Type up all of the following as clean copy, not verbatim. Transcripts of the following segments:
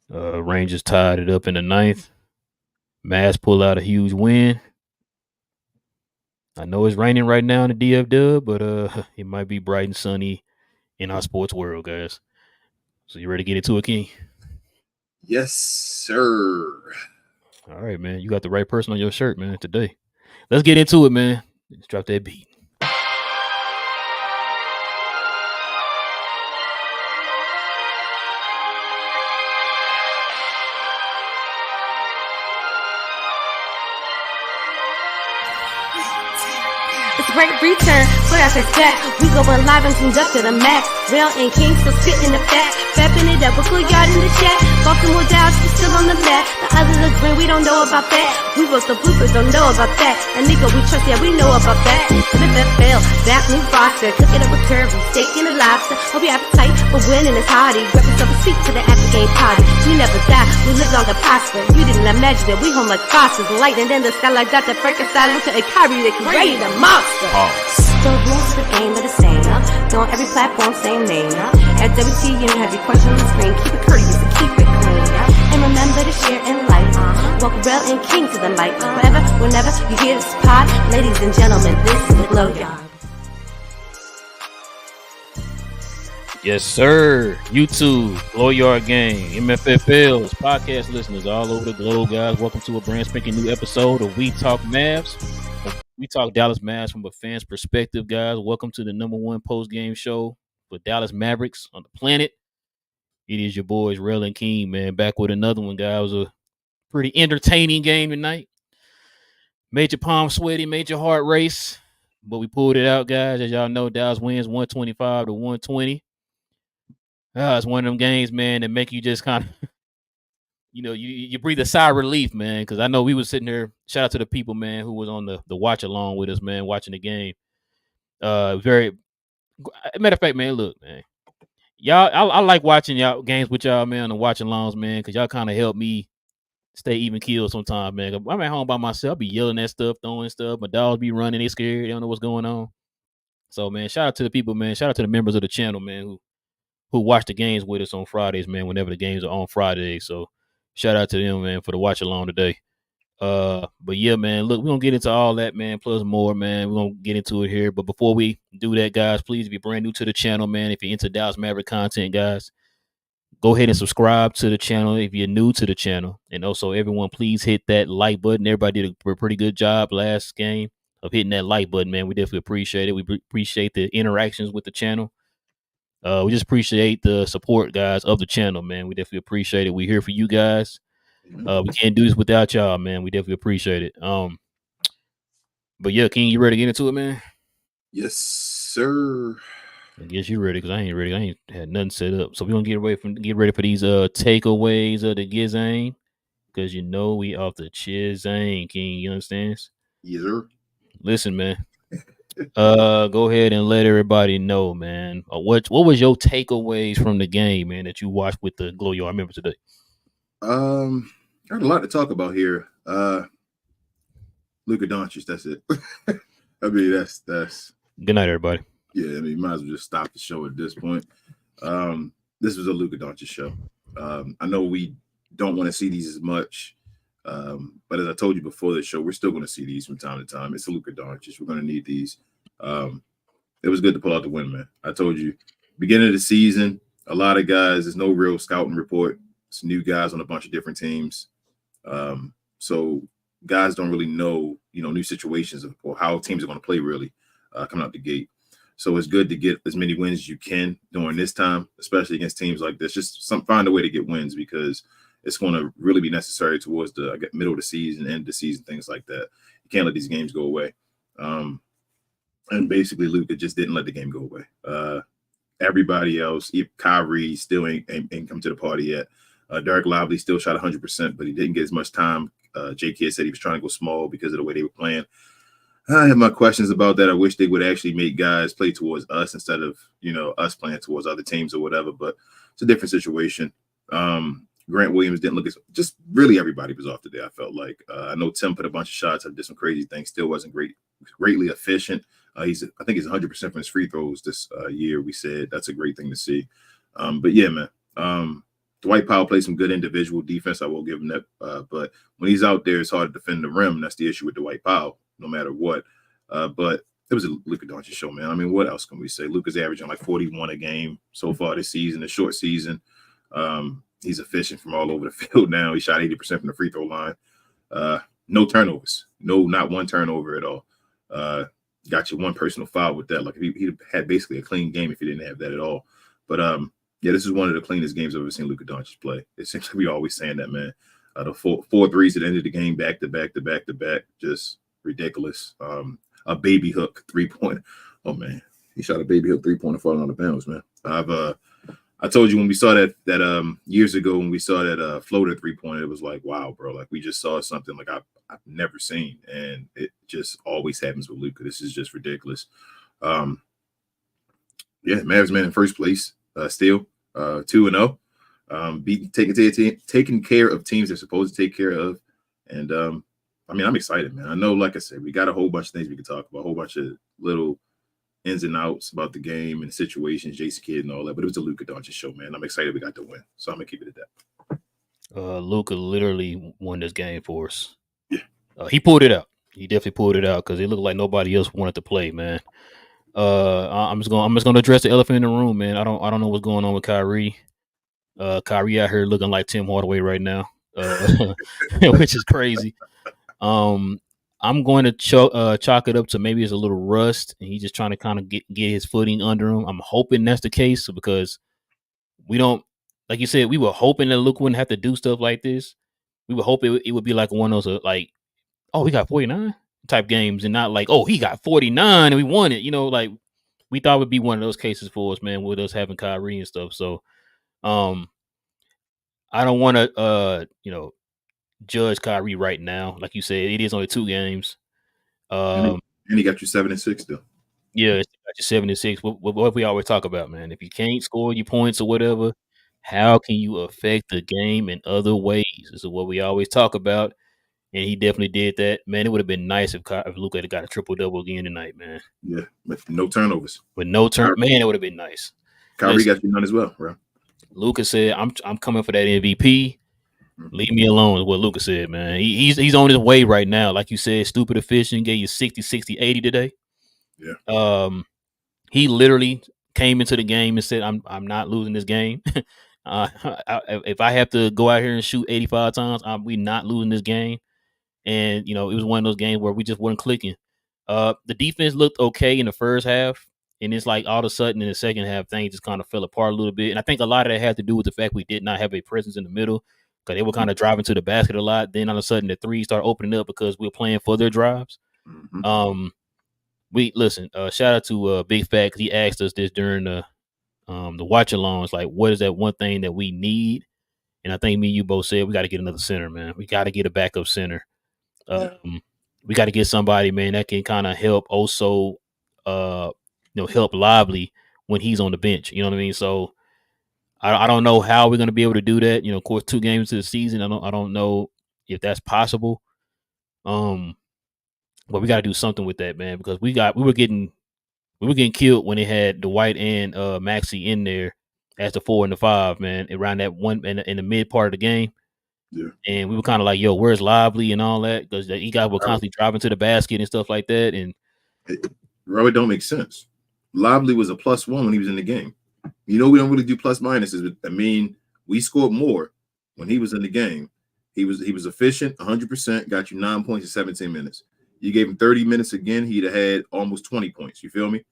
Rangers tied it up in the ninth. Mavs pull out a huge win. I know it's raining right now in the DFW, but it might be bright and sunny in our sports world, guys. So you ready to get into it, King? Yes, sir. All right, man. You got the right person on your shirt, man, today. Let's get into it, man. Let's drop that beat. It's a great return, but I said back. We going live and tuned up to the max. Real and King still spitting the facts. Fapping it up, we'll y'all in the chat. Baltimore Dallas, we still on the map. The others look green, we don't know about that. We wrote the bloopers, don't know about that. And nigga, we trust, yeah, we know about that. The NFL, back new roster. Cook it up with curry, steak and a lobster. Hope your appetite for winning is hearty. Grab yourself a seat to the after game party. We never die, we live long and prosper. You didn't imagine that we home like fossils. Lightning in the sky like Dr. Frankenstein. Look at Kyrie, they can raid a monster. The rules of the game are the same. They're on every platform, same name. At WT, you have your question on the screen. Keep it courteous and keep it clean. And remember to share in life. Welcome Rel and King to the mic. Whenever, whenever you hear this pod, ladies and gentlemen, this is the Glow Yard. Yes, sir. YouTube, Glow Yard Gang, MFFLs, podcast listeners all over the globe, guys. Welcome to a brand spanking new episode of We Talk Mavs. We talk Dallas Mavs from a fan's perspective, guys. Welcome to the #1 post-game show for Dallas Mavericks on the planet. It is your boys, Rel and King, man, back with another one, guys. It was a pretty entertaining game tonight. Made your palms sweaty, made your heart race, but we pulled it out, guys. As y'all know, Dallas wins 125-120. It's one of them games, man, that make you just kind of, you breathe a sigh of relief, man, because I know we was sitting there. Shout out to the people, man, who was on the watch along with us, man, watching the game. Very matter of fact, man, look, man, y'all, I like watching y'all games with y'all, man, on the watch alongs, man, because y'all kind of help me stay even killed sometimes, man. I'm at home by myself, I be yelling at stuff, throwing stuff. My dogs be running, they scared, they don't know what's going on. So, man, shout out to the people, man. Shout out to the members of the channel, man, who watch the games with us on Fridays, man, whenever the games are on Fridays. So shout out to them, man, for the watch along today. But yeah, man, look, we're gonna get into all that, man, plus more, man. We're gonna get into it here. But before we do that, guys, please, if you're brand new to the channel, man, if you're into Dallas Maverick content, guys, go ahead and subscribe to the channel if you're new to the channel. And also, everyone, please hit that like button. Everybody did a pretty good job last game of hitting that like button, man. We definitely appreciate it. We appreciate the interactions with the channel. We just appreciate the support, guys, of the channel, man. We definitely appreciate it. We're here for you guys. We can't do this without y'all, man. We definitely appreciate it. But yeah, King, you ready to get into it, man? Yes, sir. I guess you ready because I ain't ready. I ain't had nothing set up. So we're gonna get ready for these takeaways of the Gizane. Because you know we off the Chizane, King. You understand? Yes, sir. Listen, man. Go ahead and let everybody know, man. What was your takeaways from the game, man, that you watched with the Glow Yard members today? I had a lot to talk about here. Luka Doncic, that's it. I mean, that's Good night, everybody. Yeah, I mean, you might as well just stop the show at this point. This was a Luka Doncic show. I know we don't want to see these as much, but as I told you before the show, we're still going to see these from time to time. It's a Luka Doncic. We're going to need these. It was good to pull out the win, man. I told you, beginning of the season, a lot of guys, there's no real scouting report. It's new guys on a bunch of different teams. So guys don't really know, new situations or how teams are going to play really coming out the gate. So it's good to get as many wins as you can during this time, especially against teams like this. Just find a way to get wins because it's going to really be necessary towards the middle of the season, end of the season, things like that. You can't let these games go away. And basically, Luka just didn't let the game go away. Everybody else, Kyrie still ain't come to the party yet. Derek Lively still shot 100%, but he didn't get as much time. J. Kidd said he was trying to go small because of the way they were playing. I have my questions about that. I wish they would actually make guys play towards us instead of, us playing towards other teams or whatever, but it's a different situation. Grant Williams didn't look just really everybody was off today. I felt like I know Tim put a bunch of shots. I did some crazy things. Still wasn't greatly efficient. I think he's 100% from his free throws this year. We said that's a great thing to see. But yeah, man, Dwight Powell plays some good individual defense. I will give him that. But when he's out there, it's hard to defend the rim. That's the issue with Dwight Powell, no matter what. But it was a Luka Doncic show, man. I mean, what else can we say? Luka's averaging like 41 a game so far this season, a short season. He's efficient from all over the field now. He shot 80% from the free throw line. No turnovers. No, not one turnover at all. Got you one personal foul with that. Like he had basically a clean game if he didn't have that at all. But yeah, this is one of the cleanest games I've ever seen Luka Doncic play. It seems like we always saying that, man. The four threes at the end of the game, back to back to back to back, just ridiculous. A baby hook 3-point. Oh man, he shot a baby hook 3-pointer falling on the bounds, man. I told you when we saw that years ago when we saw that floater 3-pointer, it was like, wow, bro, like we just saw something like I've never seen, and it just always happens with Luka. This is just ridiculous. Yeah, Mavs man in first place, still 2-0, taking care of teams they're supposed to take care of, and I mean I'm excited, man. I know, like I said, we got a whole bunch of things we could talk about, a whole bunch of little ins and outs about the game and situations, Jason Kidd and all that, but it was a Luka Doncic show, man. I'm excited we got to win, so I'm gonna keep it at that. Luka literally won this game for us. Yeah, he pulled it out. He definitely pulled it out because it looked like nobody else wanted to play, man. I'm just gonna address the elephant in the room, man. I don't know what's going on with Kyrie. Kyrie out here looking like Tim Hardaway right now, which is crazy. I'm going to chalk it up to maybe it's a little rust, and he's just trying to kind of get his footing under him. I'm hoping that's the case because we don't, like you said, we were hoping that Luke wouldn't have to do stuff like this. We would hope it would be like one of those like, oh, he got 49 type games, and not like, oh, he got 49 and we won it. You know, like we thought it would be one of those cases for us, man, with us having Kyrie and stuff. So, I don't want to, judge Kyrie right now. Like you said, it is only 2 games. And he got you 7-6 still. Yeah, it's got you 76. What we always talk about, man. If you can't score your points or whatever, how can you affect the game in other ways? This is what we always talk about, and he definitely did that. Man, it would have been nice if Luka had got a triple-double again tonight, man. Yeah, with no turnovers. With no man, it would have been nice. Kyrie got you none as well, bro. Luka said, I'm coming for that MVP. Leave me alone is what Luka said, man. He's on his way right now. Like you said, stupid efficient, gave you 60, 60, 80 today. Yeah. He literally came into the game and said, I'm not losing this game. If I have to go out here and shoot 85 times, we not losing this game. And, it was one of those games where we just weren't clicking. The defense looked okay in the first half. And it's like all of a sudden in the second half, things just kind of fell apart a little bit. And I think a lot of that had to do with the fact we did not have a presence in the middle because they were kind of driving to the basket a lot. Then all of a sudden the threes start opening up because we were playing for their drives. Mm-hmm. Shout out to Big Fat because he asked us this during the watch alongs, like, what is that one thing that we need? And I think me and you both said we got to get another center, man. We got to get a backup center. We got to get somebody, man, that can kind of help also help Lively when he's on the bench. You know what I mean? So I don't know how we're going to be able to do that. Of course, 2 games to the season. I don't know if that's possible. But we got to do something with that, man, because we were getting killed when they had Dwight and Maxey in there as the 4 and the 5, man, around that one in the mid part of the game. Yeah. And we were kind of like, yo, where's Lively and all that? Because you guys were constantly driving to the basket and stuff like that. And it don't make sense. Lively was a +1 when he was in the game. We don't really do plus minuses. I mean, we scored more when he was in the game. He was efficient, 100%, got you 9 points in 17 minutes. You gave him 30 minutes again, he'd have had almost 20 points. You feel me?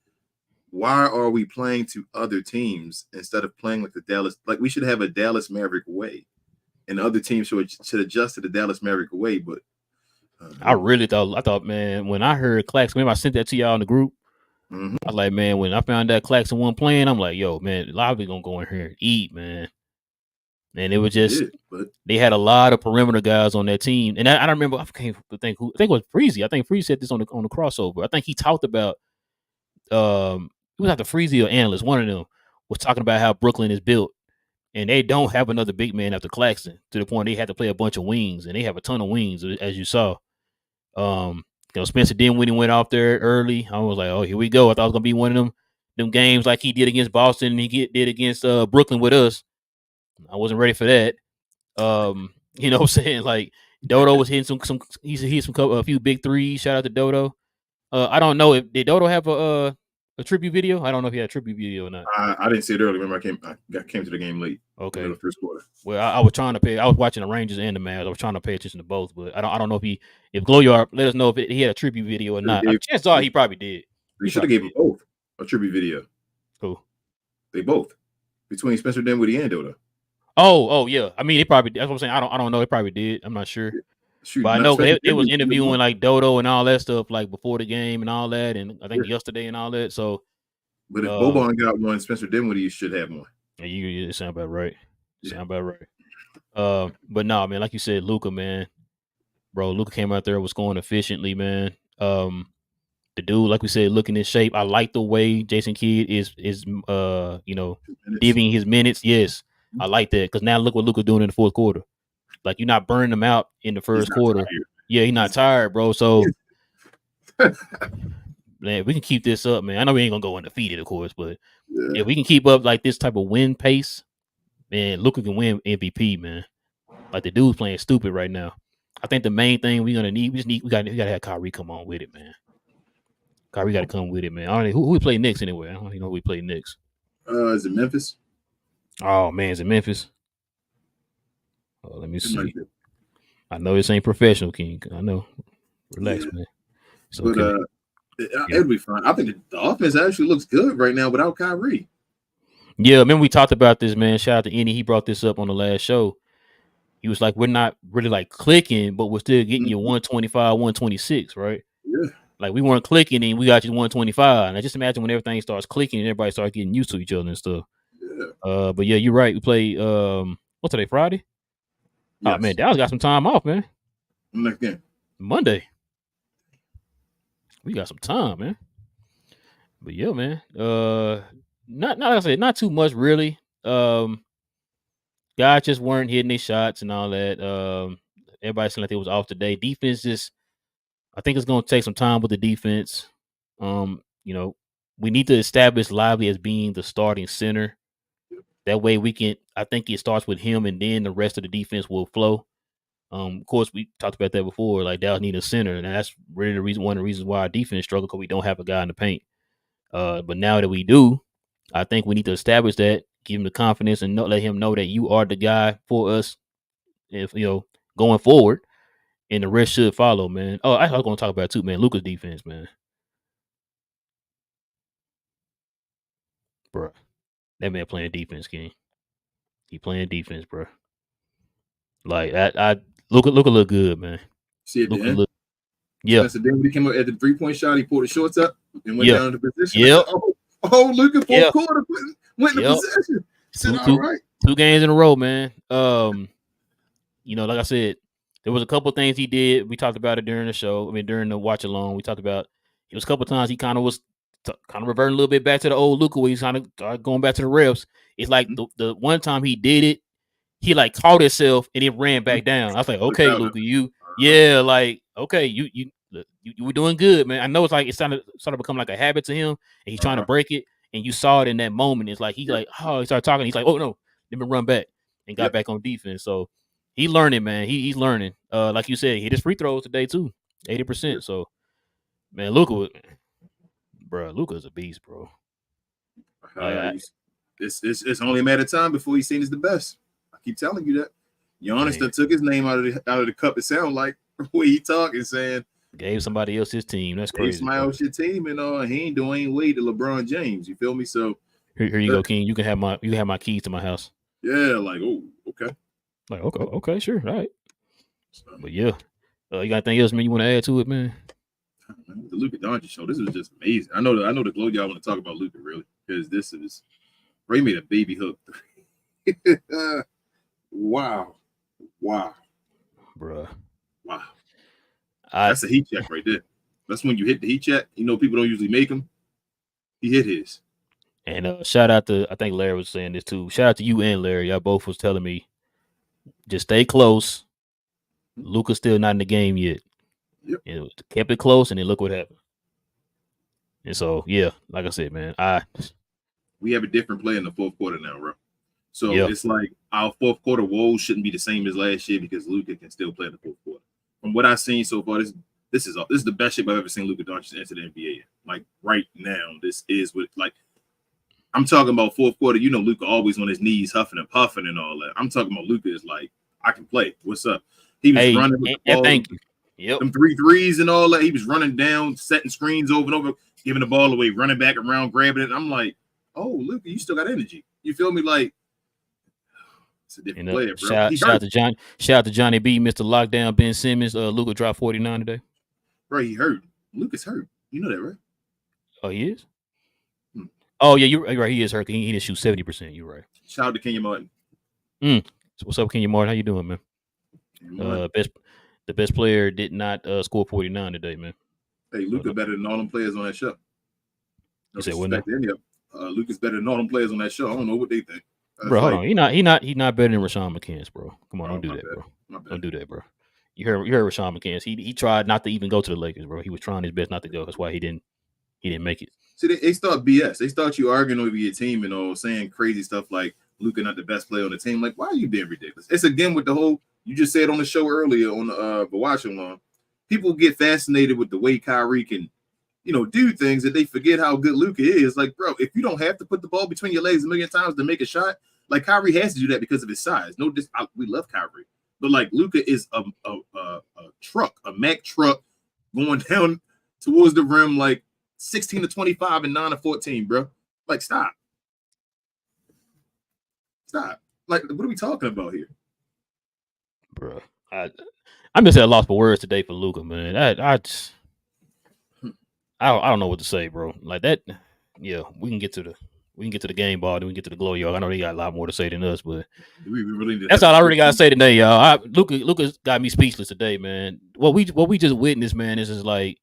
Why are we playing to other teams instead of playing like the Dallas? Like we should have a Dallas Maverick way, and other teams should adjust to the Dallas Maverick way. But I thought, man, when I heard Claxton, remember I sent that to y'all in the group. Mm-hmm. I was like, man, when I found that Claxton wasn't playing, I'm like, yo, man, Lively gonna go in here and eat, man. And it was just they had a lot of perimeter guys on that team, and I don't remember. I think it was Freezy. I think Freezy said this on the crossover. I think he talked about it was either Freezy or Analyst. One of them was talking about how Brooklyn is built, and they don't have another big man after Claxton to the point they had to play a bunch of wings, and they have a ton of wings as you saw. Spencer Dinwiddie went off there early. I was like, oh, here we go. I thought it was gonna be one of them games like he did against Boston and he did against Brooklyn with us. I wasn't ready for that. You know what I'm saying? Like Dodo was hitting he's hit a few big threes. Shout out to Dodo. I don't know if did Dodo have a tribute video. I don't know if he had a tribute video or not. I didn't see it earlier. Remember, I came to the game late. Okay. In the first quarter. Well, I was trying to pay. I was watching the Rangers and the Mavs. I was trying to pay attention to both, but I don't know if Glowyard let us know if he had a tribute video or not. Chances are he probably did. They should have gave them both a tribute video. Who? They both between Spencer Dinwiddie and Dodo. Oh yeah. I mean, they probably. That's what I'm saying. I don't know. They probably did. I'm not sure. Shoot, but I know it was interviewing like Dodo and all that stuff, like before the game and all that, and I think yesterday and all that. So, but if Boban got one, Spencer Dinwiddie should have one. Yeah, you sound about right. Sound about right. But no, man, like you said, Luka, man, bro, Luka came out there, was scoring efficiently, man. The dude, like we said, looking in shape. I like the way Jason Kidd is divvying his minutes. Yes, I like that because now look what Luka's doing in the fourth quarter. Like you're not burning them out in the first quarter. Tired. Yeah, he's not tired, bro. So, man, we can keep this up, man. I know we ain't gonna go undefeated, of course, but if we can keep up like this type of win pace, man, Luka can win MVP, man. Like the dude's playing stupid right now. I think the main thing we're gonna need, we gotta have Kyrie come on with it, man. Kyrie got to come with it, man. I don't know who we play next anyway. I don't even know who we play next. Is it Memphis? Oh man, is it Memphis? Oh, let me see. I know this ain't professional, King. I know. Relax, man. It's okay. But it'll be fine. I think the offense actually looks good right now without Kyrie. Yeah, remember we talked about this, man. Shout out to Andy. He brought this up on the last show. He was like, we're not really like clicking, but we're still getting you 125, 126, right? Yeah. Like we weren't clicking and we got you 125. And I just imagine when everything starts clicking and everybody starts getting used to each other and stuff. Yeah. But yeah, you're right. We play what's today, Friday? Yes. Oh man, Dallas got some time off, man. Next game. Monday. We got some time, man. But yeah, man. Not like I said, not too much really. Guys just weren't hitting their shots and all that. Everybody seemed like they was off today. Defense just I think it's gonna take some time with the defense. We need to establish Lively as being the starting center. That way we can I think it starts with him and then the rest of the defense will flow. Of course, we talked about that before. Like Dallas need a center, and that's really one of the reasons why our defense struggle because we don't have a guy in the paint. But now that we do, I think we need to establish that, give him the confidence, and let him know that you are the guy for us. If going forward, and the rest should follow, man. Oh, I was going to talk about it too, man. Luka's defense, man, bro. That man playing defense, King. He playing defense, bro. Like I Luka look good, man. See it, Luka yeah. Spencer Dinwiddie came up at the 3-point shot. He pulled the shorts up and went down to position. Yeah. Luka fourth quarter went to possession. Said, all right. 2 games in a row, man. Like I said, there was a couple of things he did. We talked about it during the show. I mean, during the watch along, we talked about it was a couple of times he kind of was reverting a little bit back to the old Luka where he's kind of started going back to the refs. It's like the one time he did it, he like caught himself and it ran back down. I was like, okay, Luka, you were doing good, man. I know it's like it's started to become like a habit to him, and he's trying to break it. And you saw it in that moment. It's like he started talking. He's like, oh no, let me run back and got back on defense. So he learning, man. He's learning. Like you said, he hit his free throws today too, 80%. So, man, Luka's a beast, bro. It's only a matter of time before he's seen as the best. I keep telling you that. Giannis that took his name out of the cup. It sounds like the way he talking, saying gave somebody else his team. That's crazy. Somebody else your team, and he ain't doing way to LeBron James. You feel me? So here you go, King. You can have my keys to my house. Yeah, like okay. Like okay, sure, all right. But yeah, you got anything else, man? You want to add to it, man? The Luka Doncic show. This was just amazing. I know the glow y'all want to talk about Luka really because this is Ray made a baby hook. Wow, bruh. Wow. That's a heat check right there. That's when you hit the heat check. People don't usually make them. He hit his. And shout out to, I think Larry was saying this too. Shout out to you and Larry. Y'all both was telling me, just stay close. Luka's still not in the game yet. Yep. Kept it close, and then look what happened. And so, yeah, like I said, man, we have a different play in the fourth quarter now, bro. So it's like our fourth quarter woes shouldn't be the same as last year because Luka can still play in the fourth quarter. From what I've seen so far, this is the best shape I've ever seen Luka Doncic enter the NBA. Like right now, this is what like I'm talking about fourth quarter. You know, Luka always on his knees, huffing and puffing and all that. I'm talking about Luka is like, I can play. What's up? He was running with the ball. Thank you. Yep. Them 3 threes and all that. He was running down, setting screens over and over, giving the ball away, running back around, grabbing it. I'm like, oh, Luka, you still got energy. You feel me? Like, it's a different player, bro. Shout out to Johnny B, Mr. Lockdown, Ben Simmons. Luka dropped 49 today. Bro, he hurt. Luka's hurt. You know that, right? Oh, he is? Oh, yeah, you're right. He is hurt. He didn't shoot 70%. You're right. Shout out to Kenya Martin. So what's up, Kenya Martin? How you doing, man? The best player did not score 49 today, man. Hey, Luka better than all them players on that show. You said what now? Luka's better than all them players on that show. I don't know what they think. Bro, hold on. He not better than Rashawn McCants, bro. Come on, don't do that, bro. Don't do that, bro. You heard Rashawn McCants. He tried not to even go to the Lakers, bro. He was trying his best not to go. That's why he didn't make it. See, they start BS. They start you arguing over your team and all, saying crazy stuff like Luka not the best player on the team. Like, why are you being ridiculous? It's again with the whole. You just said on the show earlier on the watching long. People get fascinated with the way Kyrie can, do things that they forget how good Luka is. Like, bro, if you don't have to put the ball between your legs a million times to make a shot, like Kyrie has to do that because of his size. We love Kyrie, but like Luka is a truck, a Mack truck going down towards the rim, like 16 to 25 and 9 to 14, bro. Like, stop. Like, what are we talking about here, bro? I'm just at a loss for words today for Luka, man. I don't know what to say, bro. Like that, yeah. We can get to the game ball, then we can get to the glow yard. I know they got a lot more to say than us, but that's all I really gotta say today, y'all. Luka's got me speechless today, man. What we just witnessed, man, is like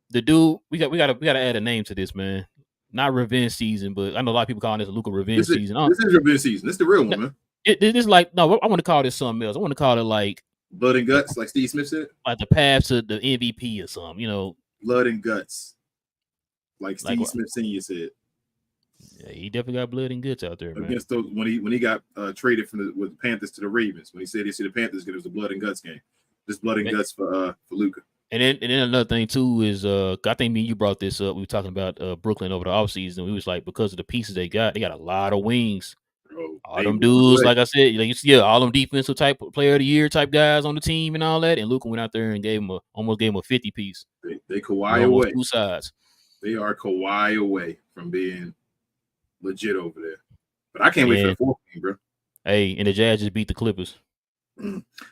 the dude. We gotta add a name to this, man. Not revenge season, but I know a lot of people calling this a Luka revenge season. This is revenge season. This is the real one, man. This is like I want to call this something else. I want to call it like blood and guts, like Steve Smith said, like the path to the MVP or something. Blood and guts, like Steve Smith Senior said. Yeah, he definitely got blood and guts out there, man. Against those, when he got traded with the Panthers to the Ravens, when he said he see the Panthers, it was a blood and guts game. Just blood and guts for Luka. And then another thing too is I think you brought this up. We were talking about Brooklyn over the offseason. We was like, because of the pieces they got a lot of wings. Bro, all them dudes, like I said, all them defensive type player of the year type guys on the team and all that. And Luka went out there and almost gave him a 50 piece. They Kawhi away. 2 sides. They are Kawhi away from being legit over there. But I can't wait for the fourth game, bro. Hey, and the Jazz just beat the Clippers.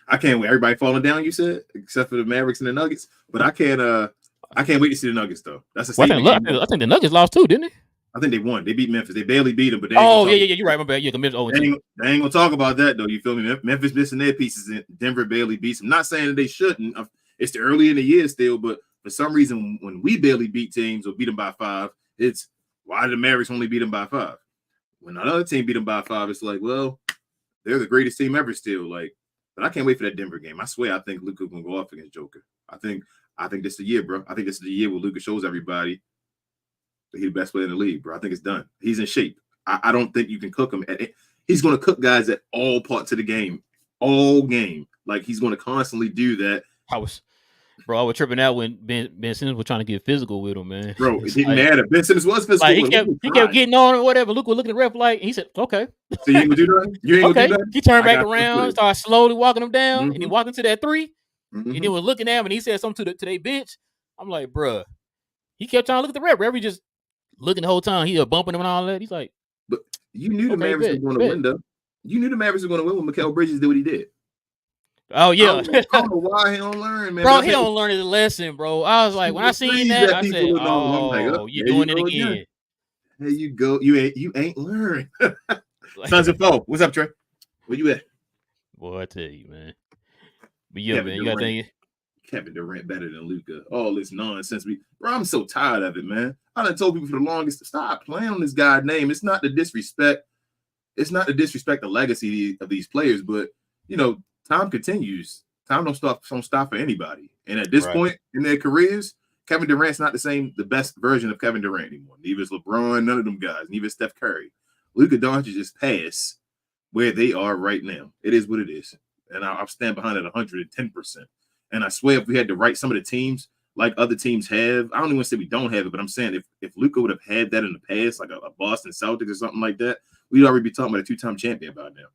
I can't wait. Everybody falling down, you said, except for the Mavericks and the Nuggets. But I can't wait to see the Nuggets though. That's a statement. I think the Nuggets lost too, didn't they? I think they won. They beat Memphis. They barely beat them, but they you're right. My bad. Yeah, Memphis. They ain't gonna talk about that though. You feel me? Memphis missing their pieces, and Denver barely beats them. Not saying that they shouldn't. It's the early in the year still, but for some reason, when we barely beat teams or beat them by 5, it's why did the Mavericks only beat them by 5? When another team beat them by 5, it's like, well, they're the greatest team ever still. Like, but I can't wait for that Denver game. I swear, I think Luka gonna go off against Joker. I think this is the year, bro. I think this is the year where Luka shows everybody that he's the best player in the league, bro. I think it's done. He's in shape. I don't think you can cook him. He's going to cook guys at all parts of the game, all game. Like, he's going to constantly do that. I was tripping out when Ben Simmons was trying to get physical with him, man. Bro, it didn't matter. Ben Simmons was physical. Like, he kept getting on or whatever. Luka was looking at the ref like, he said, okay. So you ain't going to do that? You ain't okay. Gonna do that? He turned back around, started slowly walking him down, and he walked into that 3, and he was looking at him, and he said something to their bench. I'm like, bruh. He kept trying to look at the ref. He just looking the whole time. He was bumping him and all that. He's like, but you knew the Mavericks were going to win, though. You knew the Mavericks were going to win when Mikal Bridges did what he did. Oh, yeah. I don't know why he don't learn, man. Bro, he don't learn his lesson, bro. I was like, when I seen that, I said, you're doing it again. There you go. You ain't learned. Sons of Foe. What's up, Trey? Where you at? Boy, I tell you, man. But yeah, man, you got to think. Kevin Durant better than Luka. All this nonsense. Bro, I'm so tired of it, man. I done told people for the longest to stop playing on this guy's name. It's not the disrespect. It's not to disrespect the legacy of these players, but time continues. Time don't stop for anybody. And at this point in their careers, Kevin Durant's not the best version of Kevin Durant anymore. Neither is LeBron, none of them guys. Neither is Steph Curry. Luka Doncic is past where they are right now. It is what it is. And I'll stand behind it 110%. And I swear if we had to write some of the teams like other teams have, I don't even want to say we don't have it, but I'm saying if Luka would have had that in the past, like a Boston Celtics or something like that, we'd already be talking about a 2-time champion by now.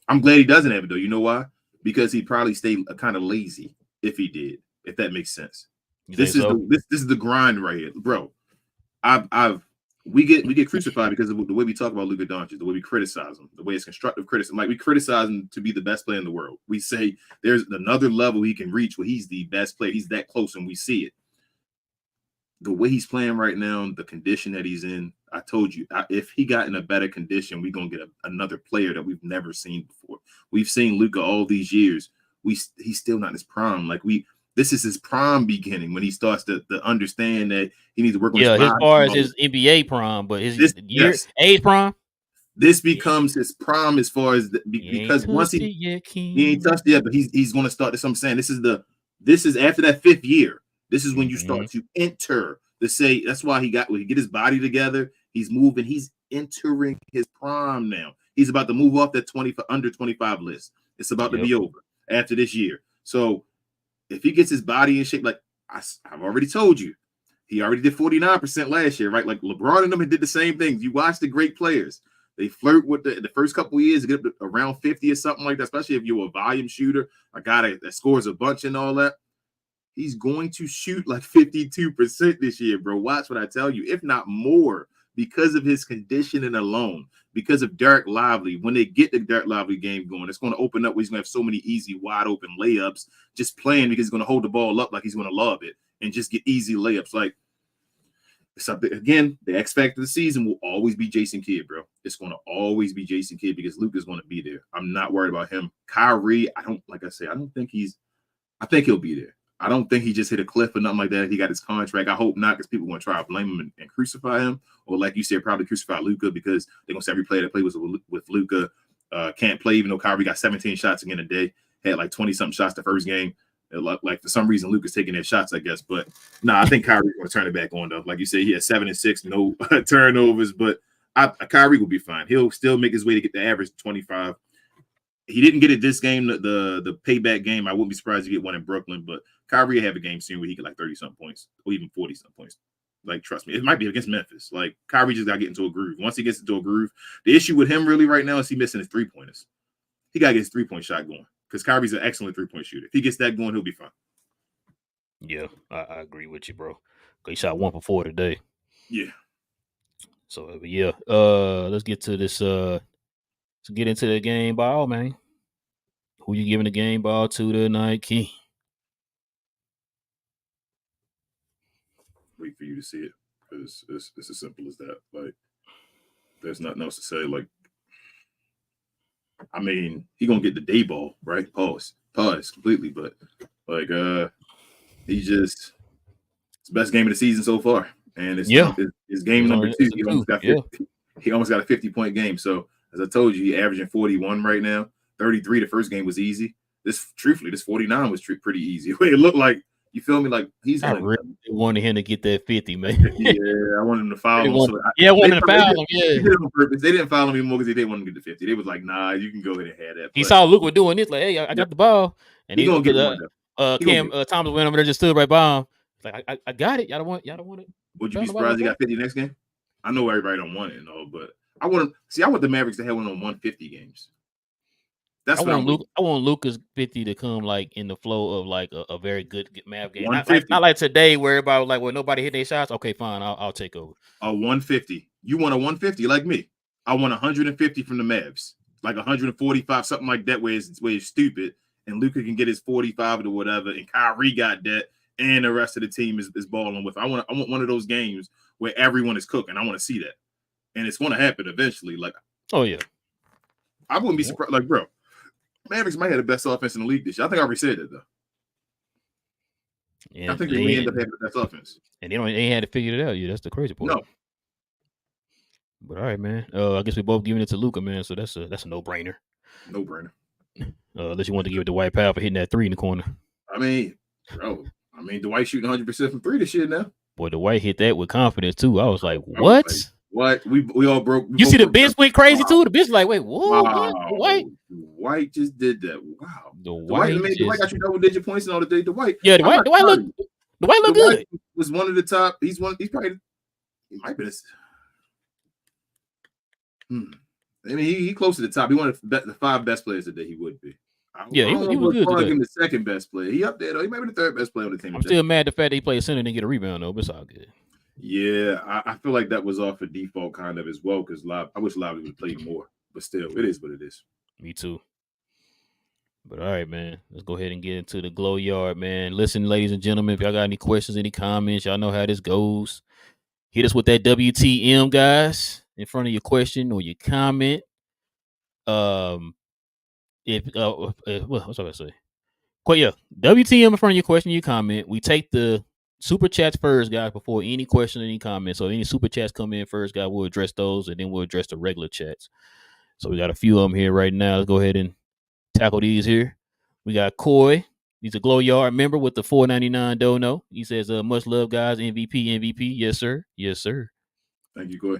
I'm glad he doesn't have it, though. You know why? Because he'd probably stay kind of lazy if he did, if that makes sense. This is the grind right here, bro. We get crucified because of the way we talk about Luka Doncic, the way we criticize him, the way it's constructive criticism. Like we criticize him to be the best player in the world. We say there's another level he can reach where he's the best player. He's that close, and we see it. The way he's playing right now, the condition that he's in, I told you, if he got in a better condition, we're going to get another player that we've never seen before. We've seen Luka all these years. He's still not in his prime. This is his prime beginning when he starts to understand that he needs to work on his as far as his NBA prime, but his age prime. This becomes his prime as far as because once he ain't touched it yet, but he's going to start. This I'm saying. This is after that 5th year. This is when you start to enter the say. That's why he get his body together. He's moving. He's entering his prime now. He's about to move off that under 25 list. It's about to be over after this year. So if he gets his body in shape, like I've already told you, he already did 49% last year, right? Like LeBron and them did the same thing. You watch the great players. They flirt with the first couple of years to get up to around 50 or something like that, especially if you're a volume shooter, a guy that scores a bunch and all that. He's going to shoot like 52% this year, bro. Watch what I tell you, if not more, because of his conditioning alone, because of Derek Lively. When they get the Derek Lively game going, it's going to open up where he's going to have so many easy, wide open layups just playing because he's going to hold the ball up like he's going to lob it and just get easy layups. Like, something again, the X factor of the season will always be Jason Kidd, bro. It's going to always be Jason Kidd because Luke is going to be there. I'm not worried about him. Kyrie, I think he'll be there. I don't think he just hit a cliff or nothing like that. He got his contract. I hope not, because people want to try to blame him and crucify him. Or like you said, probably crucify Luka because they're going to say every player that plays with Luka can't play, even though Kyrie got 17 shots again a day, had like 20-something shots the first game. Like for some reason, Luka's taking their shots, I guess. But I think Kyrie's going to turn it back on, though. Like you said, he had 7 and 6, no turnovers. But Kyrie will be fine. He'll still make his way to get the average 25. He didn't get it this game, the payback game. I wouldn't be surprised to get one in Brooklyn, but Kyrie have a game soon where he get like 30-something points or even 40-something points. Like, trust me, it might be against Memphis. Like, Kyrie just got to get into a groove. Once he gets into a groove, the issue with him really right now is he missing his three-pointers. He got to get his three-point shot going because Kyrie's an excellent three-point shooter. If he gets that going, he'll be fine. Yeah, I agree with you, bro. He shot 1 for 4 today. Yeah. So, yeah, let's get to this. To get into the game ball, man. Who you giving the game ball to tonight, Key? Wait for you to see it because it's as simple as that. Like, there's nothing else to say. Like, I mean, he gonna get the day ball, right? Pause completely. But like, he's just it's the best game of the season so far, and it's game number 2. He almost got 50. He almost got a 50-point game. So as I told you, he averaging 41 right now. 33 the first game was easy. This 49 was pretty easy. It looked like, you feel me? Like I really wanted him to get that 50, man. Yeah, I wanted him to foul him. I wanted to foul him. Yeah, they did it on purpose. They didn't foul him anymore because they didn't want him to get the 50. They was like, nah, you can go ahead and have that. He saw Luke was doing this, like, hey, I got the ball, and he gonna get Cam Thomas went over there, just stood right by him. Like, I got it. Y'all don't want it. Would you be surprised he got 50 next game? I know everybody don't want it and all, but I want the Mavericks to have one on 150 games. That's I want Luka's 50 to come like in the flow of like a very good Mav game. Not like today where everybody was like, well, nobody hit their shots. Okay, fine, I'll take over. A 150. You want a 150 like me? I want 150 from the Mavs, like 145, something like that. Where it's stupid, and Luka can get his 45 or whatever, and Kyrie got that, and the rest of the team is balling with. I want one of those games where everyone is cooking. I want to see that, and it's going to happen eventually. Like, oh yeah, I wouldn't be surprised. Like, bro. Mavericks might have the best offense in the league this year. I think I already said that, though. Yeah, I think they may end up having the best offense. And they ain't had to figure it out yet. That's the crazy part. No. But all right, man. I guess we both giving it to Luka, man. So that's a no-brainer. No-brainer. Unless you want to give it to Dwight Powell for hitting that 3 in the corner. I mean, Dwight shooting 100% from 3 this year now. Boy, Dwight hit that with confidence, too. I was like, what? What? We all broke. You see the bench went crazy too. The bench like, wait, whoa, wow. what? Dwight just did that. Wow. Dwight got you double-digit points and all the day. Dwight. Yeah, Dwight look good. Was one of the top. He's probably. He might be this. I mean, he close to the top. He one of the 5 best players today. He would be. He was good. Like him the second best player. He up there though. He might be the 3rd best player on the team. I'm still mad the fact that he played center and didn't get a rebound though, but it's all good. Yeah, I feel like that was off a default kind of as well because I wish Lively would have played more, but still, it is what it is. Me too. But all right, man, let's go ahead and get into the glow yard, man. Listen, ladies and gentlemen, if y'all got any questions, any comments, y'all know how this goes. Hit us with that WTM, guys, in front of your question or your comment. What's I about to say? WTM in front of your question, your comment. We take the super chats first, guys, before any question, any comments. So any super chats come in first, guys, we'll address those, and then we'll address the regular chats. So we got a few of them here right now. Let's go ahead and tackle these here. We got Coy. He's a Glow Yard member with the $4.99 dono. He says, much love, guys. MVP. Yes, sir. Yes, sir. Thank you, Coy.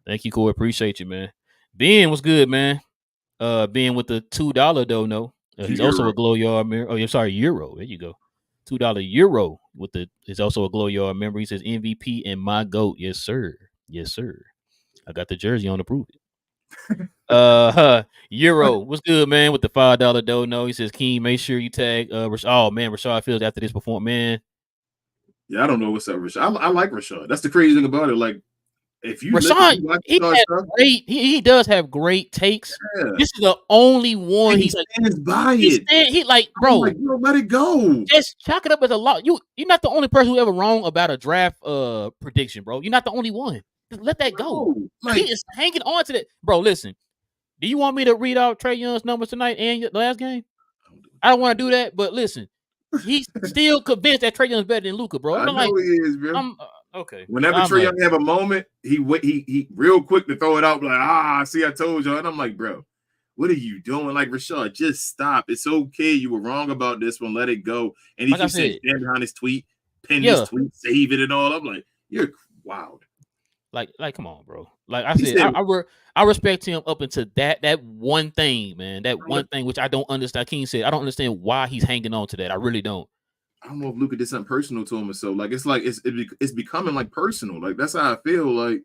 Thank you, Coy. Appreciate you, man. Ben was good, man. Ben with the $2 dono. He's also a Glow Yard member. Oh, yeah, sorry, Euro. There you go. $2 Euro is also a Glow Yard member. He says MVP and my GOAT. Yes, sir. Yes, sir. I got the jersey on to prove it. Euro, what's good, man? With the $5 dono. He says, King, make sure you tag Rashad Fields after this performance, man. Yeah, I don't know what's up, Rashad. I like Rashad. That's the crazy thing about it. Like, if you Rashad, he does have great takes. Yeah. This is the only one he stands by it. He like, bro, let it go. Just chalk it up as a lot. You're not the only person who ever wrong about a draft prediction, bro. You're not the only one. Just let that go. He is hanging on to that, bro. Listen, do you want me to read out Trae Young's numbers tonight and the last game? I don't want to do that, but listen, he's still convinced that Trae Young's better than Luka, bro. I know he is, bro. Okay. Whenever Trae Young have a moment, he real quick to throw it out, like, see, I told you. And I'm like, bro, what are you doing? Like, Rashad, just stop. It's okay. You were wrong about this one. Let it go. And he keeps saying, stand behind his tweet, pin his tweet, save it and all. I'm like, you're wild. Like, come on, bro. Like I said, I respect him up into that one thing, man. That one thing which I don't understand. King said, I don't understand why he's hanging on to that. I really don't. I don't know if Luka did something personal to him or so. Like, it's becoming like personal. Like, that's how I feel. Like,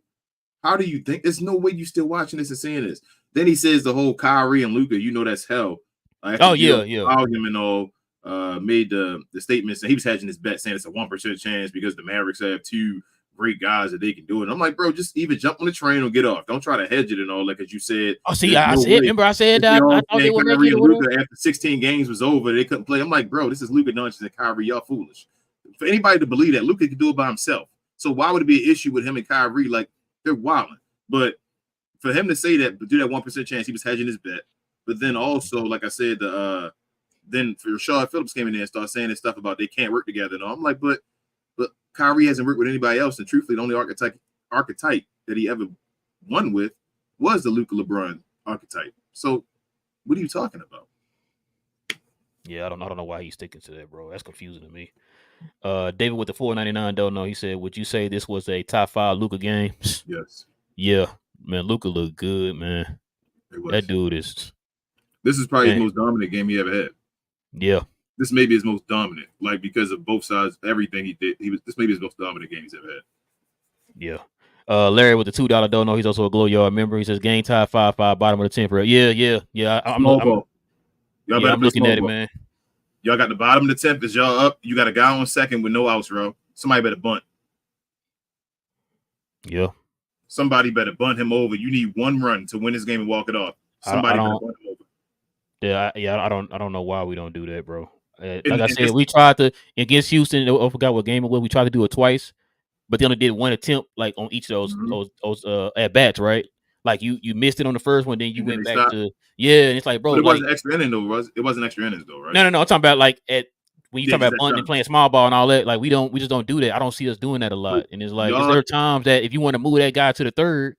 how do you think? There's no way you still watching this and seeing this. Then he says the whole Kyrie and Luka, that's hell. Yeah. Him and all made the statements, and he was hedging his bet, saying it's a 1% chance because the Mavericks have 2 great guys that they can do it. And I'm like, bro, just even jump on the train or get off. Don't try to hedge it and all, like as you said. Oh, see, I said that. I thought they would make it Luka after 16 games was over, they couldn't play. I'm like, bro, this is Luka Doncic and Kyrie. Y'all foolish. For anybody to believe that Luka could do it by himself, so why would it be an issue with him and Kyrie? Like, they're wilding. But for him to say that, but do that 1% chance, he was hedging his bet. But then also, like I said, then for Rashad Phillips came in there and started saying this stuff about they can't work together. And all. I'm like, but Kyrie hasn't worked with anybody else, and truthfully, the only archetype that he ever won with was the Luka LeBron archetype. So, what are you talking about? Yeah, I don't know why he's sticking to that, bro. That's confusing to me. David with the $4.99 don't know. He said, "Would you say this was a top 5 Luka game?" Yes. Yeah, man. Luka looked good, man. That dude is. This is probably his most dominant game he ever had. Yeah. This may be his most dominant, like because of both sides, everything he did. This may be his most dominant game he's ever had. Yeah. Larry with the $2 dono. He's also a Glow Yard member. He says game tie 5-5, bottom of the 10th. Yeah. I'm looking at it, man. Y'all got the bottom of the 10th. Is y'all up? You got a guy on second with no outs, bro. Somebody better bunt. Yeah. Somebody better bunt him over. You need 1 run to win this game and walk it off. Somebody better bunt him over. Yeah. I don't know why we don't do that, bro. Like I said, we tried to against Houston. I forgot what game it was. We tried to do it twice, but they only did 1 attempt, like on each of those at bats, right? Like you missed it on the first one, then you went back to and it's like, bro, but it wasn't extra inning though, it wasn't extra innings though, right? No. I'm talking about like when you talk about bunting and playing small ball and all that. Like we just don't do that. I don't see us doing that a lot. And it's like there are times that if you want to move that guy to the third,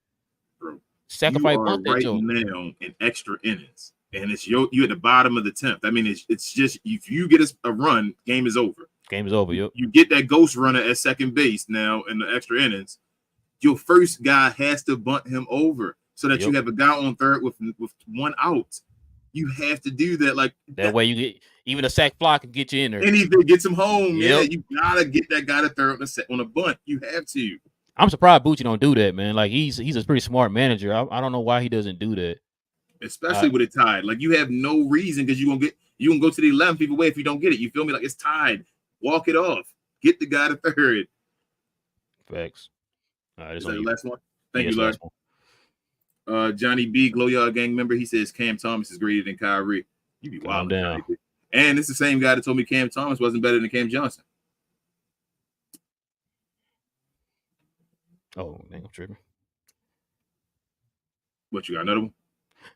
sacrifice bunt that joke. Now in extra innings. And it's you at the bottom of the 10th. I mean, it's just if you get a run, game is over. Game is over. Yep. You get that ghost runner at second base now in the extra innings. your first guy has to bunt him over so that Yep. you have a guy on third with one out. You have to do that. Like That way you get even a sack fly can get you in there. anything gets him home. Yeah, Yep. you gotta get that guy to third on a bunt. You have to. I'm surprised Bucci don't do that, man. Like he's a pretty smart manager. I don't know why he doesn't do that. Especially with it tied. Like you have no reason because you gonna go to the 11th people way if you don't get it. You feel me? Like it's tied. Walk it off. Get the guy to third. Facts. All right, Is that the last one? Thank you, last Larry. Johnny B, Glow Yard Gang member, he says Cam Thomas is greater than Kyrie. You be wild down. And it's the same guy that told me Cam Thomas wasn't better than Cam Johnson. Oh, man, I'm tripping. What, you got another one?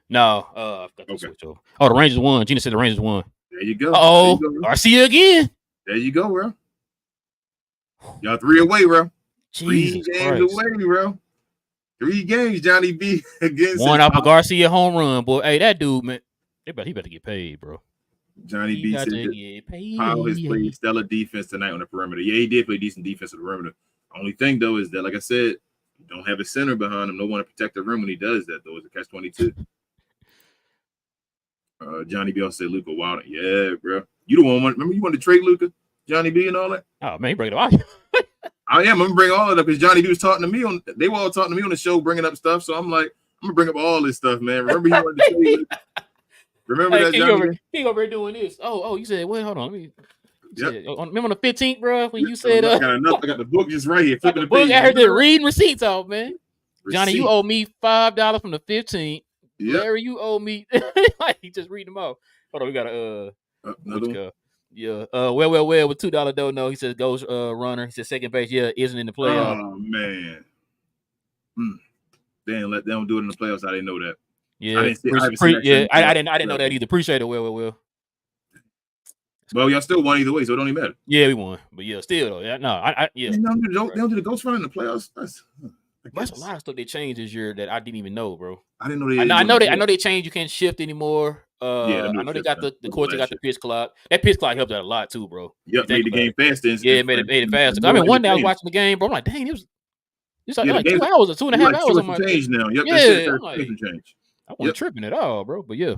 No, I've got to switch over. Oh, the Rangers won. Gina said the Rangers won. There you go. Oh, Garcia again. There you go, bro. Y'all 3 away, bro. Jesus 3 games away, bro. 3 games, Johnny B. Against one off a Garcia home run, boy. Hey, that dude, man, he better get paid, bro. Johnny B said Powell has played stellar defense tonight on the perimeter. Yeah, he did play decent defense on the perimeter. Only thing, though, is that, like I said, you don't have a center behind him. No one to protect the rim when he does that, though. It's a catch-22. Johnny B also said Luka Wild. Yeah, bro. You the one. Remember you wanted to trade Luka, Johnny B, and all that? Oh, man, he bring it up. I am. I'm gonna bring all of it up because Johnny B was talking to me on. They were all talking to me on the show, bringing up stuff. So I'm like, I'm gonna bring up all this stuff, man. Remember he wanted to trade Luka? Remember that, Johnny? He over here doing this. Oh, you said, wait, hold on. Let me. Yep. Remember on the 15th, bro, when you said I got the book just right here. Flipping the book, page. I heard the reading receipts off, man. Receipt. Johnny, you owe me $5 from the 15th. Yep. Larry, you owe me. Like he just reading them off. Hold on, we got a another one? Yeah. Well, with $2 don't know. He says goes runner. He said second base. Yeah, isn't in the playoffs. Oh man. They don't do it in the playoffs. I didn't know that. Yeah, I didn't know that either. Appreciate it. Well. Well, y'all still won either way, so it don't even matter. Yeah, we won, but yeah, still though. Yeah, no, yeah. They don't do the ghost runner in the playoffs. That's a lot of stuff they changed this year that I didn't even know, bro. I didn't know I know they changed. You can't shift anymore. I know they got the courts. They got the pitch clock. That pitch clock helped out a lot too, bro. Yep, made the game faster. Yeah, it made it faster. I mean, one day I was watching the game, bro. I'm like, dang, it was like 2 hours or 2.5 hours. I'm like, change now. Yep, yeah, change. I wasn't tripping at all, bro. But yeah,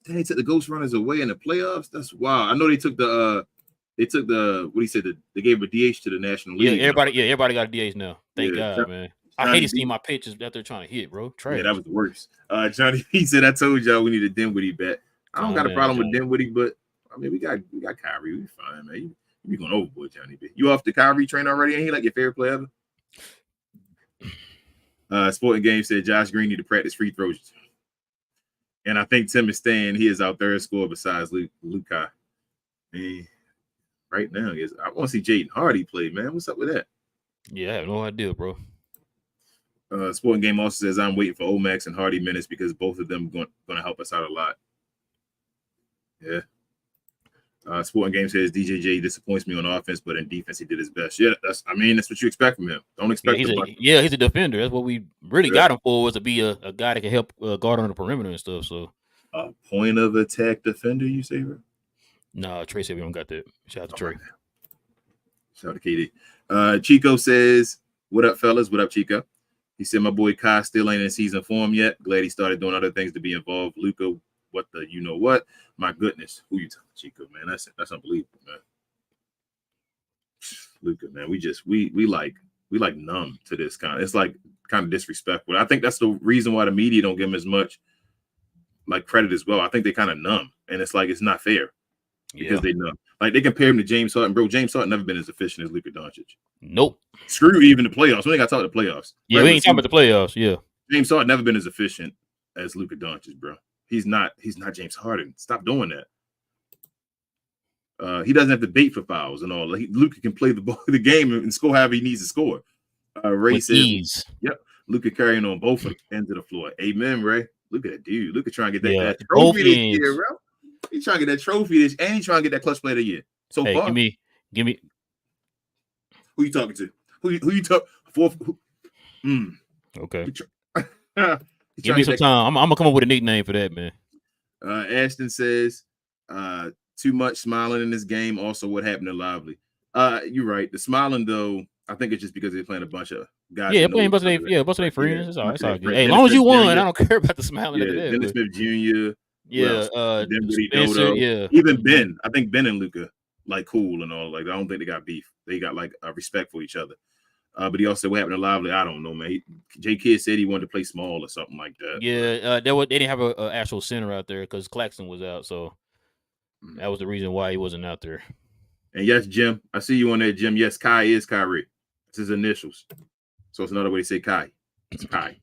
they took the ghost runners away in the playoffs. That's wild. I know they took the what he said. They gave a DH to the National League. Everybody got a DH now. Thank God, man. I hate to see my pitches that they're trying to hit, bro. Trash. Yeah, that was the worst. Johnny, he said, I told y'all we need a Dinwiddie bet. I don't got a problem with Dinwiddie, but I mean, we got Kyrie. We fine, man. You be going overboard, Johnny B. You off the Kyrie train already? Ain't he like your favorite player ever? Sporting Game said Josh Green need to practice free throws. And I think Tim is staying. He is our third scorer besides Luka. Right now, I want to see Jaden Hardy play, man. What's up with that? Yeah, I have no idea, bro. Sporting Game also says I'm waiting for Omax and Hardy minutes because both of them going to help us out a lot. Yeah. Sporting Game says DJJ disappoints me on offense, but in defense he did his best. Yeah, that's what you expect from him. Don't expect. He's a defender. That's what we really got him for, was to be a guy that can help guard on the perimeter and stuff. So, point of attack defender, you say, bro? No, Trey said we don't got that. Shout out to Trey. Shout out to KD. Chico says, "What up, fellas? What up, Chico?" He said, "My boy Kai still ain't in season form yet. Glad he started doing other things to be involved. Luka, what the you know what? My goodness, who you talking, Chico, man? That's unbelievable, man. Luka, man, we like numb to this kind. It's like kind of disrespectful. I think that's the reason why the media don't give him as much like credit as well. I think they kind of numb, and it's like it's not fair because they numb. Like they compare him to James Harden, bro. James Harden never been as efficient as Luka Doncic. Nope. Screw even the playoffs. We ain't got to talk the playoffs. Yeah, we ain't talking about the playoffs. Yeah. James Harden never been as efficient as Luka Doncic, bro. He's not James Harden. Stop doing that. He doesn't have to bait for fouls and all. Luka can play the game and score however he needs to score. Ray says, ease. Yep. Luka carrying on both ends of the floor. Amen, Ray. Look at that dude. Luka trying to get that trophy this year, bro. He's trying to get that trophy and he's trying to get that clutch player of the year. So far. Give me. Who you talking to? Who you talk for? Okay. Give me some time. I'm gonna come up with a nickname for that, man. Ashton says, too much smiling in this game. Also, what happened to Lively? You're right. The smiling though, I think it's just because they're playing a bunch of guys. Yeah, that know playing each bunch of other. they, bunch of their friends. Yeah, It's bunch all of their good. friends. Hey, as Dennis long as you Smith won, Jr. I don't care about the smiling at the Yeah, bed. Dennis Smith Jr. Yeah, Dinwiddie Spencer. Dodo. Yeah, Even Ben. I think Ben and Luka like cool and all. Like I don't think they got beef. They got like respect for each other. But he also what happened to Lively. I don't know, man. J Kidd said he wanted to play small or something like that. yeah. They didn't have an actual center out there because Claxton was out, so that was the reason why he wasn't out there. And yes, Jim, I see you on there, Jim. Yes, Kai is Kyrie. It's his initials. So it's another way to say Kai. It's Kai.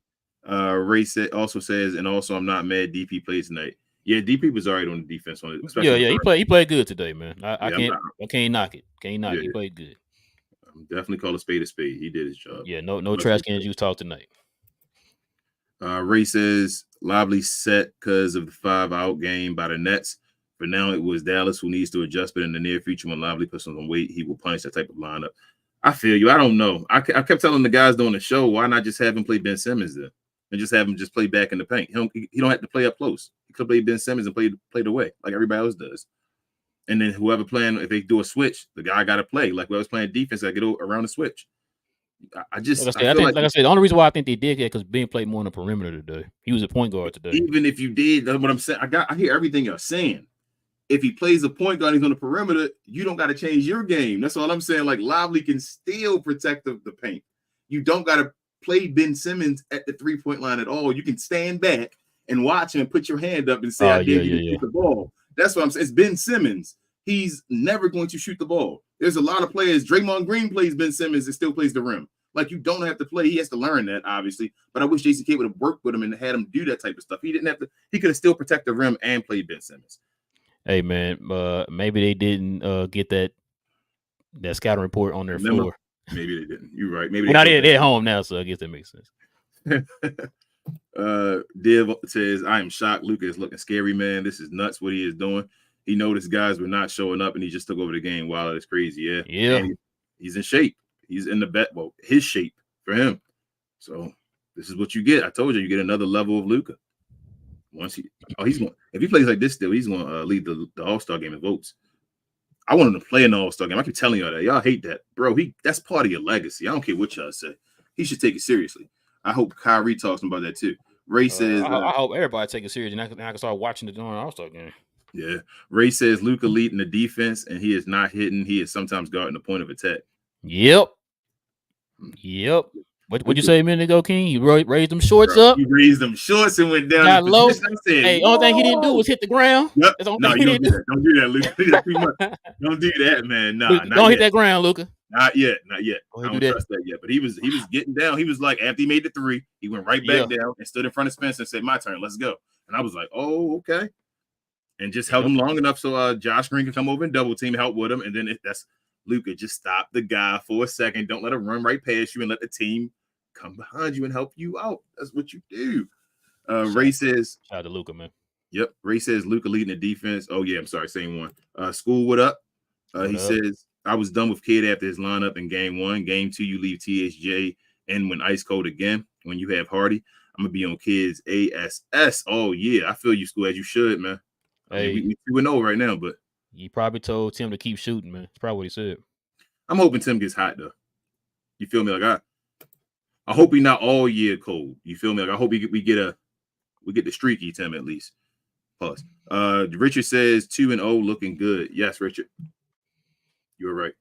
Ray also says, and also I'm not mad DP plays tonight. Yeah, DP was all right on the defense on it. Yeah. He played good today, man. I can't knock it. Can't knock it. He played good. Definitely call a spade a spade. He did his job. Yeah, no trash can juice talk tonight. Ray says Lively set because of the 5-out game by the Nets. For now, it was Dallas who needs to adjust, but in the near future, when Lively puts on some weight, he will punish that type of lineup. I feel you. I don't know. I kept telling the guys doing the show, why not just have him play Ben Simmons then, and just have him just play back in the paint? He don't have to play up close. He could play Ben Simmons and play the way like everybody else does. And then whoever playing, if they do a switch, the guy got to play. Like whoever's playing defense, I get around the switch. I think, like I said, the only reason why I think they did that because Ben played more on the perimeter today. He was a point guard today. Even if you did, that's what I'm saying. I hear everything you're saying. If he plays a point guard, he's on the perimeter. You don't got to change your game. That's all I'm saying. Like Lively can still protect the paint. You don't got to play Ben Simmons at the 3-point line at all. You can stand back and watch him, put your hand up, and say, "I dare you to shoot the ball." That's what I'm saying. It's Ben Simmons. He's never going to shoot the ball. There's a lot of players. Draymond Green plays Ben Simmons and still plays the rim. Like you don't have to play. He has to learn that, obviously. But I wish Jason Kidd would have worked with him and had him do that type of stuff. He didn't have to. He could have still protect the rim and played Ben Simmons. Hey man, maybe they didn't get that scouting report on their floor. Maybe they didn't. You're right. Maybe they're at home now, so I guess that makes sense. Div says, "I am shocked. Luka is looking scary, man. This is nuts. What he is doing. He noticed guys were not showing up, and he just took over the game. Wow, that's crazy. Yeah. He's in shape. He's in the bet. Well, his shape for him. So this is what you get. I told you get another level of Luka. Once he's going. If he plays like this still, he's going to lead the All-Star game in votes. I want him to play in the All-Star game. I keep telling y'all that. Y'all hate that, bro. That's part of your legacy. I don't care what y'all say. He should take it seriously. I hope Kyrie talks about that too. Ray says, I hope everybody take it serious, and I can start watching it during the All-Star game. Yeah. Ray says Luka leading the defense, and he is not hitting. He is sometimes guarding the point of attack. Yep. What'd you say a minute ago, King? You raised them shorts up. He raised them shorts and went down. Got low. Said, hey, only thing he didn't do was hit the ground. Yep. No, you don't do that. Don't do that, Luka. Don't do that, man. Nah, don't hit that ground, Luka. Not yet. I don't trust that yet. But he was getting down. He was like, after he made the 3, he went right back down and stood in front of Spencer and said, "My turn. Let's go." And I was like, "Oh, okay." And just held him long enough so Josh Green can come over and double team, help with him. And then that's Luka. Just stop the guy for a second. Don't let him run right past you and let the team come behind you and help you out. That's what you do. Ray says, shout out to Luka, man. Yep. Ray says Luka leading the defense. Oh, yeah, I'm sorry. Same one. School, what up? He says, I was done with Kidd after his lineup in game 1. Game 2, you leave THJ and when ice cold again. When you have Hardy, I'm going to be on Kidd's ASS. Oh, yeah. I feel you, School, as you should, man. Hey, we 2-0 right now, but you probably told Tim to keep shooting, man. That's probably what he said. I'm hoping Tim gets hot, though. You feel me? Like I hope he's not all year cold. You feel me? Like I hope we get the streaky Tim at least. Pause. Richard says 2-0 looking good. Yes, Richard. You were right.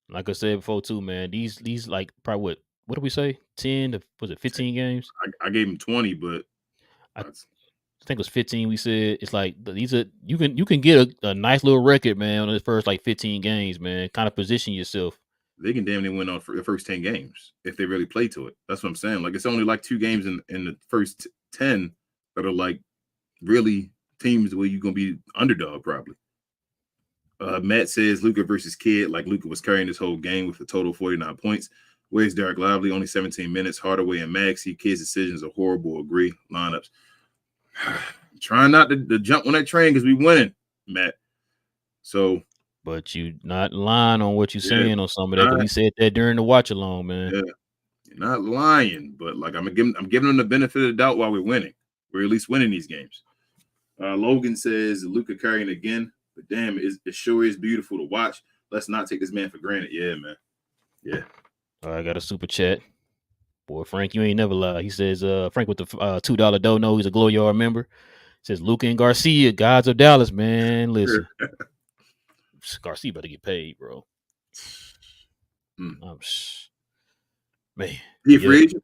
Like I said before too, man. These like probably what did we say? 10 to 15 games? I gave him 20, but I think it was 15. We said it's like these are you can get a nice little record, man, on the first like 15 games, man. Kind of position yourself. They can damn near win on the first 10 games if they really play to it. That's what I'm saying. Like it's only like 2 games in the first 10 that are like really teams where you're gonna be underdog probably. Matt says Luka versus Kidd, like Luka was carrying this whole game with a total of 49 points. Where's Derek Lively? Only 17 minutes. Hardaway and Maxey. Kidd's decisions are horrible. Agree. Lineups. Trying not to jump on that train because we winning, Matt. So. But you not lying on what you're saying on some of that. We said that during the watch along, man. Yeah, you're not lying, but like I'm giving them the benefit of the doubt while we're winning. We're at least winning these games. Logan says Luka carrying again, but damn, it sure is beautiful to watch. Let's not take this man for granted. Yeah, man. Yeah, All right, I got a super chat. Boy, Frank, you ain't never lie. He says, Frank with the $2 dono, he's a Glow Yard member. Says Luka and Garcia, gods of Dallas, man. Listen, Garcia better get paid, bro. Man, He a free agent?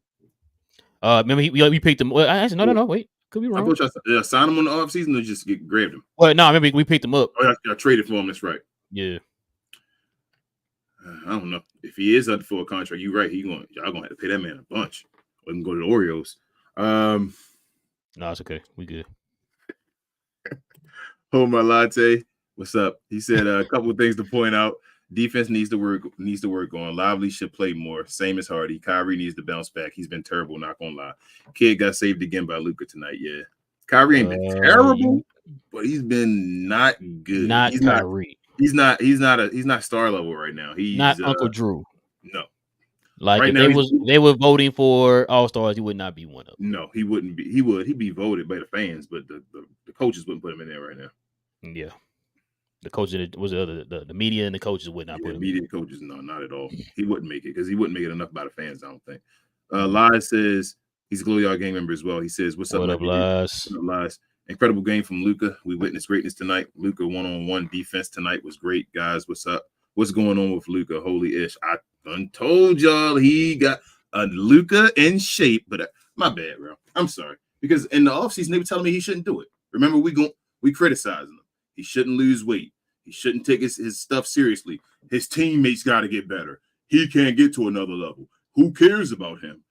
Remember we picked him. Well, actually, no, wait, could be I wrong. thought y'all signed him on the offseason or just grabbed him? Well, no, remember we picked him up. Oh, y'all traded for him. That's right. Yeah. I don't know if he is up for a contract. You're right. Y'all gonna have to pay that man a bunch. Or can go to the Orioles. No, it's okay. We good. Homer Latte, what's up? He said a couple of things to point out. Defense needs to work on. Lively should play more. Same as Hardy. Kyrie needs to bounce back. He's been terrible, not gonna lie. Kid got saved again by Luka tonight. Yeah. Kyrie ain't been terrible, but he's been not good. Not Kyrie. He's not star level right now. He's not Uncle Drew. No. Like right if they were voting for All-Stars, he would not be one of them. No, he wouldn't be. He'd be voted by the fans, but the coaches wouldn't put him in there right now. Yeah. The coaches the media and the coaches would not put him. Media coaches, no, not at all. He wouldn't make it because he wouldn't make it enough by the fans, I don't think. Lies says he's a Glow Yard gang member as well. He says, "What's up, Lies? What up, Lies? Incredible game from Luka. We witnessed greatness tonight. Luka one-on-one defense tonight was great, guys. What's up? What's going on with Luka? Holy ish! I done told y'all he got a Luka in shape, but my bad, bro. I'm sorry because in the offseason they were telling me he shouldn't do it. Remember, we criticizing him. He shouldn't lose weight. He shouldn't take his stuff seriously. His teammates got to get better. He can't get to another level. Who cares about him?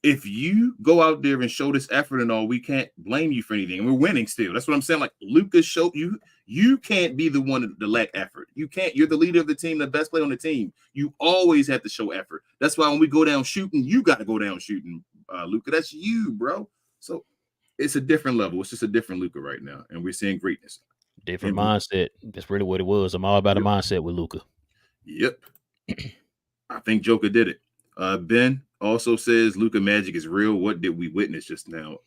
If you go out there and show this effort and all, we can't blame you for anything. And we're winning still. That's what I'm saying. Like Luka showed you can't be the one to lack effort. You can't. You're the leader of the team, the best player on the team. You always have to show effort. That's why when we go down shooting, you got to go down shooting, Luka. That's you, bro. So it's a different level. It's just a different Luka right now, and we're seeing greatness. Different mindset. That's really what it was. I'm all about a mindset with Luka. Yep. I think Joker did it. Ben also says Luka magic is real. What did we witness just now?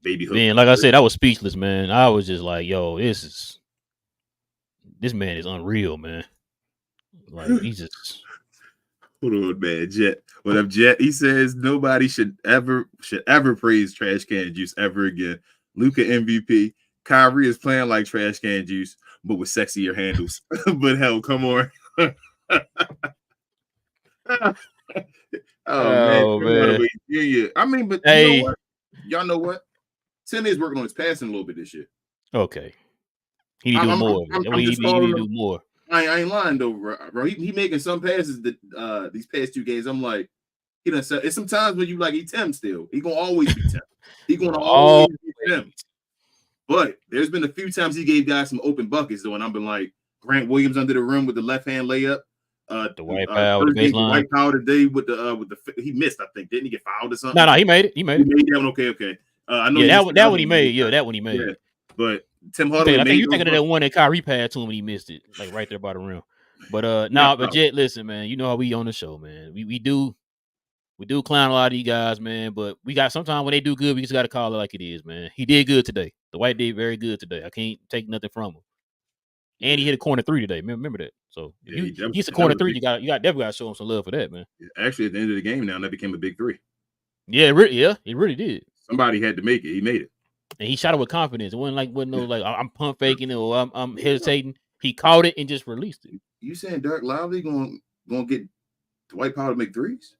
Baby hook. Man, like I said, I was speechless, man. I was just like, yo, this man is unreal, man. Like he's just hold on, man. Jet. What up, Jet? He says nobody should ever praise trash can juice ever again. Luka MVP. Kyrie is playing like trash can juice, but with sexier handles. But hell, come on. Man. Yeah. I mean, but you know what? Y'all know what? Tim is working on his passing a little bit this year. Okay. He need to do more. He need to do more. I ain't lying though, bro. He making some passes that these past 2 games. I'm like, he done said it's sometimes when you like he Tim still. He gonna always be Tim. He gonna always be Tim. But there's been a few times he gave guys some open buckets though, and I've been like Grant Williams under the rim with the left hand layup. The white foul, the baseline. White foul today with the he missed. I think didn't he get fouled or something? No, he made it. He made that one. Okay. I know. Yeah, that one he made. Yeah, that one he made. Yeah. But Tim Hardaway. I think you thinking of that one that Kyrie passed to him and he missed it, like right there by the rim. But but Jet, listen, man. You know how we on the show, man. We do clown a lot of these guys, man. But we got sometimes when they do good, we just got to call it like it is, man. He did good today. The White did very good today. I can't take nothing from him. And he hit a corner 3 today. Remember that. So if he's a corner 3, you definitely got to show him some love for that, man. Actually, at the end of the game, now that became a big 3. Yeah, it really did. Somebody had to make it. He made it, and he shot it with confidence. It wasn't no like I'm pump faking it or I'm hesitating. He caught it and just released it. You saying Dirk Lively gonna get Dwight Powell to make threes?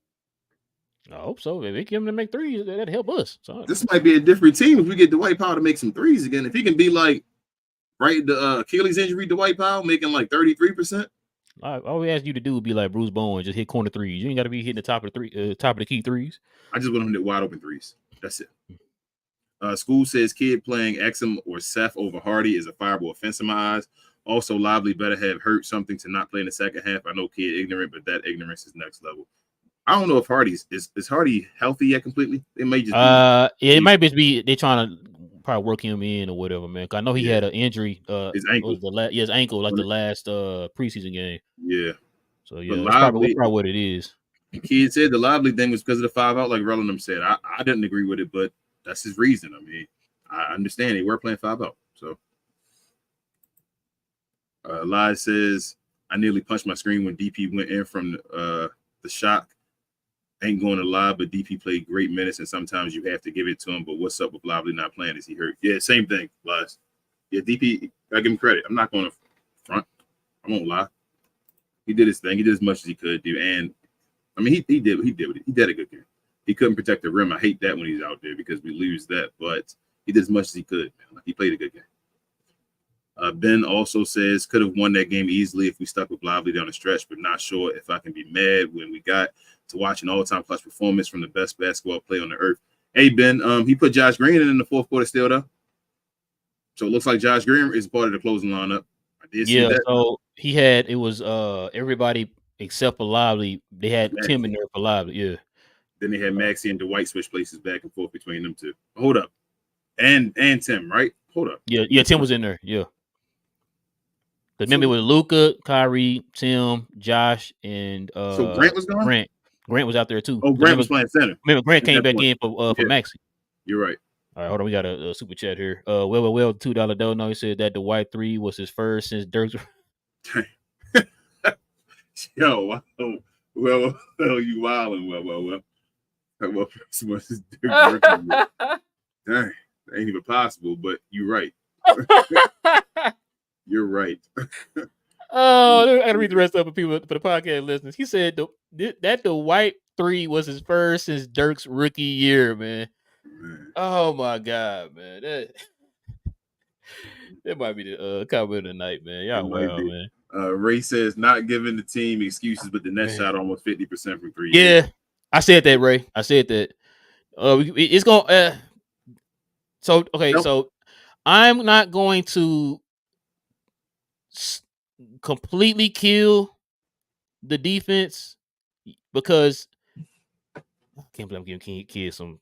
I hope so. If they get him to make threes, that'd help us. So, this might be a different team if we get Dwight Powell to make some threes again. If he can be like the Achilles injury, Dwight Powell making like 33%. All we ask you to do would be like Bruce Bowen, just hit corner threes. You ain't got to be hitting the top of the key threes. I just want him to hit wide open threes. That's it. School says kid playing Exum or Seth over Hardy is a fireable offense in my eyes. Also, Lively better have hurt something to not play in the second half. I know kid ignorant, but that ignorance is next level. I don't know if Hardy's is Hardy healthy yet completely. It may just it might just be they trying to probably work him in or whatever, man. I know he had an injury. His ankle. His ankle, like the last preseason game. Yeah. So yeah, that's probably what it is. The kid said the Lively thing was because of the 5-out, like Rellenham said. I didn't agree with it, but that's his reason. I mean, I understand they were playing 5-out. So Lies says I nearly punched my screen when DP went in from the shock. Ain't going to lie, but DP played great minutes, and sometimes you have to give it to him. But what's up with Lively not playing? Is he hurt? Yeah, same thing, Lies. Yeah, DP, I give him credit. I'm not going to front. I won't lie. He did his thing. He did as much as he could do, and I mean, he did what he did a good game. He couldn't protect the rim. I hate that when he's out there because we lose that, but he did as much as he could. Man. Like, he played a good game. Ben also says could have won that game easily if we stuck with Lively down the stretch, but not sure if I can be mad when we got to watch an all-time clutch performance from the best basketball player on the earth. Hey Ben, he put Josh Green in the fourth quarter still though, so it looks like Josh Green is part of the closing lineup. I did see that. So he had everybody except for Lively. They had Maxey. Tim in there for Lively. Yeah. Then they had Maxey and Dwight switch places back and forth between them two. Hold up, and Tim, right? Hold up. Yeah. Tim was in there. Yeah. Remember, it was Luka, Kyrie, Tim, Josh, and so Grant was gone. Grant was out there too. Oh, Grant was playing center. Remember, Grant came back in for Maxey. You're right. All right, hold on. We got a super chat here. Well, $2 dono. He said that the White 3 was his first since Dirk's. Yo, well, you wilding. Well, since Dirk. Dang, that ain't even possible. But you're right. You're right. Oh, I gotta read the rest of it for the podcast listeners. He said that the White 3 was his first since Dirk's rookie year, man. Oh my God, man. That might be the comment of the night, man. Y'all wild, man. Ray says not giving the team excuses, but the net shot almost 50% from 3. Yeah, I said that, Ray. I said that. It's going. So okay, so I'm not going to completely kill the defense because I can't believe I'm giving kids some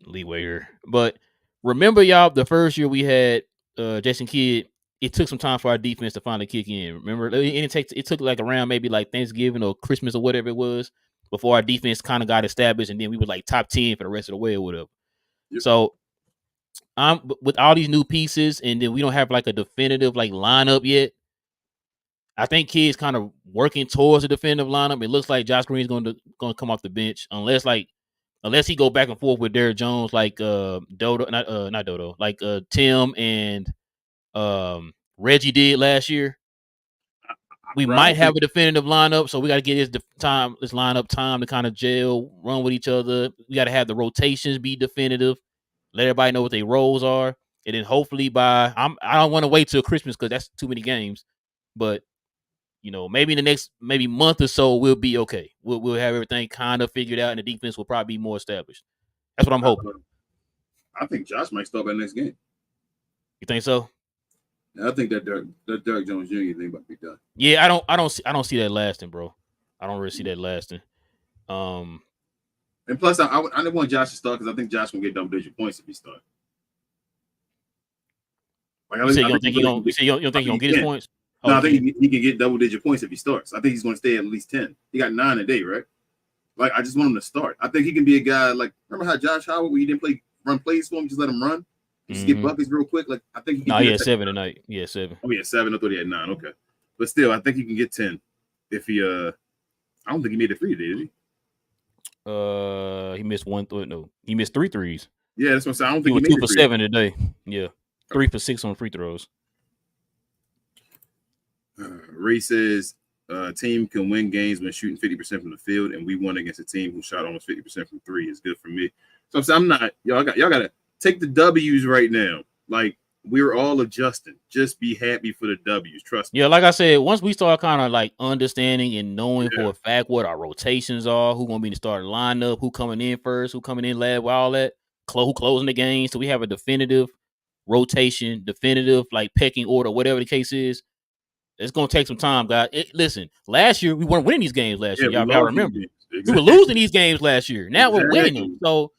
leeway here. But remember, y'all, the first year we had Jason Kidd, it took some time for our defense to finally kick in. Remember, it took like around maybe like Thanksgiving or Christmas or whatever it was before our defense kind of got established, and then we were like top 10 for the rest of the way or whatever. Yep. So I'm with all these new pieces, and then we don't have like a definitive like lineup yet. I think Kidd's kind of working towards a definitive lineup. It looks like Josh Green's going to come off the bench unless he go back and forth with Derrick Jones like Dodo, not Dodo, like Tim and Reggie did last year. We might have a definitive lineup, so we got to get this lineup time to kind of gel, run with each other. We got to have the rotations be definitive, let everybody know what their roles are, and then hopefully I don't want to wait till Christmas because that's too many games, but maybe in the next month or so we'll be okay. We'll have everything kind of figured out, and the defense will probably be more established. That's what I'm hoping. I think Josh might start by next game. You think so? I think that Derrick Jones Jr. thing might be done. Yeah, I don't see that lasting, bro. I don't really see that lasting. And plus, I didn't want Josh to start because I think Josh gonna get double-digit points if he starts. Like, you don't think he's gonna get his points? No, I think he can get double-digit points if he starts. I think he's going to stay at least 10. He got 9 a day, right? Like, I just want him to start. I think he can be a guy like, remember how Josh Howard, when you didn't run plays for him, just let him run? Just get buckets real quick. Like, I think he can. No, he had 7 tonight. Yeah, 7. Oh, yeah, 7. I thought he had 9. Okay. But still, I think he can get 10 if he, I don't think he made a free today, did he? He missed 1 3. No, he missed 3 threes. Yeah, that's what I'm saying. I don't think he was 2 for 7 today. Yeah. 3 for 6 on free throws. Ray says team can win games when shooting 50% from the field, and we won against a team who shot almost 50% from 3. It's good for me. So I'm saying I'm not y'all got to take the W's right now. Like, we're all adjusting. Just be happy for the W's. Trust me. Yeah, like I said, once we start kind of like understanding and knowing for a fact what our rotations are, who gonna be in the starting lineup, who coming in first, who coming in last, all that, who closing the game, so we have a definitive rotation, definitive like pecking order, whatever the case is. It's gonna take some time, guys. Listen, last year we weren't winning these games. Last year, y'all remember? Exactly. We were losing these games last year. Now we're winning them. So,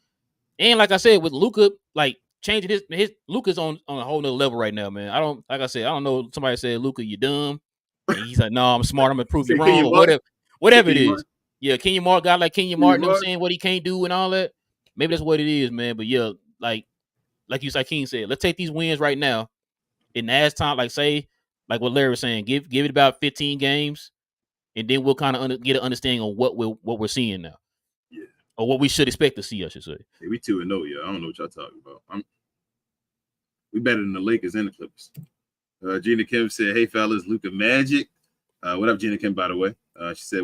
and like I said, with Luka, like changing his Luka's on a whole nother level right now, man. I don't know. Somebody said, Luka, you dumb. And he's like, no, I'm smart. I'm gonna prove you wrong. Or whatever it is. Yeah, Kenyon Martin, guy like Kenyon Martin, you know what I'm saying, what he can't do and all that. Maybe that's what it is, man. But yeah, like King said, let's take these wins right now. And as time, like what Larry was saying, give it about 15 games, and then we'll kind of get an understanding of what we're seeing now. Yeah. Or what we should expect to see, I should say. Yeah, we 2-0, yeah. I don't know what y'all talking about. We better than the Lakers and the Clippers. Gina Kim said, "Hey fellas, Luka Magic." What up, Gina Kim? By the way, she said,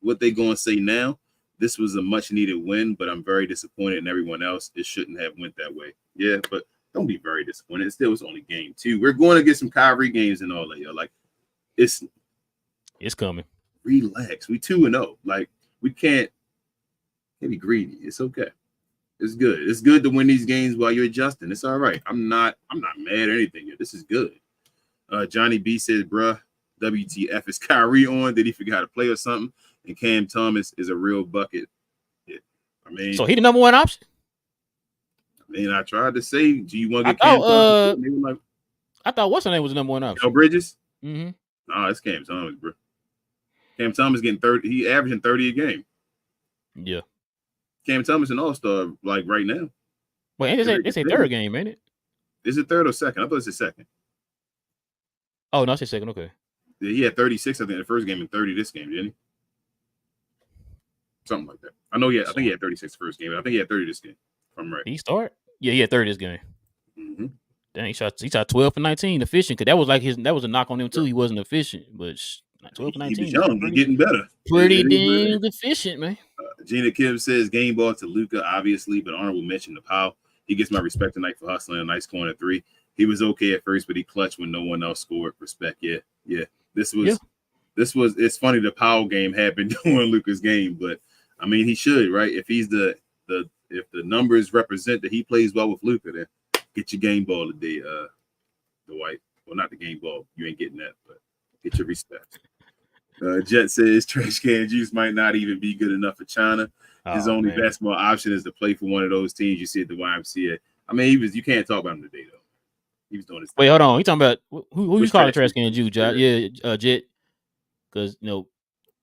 "What they going to say now? This was a much needed win, but I'm very disappointed in everyone else. It shouldn't have went that way." Yeah, but don't be very disappointed. It still was only game 2. We're going to get some Kyrie games and all that, yo. Like it's coming. Relax. We 2-0. Like we can't be greedy. It's okay. It's good. It's good to win these games while you're adjusting. It's all right. I'm not mad or anything yet. This is good. Johnny B says, "Bruh, WTF, is Kyrie on? Did he forget how to play or something?" And Cam Thomas is a real bucket. Yeah. I mean, so he the number one option. I tried to say, do you want to get Cam Thomas? I thought what's her name was the number one option. Bridges? Mm-hmm. Nah, it's Cam Thomas, bro. Cam Thomas getting 30. He averaging 30 a game. Yeah. Cam Thomas an all-star like right now. Wait, it's a third game, ain't it? Is it third or second? I thought it's a second. Oh, no, it's a second. Okay. Yeah, he had 36, I think, the first game and 30 this game, didn't he? Something like that. I think he had 36 the first game, but I think he had 30 this game. If I'm right. Did he start? Yeah, he had 30 this game. Mm-hmm. Dang, he shot 12 for 19, efficient. Because that was a knock on him too. He wasn't efficient, but 12 for 19. He was young. He's getting better. Pretty dang efficient, man. Gina Kim says game ball to Luka, obviously, but honorable mention to Powell. He gets my respect tonight for hustling a nice corner 3. He was okay at first, but he clutched when no one else scored. Respect, yeah. This was. It's funny the Powell game happened during Luka's game, but I mean he should, right? If he's if the numbers represent that he plays well with Luka, then get your game ball today, Dwight. Well, not the game ball. You ain't getting that, but get your respect. Jet says trash can juice might not even be good enough for China. His only basketball option is to play for one of those teams you see at the YMCA. I mean, you can't talk about him today though. He was doing his thing. Wait, hold on. You talking about who you calling trash can juice, Jet? Yeah, Jet. Because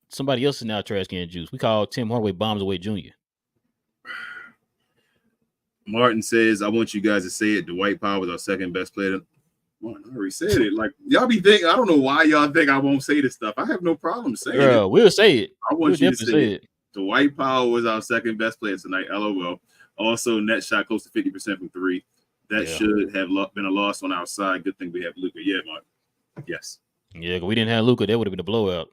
somebody else is now trash can juice. We call Tim Hardaway Bombs Away Jr. Martin says, "I want you guys to say it. Dwight Powell was our second best player." Martin, I already said it. Like y'all be thinking, I don't know why y'all think I won't say this stuff. I have no problem saying it. We'll say it. I want you to say it. Dwight Powell was our second best player tonight. LOL. Also, net shot close to 50% from 3. That should have been a loss on our side. Good thing we have Luka. Yeah, Martin. Yes. Yeah, if we didn't have Luka, that would have been a blowout.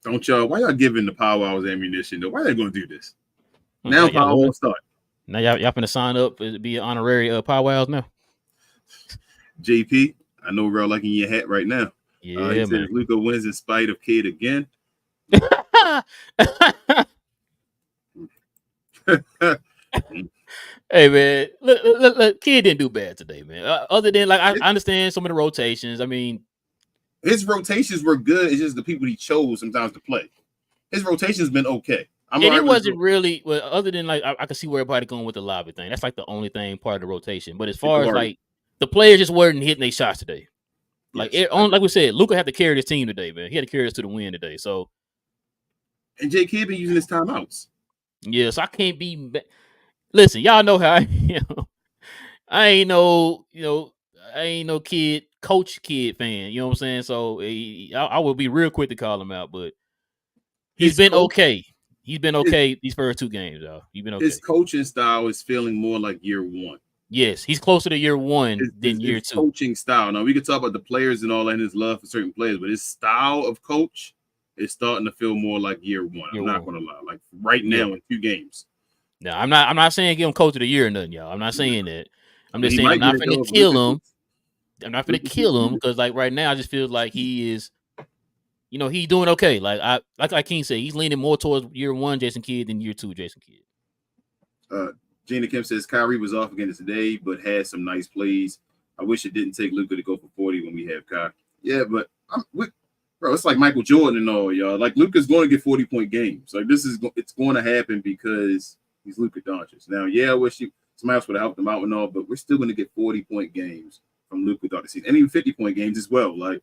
Don't y'all? Why y'all giving the Powell's ammunition though? Why are they going to do this? Now Powell won't start. Now y'all finna sign up to be an honorary Powell's now. JP, I know we're all liking your hat right now. Yeah, he says Luka wins in spite of Kid again. Hey man, look, Kid didn't do bad today, man. Other than I understand some of the rotations. I mean, his rotations were good. It's just the people he chose sometimes to play. His rotation's been okay. It wasn't really other than I could see where everybody going with the lobby thing. That's like the only thing part of the rotation. But as far as the players just weren't hitting their shots today. Like like we said, Luka had to carry this team today, man. He had to carry us to the win today. So, and J. Kidd been using his timeouts. Yeah, so I can't be. Listen, y'all know how I am. I ain't no coach kid fan. You know what I'm saying? So I will be real quick to call him out, but he's been okay. He's been okay these first 2 games, y'all. He's been okay. His coaching style is feeling more like year 1. Yes, he's closer to year 1 than year 2. Coaching style. Now we can talk about the players and all that and his love for certain players, but his style of coach is starting to feel more like year 1. I'm not going to lie. Like right now in 2 games. No, I'm not saying give him coach of the year or nothing, y'all. I'm not saying that. I'm just saying I'm not going to kill him. I'm not going to kill him because right now I just feel like he is. He's doing okay. Like King said, he's leaning more towards year 1 Jason Kidd than year 2 Jason Kidd. Gina Kim says Kyrie was off again today, but had some nice plays. I wish it didn't take Luka to go for 40 when we have Kyrie. Yeah, but bro, it's like Michael Jordan and all, y'all. Like Luka's going to get 40-point games. Like it's going to happen because he's Luka Doncic. Now, I wish somebody else would have helped him out and all, but we're still going to get 40-point games from Luka throughout the season, and even 50-point games as well. Like.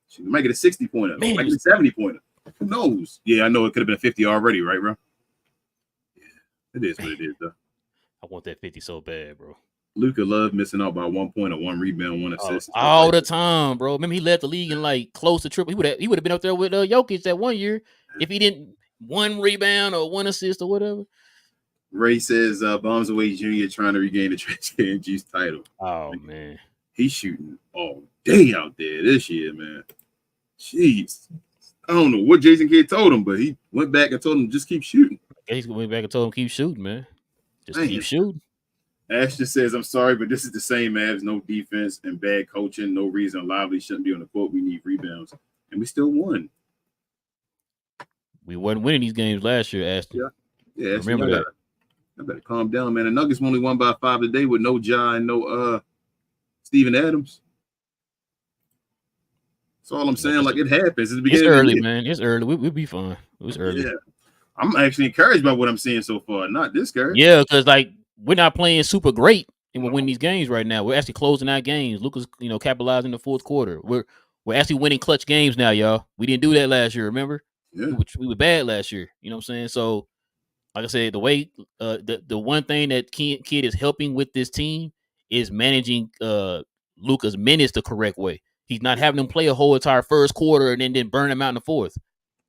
She might get a 60-pointer. Might get a 70-pointer. Who knows? Yeah, I know it could have been a 50 already, right, bro? Yeah, it is what it is, though. I want that 50 so bad, bro. Luka loved missing out by 1 point or 1 rebound, 1 assist. All the time, bro. Remember, he led the league in like close to triple. He would have been up there with Jokic that 1 year if he didn't 1 rebound or 1 assist or whatever. Ray says Bombs Away Jr. trying to regain the Trash Can Juice title. Oh, man. He's shooting all day out there this year, man. Jeez. I don't know what Jason Kidd told him, but he went back and told him just keep shooting. He's went back and told him keep shooting, man. Just keep shooting. Ashton says, I'm sorry, but this is the same Mavs. No defense and bad coaching. No reason Lively shouldn't be on the court. We need rebounds. And we still won. We weren't winning these games last year, Ashton. Yeah, Ashton, remember that. I better calm down, man. The Nuggets only won by 5 today with no Ja and no Steven Adams. That's all I'm saying. Like, it happens. It's early, man. It's early. We'll be fine. It was early. Yeah. I'm actually encouraged by what I'm seeing so far. Not discouraged. Yeah, because, like, we're not playing super great and we're winning these games right now. We're actually closing out games. Lucas, capitalizing the fourth quarter. We're actually winning clutch games now, y'all. We didn't do that last year, remember? Yeah. We were bad last year. You know what I'm saying? So, like I said, the way the one thing that Kid is helping with this team is managing Luka's minutes the correct way. He's not having them play a whole entire first quarter and then burn them out in the fourth.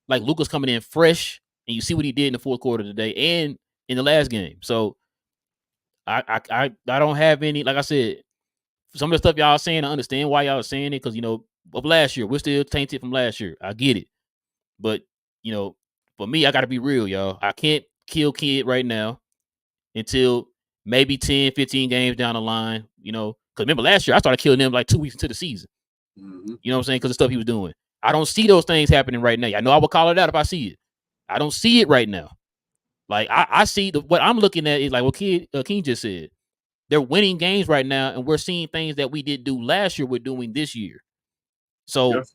Like, Luka's coming in fresh, and you see what he did in the fourth quarter today and in the last game. So I don't have any, like I said, some of the stuff y'all are saying, I understand why y'all are saying it, because, of last year, we're still tainted from last year. I get it. But, for me, I got to be real, y'all. I can't kill Kid right now until maybe 10, 15 games down the line, because remember last year, I started killing him like 2 weeks into the season. Mm-hmm. You know what I'm saying? Because the stuff he was doing. I don't see those things happening right now. I know I would call it out if I see it. I don't see it right now. Like, I see what I'm looking at is like what King just said. They're winning games right now, and we're seeing things that we didn't do last year we're doing this year. So yes.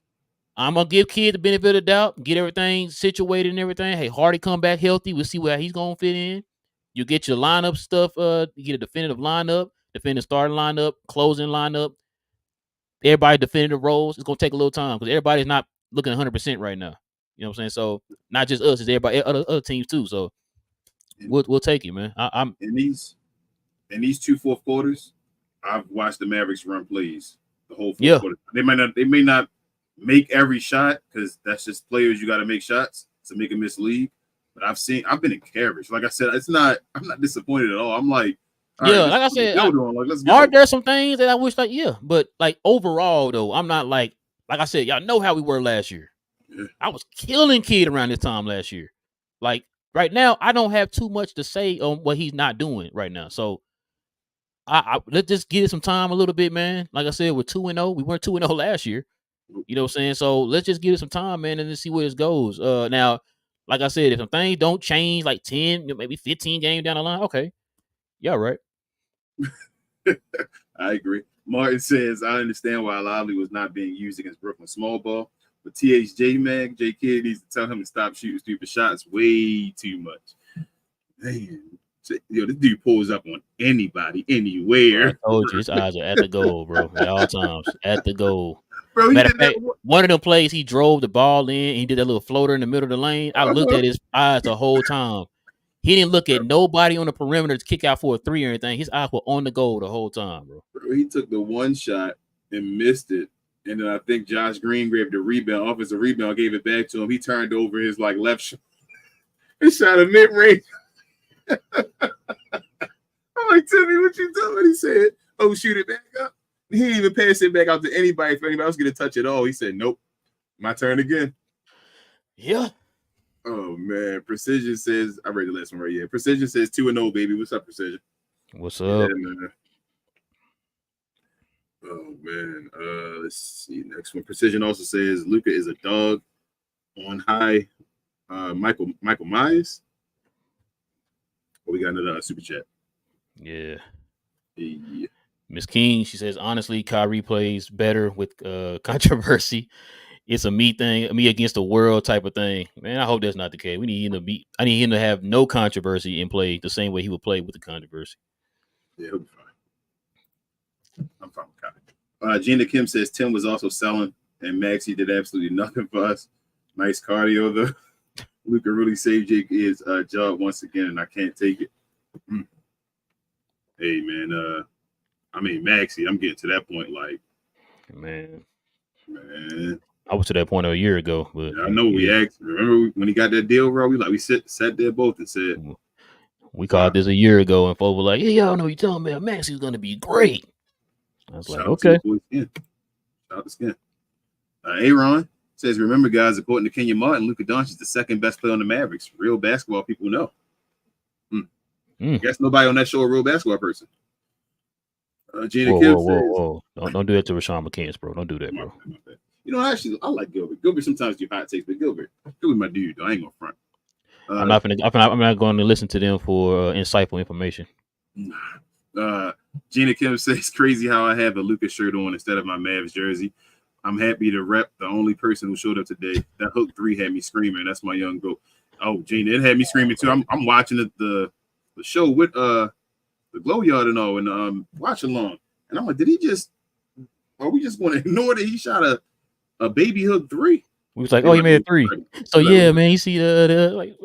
I'm going to give Kid the benefit of the doubt, get everything situated and everything. Hey, Hardy come back healthy. We'll see where he's going to fit in. You get your lineup stuff. You get a definitive lineup, definitive starting lineup, closing lineup. Everybody definitive roles. It's going to take a little time because everybody's not looking 100% right now. You know what I'm saying? So not just us, it's everybody, other teams too. So we'll take it, man. I'm in these 2 fourth quarters. I've watched the Mavericks run plays the whole fourth quarter. They may not make every shot because that's just players. You got to make shots to make a mislead. But I've been encouraged. Like I said, I'm not disappointed at all. I'm like, like I said, let's go. Are there some things that I wish but like overall though, I'm not like I said, y'all know how we were last year. Yeah. I was killing Kid around this time last year. Like right now, I don't have too much to say on what he's not doing right now. So I let's just give it some time a little bit, man. Like I said, we're 2-0. We weren't 2-0 last year. You know what I'm saying? So let's just give it some time, man, and then see where this goes. Now, like I said, if some things don't change, like 10, maybe 15 games down the line, okay. Yeah, right. I agree. Martin says, I understand why Lively was not being used against Brooklyn small ball, but THJ, man, J Kidd needs to tell him to stop shooting stupid shots way too much. Man, this dude pulls up on anybody, anywhere. Bro, I told you, his eyes are at the goal, bro, at all times, at the goal. Bro, matter of fact, one of them plays, he drove the ball in, and he did that little floater in the middle of the lane. I looked at his eyes the whole time. He didn't look at nobody on the perimeter to kick out for a 3 or anything. His eyes were on the goal the whole time, bro. He took the one shot and missed it. And then I think Josh Green grabbed the rebound, offensive rebound, gave it back to him. He turned over his left shoulder and shot a mid-range. I'm like, tell me what you doing. He said, oh, shoot it back up. He didn't even pass it back out to anybody for anybody else to get a touch at all. He said, nope, my turn again. Yeah. Oh, man. Precision says, I read the last one right here. Precision says 2-0, baby. What's up, Precision? What's up? Yeah, man. Oh, man. Let's see. Next one. Precision also says Luka is a dog on high. Michael Myers. Oh, we got another super chat. Yeah. Yeah. Miss King, she says, honestly, Kyrie plays better with controversy. It's a me thing, me against the world type of thing. Man, I hope that's not the case. I need him to have no controversy and play the same way he would play with the controversy. Yeah, he'll be fine. I'm fine with Kyrie. Gina Kim says Tim was also selling, and Maxey did absolutely nothing for us. Nice cardio, though. Luka really saved Jake's job once again, and I can't take it. Hey, man. I mean, Maxey, I'm getting to that point. Like, Man, man, I was to that point a year ago, but I know we asked. Remember when he got that deal, bro? We sat there both and said, we called this a year ago, and folks were like, "Yeah, y'all know you telling me Maxey's gonna be great." I was like, "Okay." Shout out to Skin. Aaron says, remember, guys, according to Kenya Martin, Luka Doncic is the second best player on the Mavericks. Real basketball people know. Guess nobody on that show a real basketball person. Gina Kim whoa. Don't do that to Rashawn McCants, bro. Don't do that, bro. You know, actually, I like Gilbert. Gilbert sometimes do hot takes, but Gilbert my dude, though. I ain't gonna front. I'm not going to listen to them for insightful information. Gina Kim says, crazy how I have a Luka shirt on instead of my Mavs jersey. I'm happy to rep the only person who showed up today. That hook 3 had me screaming. That's my young girl. Oh, Gina, it had me screaming too. I'm watching the show with the Glow Yard and all, and watch along. And I'm like, are we just going to ignore that he shot a baby hook 3? We was like, oh, he made a 3. So yeah, man, you see the like.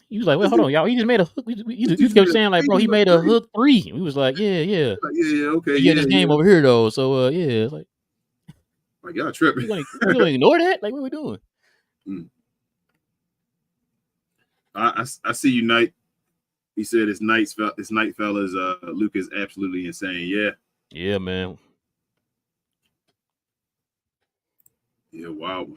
He was like, well, hold on, y'all. He just made a hook. You kept saying like, bro, he made a hook 3. We was like, yeah. Yeah, okay. Yeah, this game over here though. So yeah, it's like y'all tripping. You gonna ignore that? Like, what are we doing? I see you, Knight. He said it's night, fellas. Luke is absolutely insane. Yeah, man. Yeah, wow.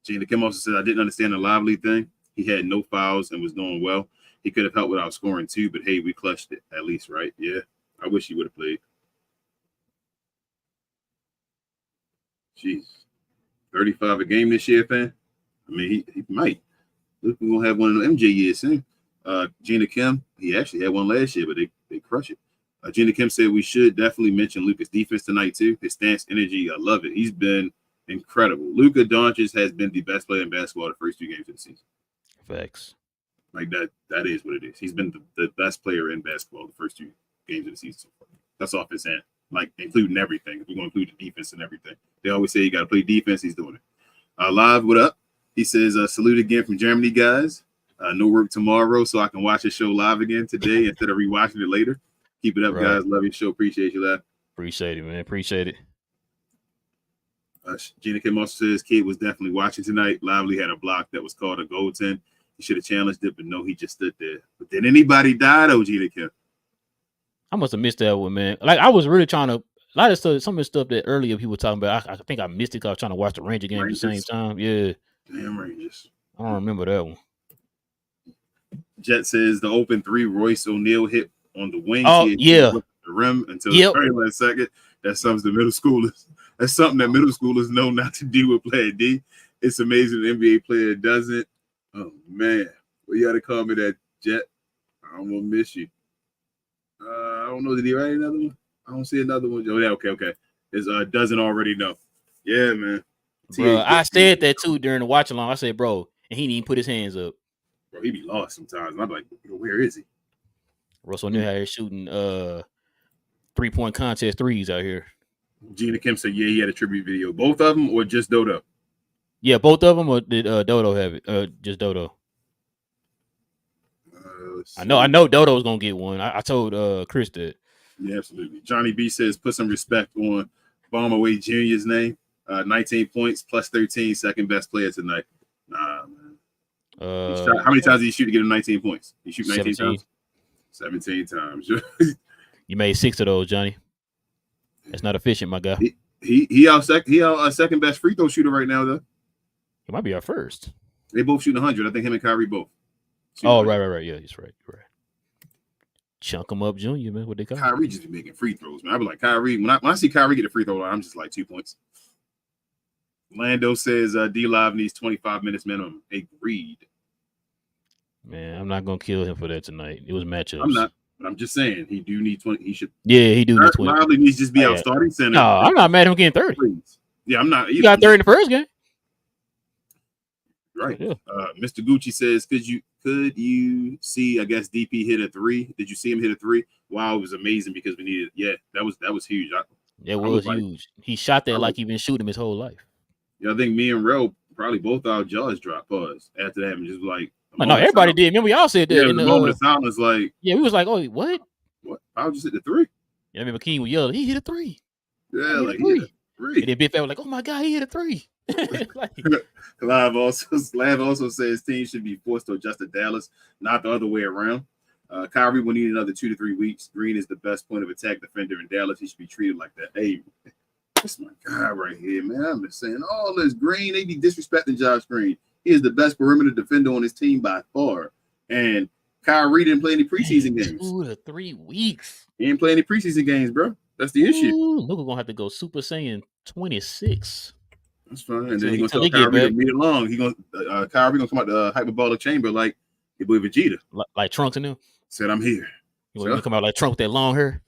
Gina Kim also said, I didn't understand the Lively thing. He had no fouls and was doing well. He could have helped without scoring too, but hey, we clutched it at least, right? Yeah. I wish he would have played. Jeez. 35 a game this year, fam. I mean, he might. Look, we're gonna have one of them MJ years soon. Gina Kim, he actually had one last year, but they crush it. Gina Kim said we should definitely mention Luka's defense tonight too. His stance, energy, I love it. He's been incredible. Luka Doncic has been the best player in basketball the first 2 games of the season. Facts. Like that is what it is. He's been the best player in basketball the first 2 games of the season. That's off his end, like including everything. If we're going to include the defense and everything, they always say you got to play defense. He's doing it. Live, what up? He says, salute again from Germany, guys. No work tomorrow, so I can watch the show live again today instead of rewatching it later. Keep it up, guys. Love your show. Appreciate you, lad. Appreciate it, man. Appreciate it. Gina Kim also says Kid was definitely watching tonight. Lively had a block that was called a goaltend. He should have challenged it, but no, he just stood there. But did anybody die though, Gina Kim? I must have missed that one, man. Like I was really trying to. A lot of stuff, some of the stuff that earlier people were talking about, I think I missed it because I was trying to watch the Ranger game at the same time. Yeah. Damn Rangers. I don't remember that one. Jet says the open 3 Royce O'Neal hit on the wing. Oh, yeah. The rim until the very last second. That's something the middle schoolers. That's something that middle schoolers know not to do with playing D. It's amazing an NBA player doesn't. Oh, man. Well, you got to call me that, Jet. I'm going to miss you. I don't know. Did he write another one? I don't see another one. Oh, yeah, okay. It's doesn't already know. Yeah, man. Bro, I said that too during the watch along. I said, bro, and he didn't even put his hands up. Bro, he be lost sometimes. And I'm like, where is he? Russell O'Neal out here shooting 3-point contest threes out here. Gina Kim said, yeah, he had a tribute video. Both of them or just Dodo? Yeah, both of them, or did Dodo have it? Just Dodo. I know Dodo's gonna get one. I told Chris that. Yeah, absolutely. Johnny B says, put some respect on Bombaway Jr.'s name. 19 points plus 13, second best player tonight. Nah, man. How many times did he shoot to get him 19 points? He shoot 19 times? 17 times. You made 6 of those, Johnny. That's not efficient, my guy. He our second best free throw shooter right now, though. He might be our first. They both shooting 100. I think him and Kyrie both. Right. Yeah, he's right. You're right. Chunk him up, Junior, man. What they call Kyrie just be making free throws, man. I be like, Kyrie. When I see Kyrie get a free throw, I'm just like 2 points. Lando says D Live needs 25 minutes minimum. Agreed. Man, I'm not gonna kill him for that tonight. It was matchups. I'm not, but I'm just saying he do need 20. He should. Yeah, he do need 20. Lively needs to just be out starting center. No, I'm not mad at him getting 30. Please. Yeah, I'm not. He got 30 in the first game. Right. Yeah. Mr. Gucci says, could you see, I guess DP hit a 3? Did you see him hit a 3? Wow, it was amazing because we needed. Yeah, that was huge. It was huge. He shot that like he been shooting his whole life. Yeah, I think me and Rel probably both our jaws dropped pause after that and just like. No, everybody did. Remember, y'all said that. Yeah, in the moment of silence, like. Yeah, we was like, oh, what? What? I just hit the 3. I remember King was yelling, he hit a 3. Yeah, He hit like a 3. three. And then Big Fat was like, oh my God, he hit a 3. Like, Lav also says teams should be forced to adjust to Dallas, not the other way around. Kyrie will need another 2 to 3 weeks. Green is the best point of attack defender in Dallas. He should be treated like that. Hey, that's my guy right here, man. I've been saying all this. Green, they be disrespecting Josh Green. He is the best perimeter defender on his team by far. And Kyrie didn't play any preseason games. 2 to 3 weeks. He didn't play any preseason games, bro. That's the issue. Luka gonna have to go Super Saiyan 26. That's fine. And then he's Until gonna tell Kyrie to beat it long. Kyrie gonna come out the hyperbolic chamber like your boy Vegeta. Like Trunks and them. Said I'm here. You want to come out like Trump with that long hair?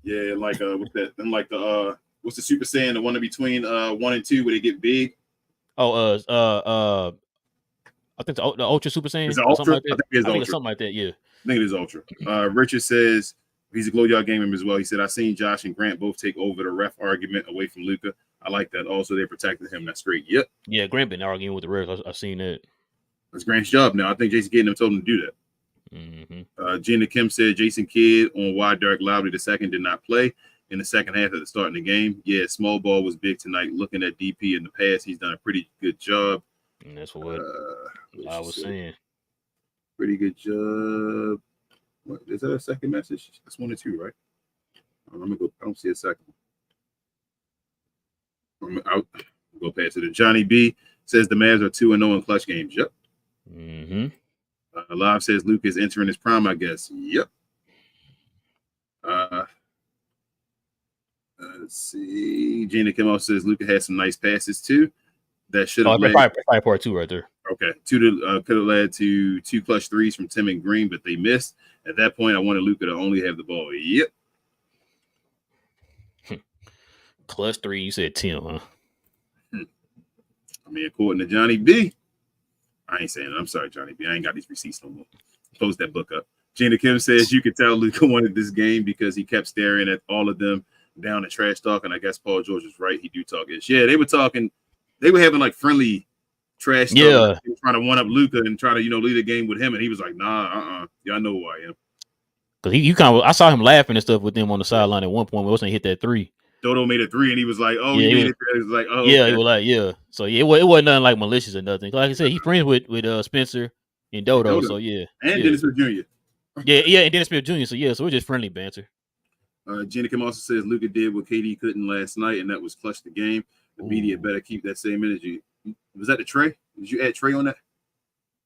Yeah, like with that, and like the what's the Super Saiyan, the one in between 1 and 2 where they get big? Oh, I think the Ultra Super Saiyan. Is it Ultra? Like I think it's Ultra. Something like that. Yeah. I think it is Ultra. Richard says he's a glow yard gamer as well. He said I seen Josh and Grant both take over the ref argument away from Luka. I like that. Also, they protected him. That's great. Yep. Yeah, Grant been arguing with the refs. I've seen that. That's Grant's job now. I think Jason Kidd told him to do that. Mm-hmm. Gina Kim said Jason Kidd on why Derek Lively II did not play in the second half at the start of the game. Yeah, small ball was big tonight. Looking at DP in the past, he's done a pretty good job. And that's what I was saying. Pretty good job. What, is that a second message? That's 1 or 2, right? Let me go. I don't see a second. I'll go past it. Johnny B says the Mavs are 2-0 in clutch games. Yep. Mm-hmm. Live says Luke is entering his prime, I guess. Yep. Let's see. Gina Kim also says Luka had some nice passes too. That should have probably part 2 right there. Okay. Could have led to 2 clutch threes from Tim and Green, but they missed. At that point, I wanted Luka to only have the ball. Yep. Clutch 3, you said Tim, huh? I mean, according to Johnny B, I ain't saying it. I'm sorry, Johnny B. I ain't got these receipts no more. Post that book up. Gina Kim says you could tell Luka wanted this game because he kept staring at all of them down and trash talking. I guess Paul George was right. He do talk ish. Yeah, they were talking. They were having like friendly trash talk. Yeah. Trying to one up Luka and try to, lead a game with him. And he was like, nah, y'all know who I am. Because I saw him laughing and stuff with them on the sideline at one point. We wasn't hit that 3. Dodo made a 3 and he was like, oh, yeah, he made it. He was like, oh, yeah, okay. he was like, yeah. So yeah, it wasn't nothing like malicious or nothing. Like I said, he's friends with Spencer and Dodo. So yeah. And Dennis Smith Jr. Yeah, and Dennis Smith Jr. So we're just friendly banter. Gina Kim also says Luka did what KD couldn't last night, and that was clutch the game. The media better keep that same energy. Was that the Trey? Did you add Trey on that?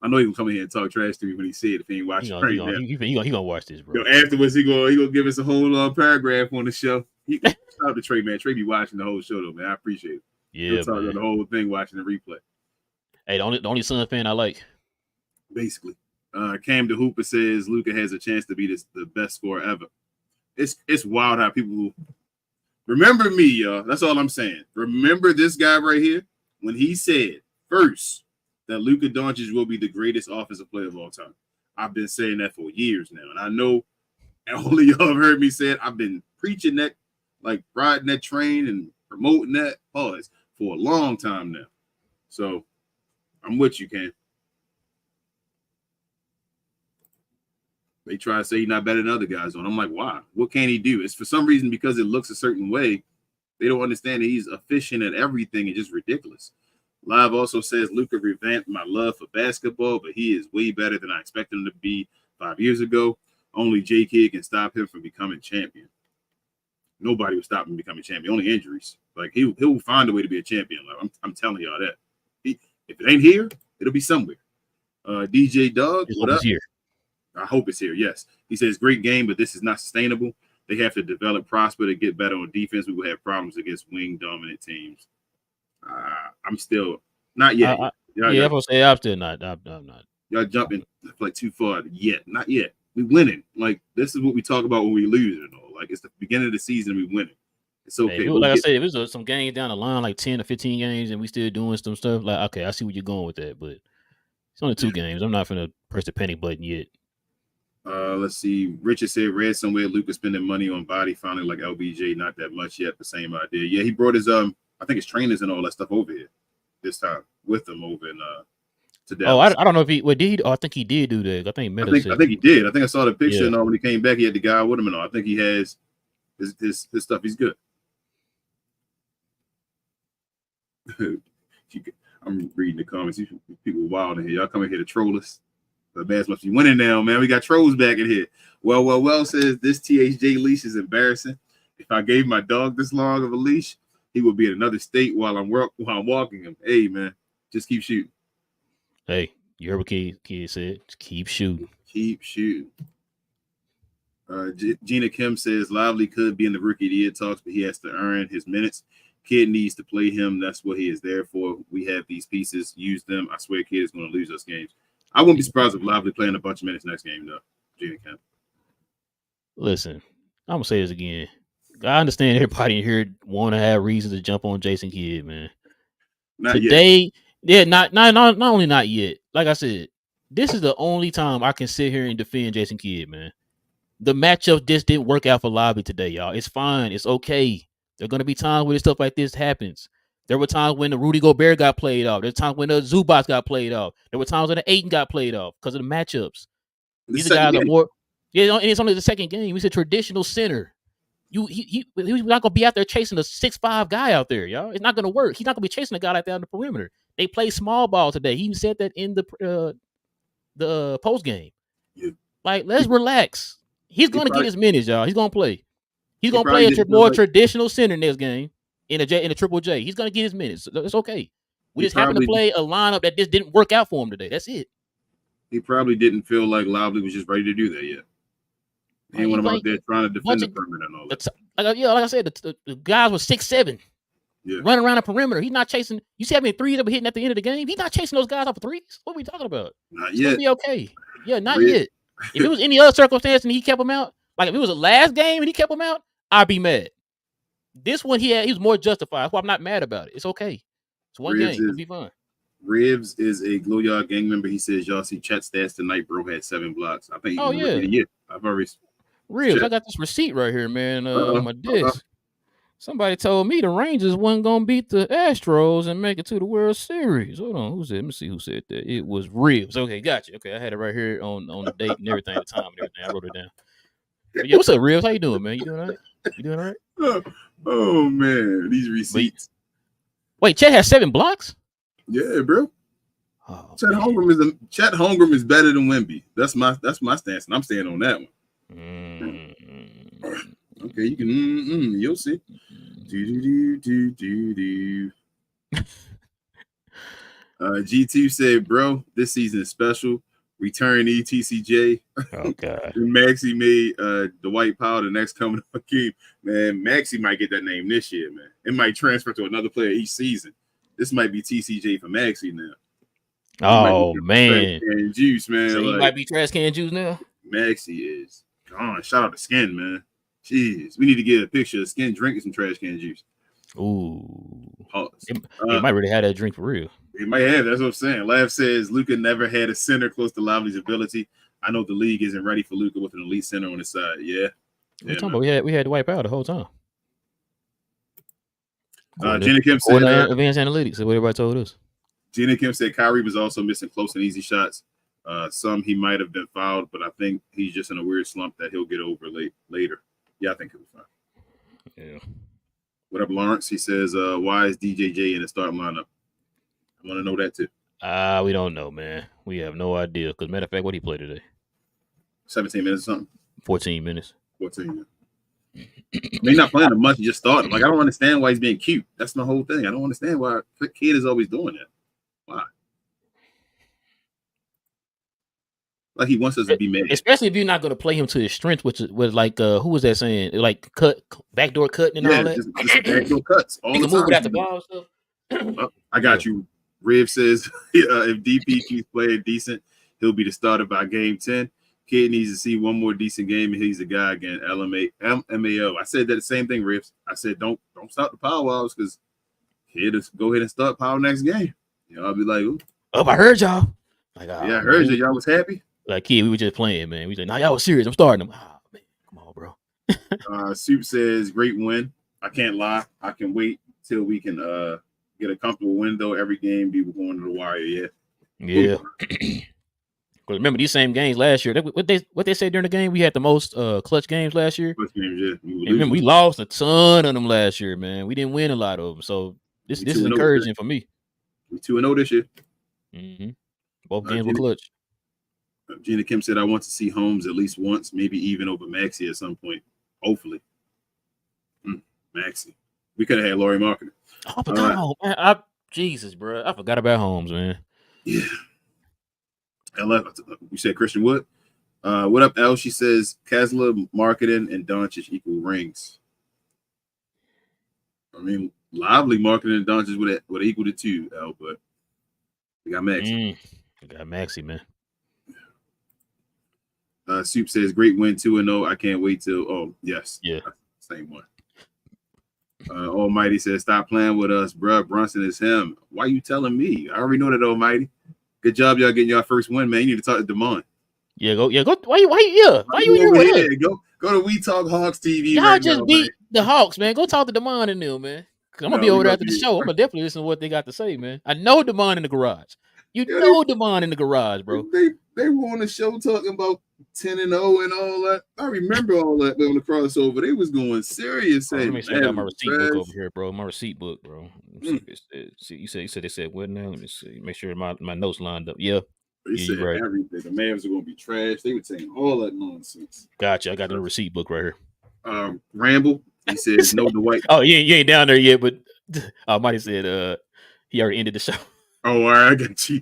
I know he will come in here and talk trash to me when he said if he ain't watching Trey. He gonna watch this, bro. Afterwards, he gonna give us a whole paragraph on the show. Shout out to Trey, man. Trey be watching the whole show though, man. I appreciate it. Yeah, he'll talk the whole thing watching the replay. Hey, the only Suns fan I like. Basically, Cam the Hooper says Luka has a chance to be the best scorer ever. It's wild how people remember me, y'all. That's all I'm saying. Remember this guy right here when he said first that Luka Doncic will be the greatest offensive player of all time. I've been saying that for years now, and I know all of y'all have heard me say it. I've been preaching that, like riding that train and promoting that for a long time now. So I'm with you, Cam. They try to say he's not better than other guys on. I'm like, why? What can he do? It's for some reason because it looks a certain way. They don't understand that he's efficient at everything and just ridiculous. Live also says Luka revamped my love for basketball, but he is way better than I expected him to be 5 years ago. Only J. Kidd can stop him from becoming champion. Nobody will stop him becoming champion. Only injuries. Like he'll find a way to be a champion. Like I'm telling y'all that. If it ain't here, it'll be somewhere. DJ Dog, what up? Here. I hope it's here. Yes. He says, great game, but this is not sustainable. They have to develop Prosper to get better on defense. We will have problems against wing dominant teams. I'm still not yet. I'm gonna say I'm still not. I'm not. Y'all jumping like too far yet. Not yet. We winning. Like this is what we talk about when we lose and all. Like it's the beginning of the season. We winning. It's okay. Hey, like I said, if it was some games down the line, like 10 or 15 games, and we still doing some stuff, like okay, I see where you're going with that, but it's only 2 games. I'm not gonna press the panic button yet. Let's see. Richard said, read somewhere Luka spending money on body fouling like LBJ. Not that much yet. The same idea. Yeah, he brought his I think his trainers and all that stuff over here this time with him over in to Dallas. I don't know if he did. I think he did do that. I think he did. I think I saw the picture and all when he came back. He had the guy with him and all. I think he has his stuff. He's good. I'm reading the comments. People wild in here. Y'all coming here to troll us. The Mavs must be winning now, man. We got trolls back in here. Well, says this THJ leash is embarrassing. If I gave my dog this long of a leash, he would be in another state while I'm walking him. Hey, man, just keep shooting. Hey, you heard what kid said? Just keep shooting. Keep shooting. Gina Kim says Lively could be in the Rookie of the Year talks, but he has to earn his minutes. Kid needs to play him. That's what he is there for. We have these pieces. Use them. I swear Kid is going to lose us games. I wouldn't be surprised if Lively playing a bunch of minutes next game, though. Gina Kim. Listen, I'm going to say this again. I understand everybody in here want to have reasons to jump on Jason Kidd, man. Not Today, yet. Yeah, not only not yet. Like I said, this is the only time I can sit here and defend Jason Kidd, man. The matchup just didn't work out for Lively today, y'all. It's fine. It's okay. There are going to be times when stuff like this happens. There were times when the Rudy Gobert got played off. There's times when the Zubats got played off. There were times when the Ayton got played off because of the matchups. These guys are more. Yeah, and it's only the second game. He's a traditional center. He's not gonna be out there chasing a 6'5" guy out there, y'all. It's not gonna work. He's not gonna be chasing a guy like that on the perimeter. They play small ball today. He even said that in the post game. Yeah. Like, let's relax. He's gonna get his minutes, y'all. He's gonna play. He's gonna play a more traditional center next game in a Triple J. He's gonna get his minutes. It's okay. We just happen to play a lineup that just didn't work out for him today. That's it. He probably didn't feel like Lively was just ready to do that yet. He ain't one out there trying to defend the perimeter and all that. Like I said, the guys were 6'7", running around the perimeter. He's not chasing. You see how many threes that were hitting at the end of the game? He's not chasing those guys off of threes. What are we talking about? Not It's yet. gonna be okay. Yeah, not yet. If it was any other circumstance and he kept him out, like if it was a last game and he kept him out, I'd be mad. This one he was more justified. That's why I'm not mad about it. It's okay. It's one game. It'll be fine. Ribs is a Glow Yard gang member. He says, y'all see chat stats tonight, bro had 7 blocks. I think I've already Ribs, checked. I got this receipt right here, man, on my desk. Somebody told me the Rangers wasn't going to beat the Astros and make it to the World Series. Hold on. Who said? Let me see who said that. It was Ribs. Okay, gotcha. Okay, I had it right here on the date and everything, the time and everything. I wrote it down. But yeah, what's up, Ribs? How you doing, man? You doing all right? You doing all right? Oh, man. These receipts. Wait, Chet has 7 blocks? Yeah, bro. Oh, Chet Holmgren is better than Wemby. That's my stance, and I'm staying on that one. Okay, you can. You'll see. G2 said, "Bro, this season is special. Return ETCJ." Oh God. Maxie made Dwight Powell the next coming up game. Man, Maxie might get that name this year, man. It might transfer to another player each season. This might be TCJ for Maxie now. Oh man, and Juice, man. So he might be trash can Juice now. Maxie is gone. Shout out to Skin, man. Jeez, we need to get a picture of Skin drinking some trash can juice. Ooh, Pause. He might really have that drink for real. He might have. That's what I'm saying. Lav says Luka never had a center close to Lively's ability. I know the league isn't ready for Luka with an elite center on his side. Yeah. What talking about? We had to wipe out the whole time. Gina Kim said advanced analytics. That's what everybody told us. Gina Kim said Kyrie was also missing close and easy shots. Some he might have been fouled, but I think he's just in a weird slump that he'll get over later. Yeah, I think he'll be fine. Yeah. What up, Lawrence? He says, why is DJJ in the starting lineup? I want to know that too. We don't know, man. We have no idea. Because matter of fact, what he played today? 17 minutes or something? 14 minutes. 14. He's not playing a much. He just started. Like, I don't understand why he's being cute. That's my whole thing. I don't understand why Kid is always doing that. Why? Like he wants us to be mad. Especially if you're not going to play him to his strength, which was like, who was that saying? Like backdoor cutting and all that? Just backdoor cuts. All he the can move time. without the ball and stuff. I got you. Riv says if DP keeps playing decent, he'll be the starter by game 10. Kid needs to see one more decent game, and he's the guy again. LMAO. I said that the same thing, Rivs. I said don't stop the power walls because Kid just go ahead and start power next game. I'll be like, ooh. Oh, I heard y'all. Like, yeah, I heard you. Y'all was happy. Like, Kid, we were just playing, man. We said, nah, y'all was serious. I'm starting them. Oh, man, come on, bro. Soup says great win. I can't lie. I can wait till we can get a comfortable win though. Every game be going to the wire. Yeah. Yeah. Remember these same games last year. What they said during the game, we had the most clutch games last year. Clutch games, yeah. And remember, we lost a ton of them last year, man. We didn't win a lot of them. So this is encouraging for me. We 2-0 this year. Mm-hmm. Both games were clutch. Gina Kim said, I want to see Holmes at least once, maybe even over Maxey at some point. Hopefully. Maxey. We could have had Laurie Marketing. Oh, I forgot man. Jesus, bro. I forgot about Holmes, man. Yeah. You said Christian Wood? What up, L? She says, Kessler, Marketing, and Doncic equal rings. I mean, Lively, Marketing, and Doncic would have equaled it too, L, but we got Maxey. We got Maxey, man. Soup says, great win, 2-0. I can't wait till, yes. Yeah. Same one. Almighty says, stop playing with us, bruh. Brunson is him. Why you telling me? I already know that, Almighty. Good job, y'all getting your first win, man. You need to talk to Damon. Yeah, go. Why you here with us? Go to We Talk Hawks TV. Y'all just beat the Hawks, man. Go talk to Damon and them, man. Cause I'm gonna be over there after the show. I'm gonna definitely listen to what they got to say, man. I know Damon in the garage. Know Damon in the garage, bro. They were on the show talking about 10-0 and all that. I remember all that on the crossover. They was going serious. Let me see. I got my receipt book over here, bro. My receipt book, bro. See, you said they said what now? Let me see. Make sure my notes lined up. Yeah. They said right. Everything. The Mavs are going to be trash. They were saying all that nonsense. Gotcha. I got the receipt book right here. Ramble. He says no Dwight. Oh, you ain't down there yet, but Mighty said he already ended the show. Oh, all right. I got you.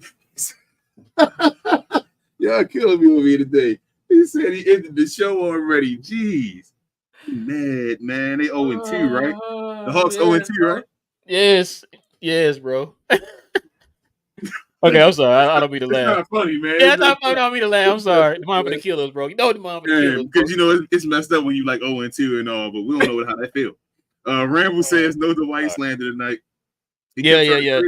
Y'all killing me over here today. He said he ended the show already. Jeez. Mad, man. They 0-2, right? The Hawks 0-2, right? Yes, bro. Okay, I'm sorry. I don't mean to laugh. It's not funny, man. Yeah, I don't mean to laugh. I'm sorry. The mom for the killers, bro. You know the mom for the killers. Because, it's messed up when you like 0-2 and all, but we don't know how that feel. Ramble says no Dwight slander tonight. Yeah.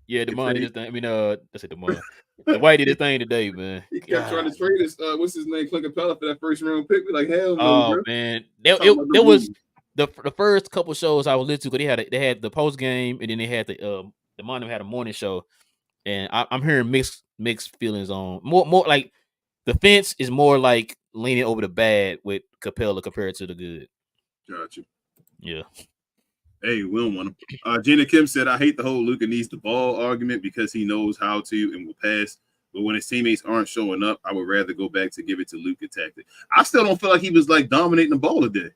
Yeah, Demond did his thing. I mean, I said Demond. The White did his thing today, man. He kept trying to trade us. What's his name? Clint Capella for that first round pick. We like, hell no, oh, bro. Man. There was the first couple shows I was listening to, because they had the post game, and then they had the Demond had a morning show. And I'm hearing mixed feelings on more like the fence is more like leaning over the bad with Capella compared to the good. Gotcha. Yeah. Hey, we don't want him. Gina Kim said, I hate the whole Luka needs the ball argument because he knows how to and will pass. But when his teammates aren't showing up, I would rather go back to give it to Luka tactic. I still don't feel like he was like dominating the ball today.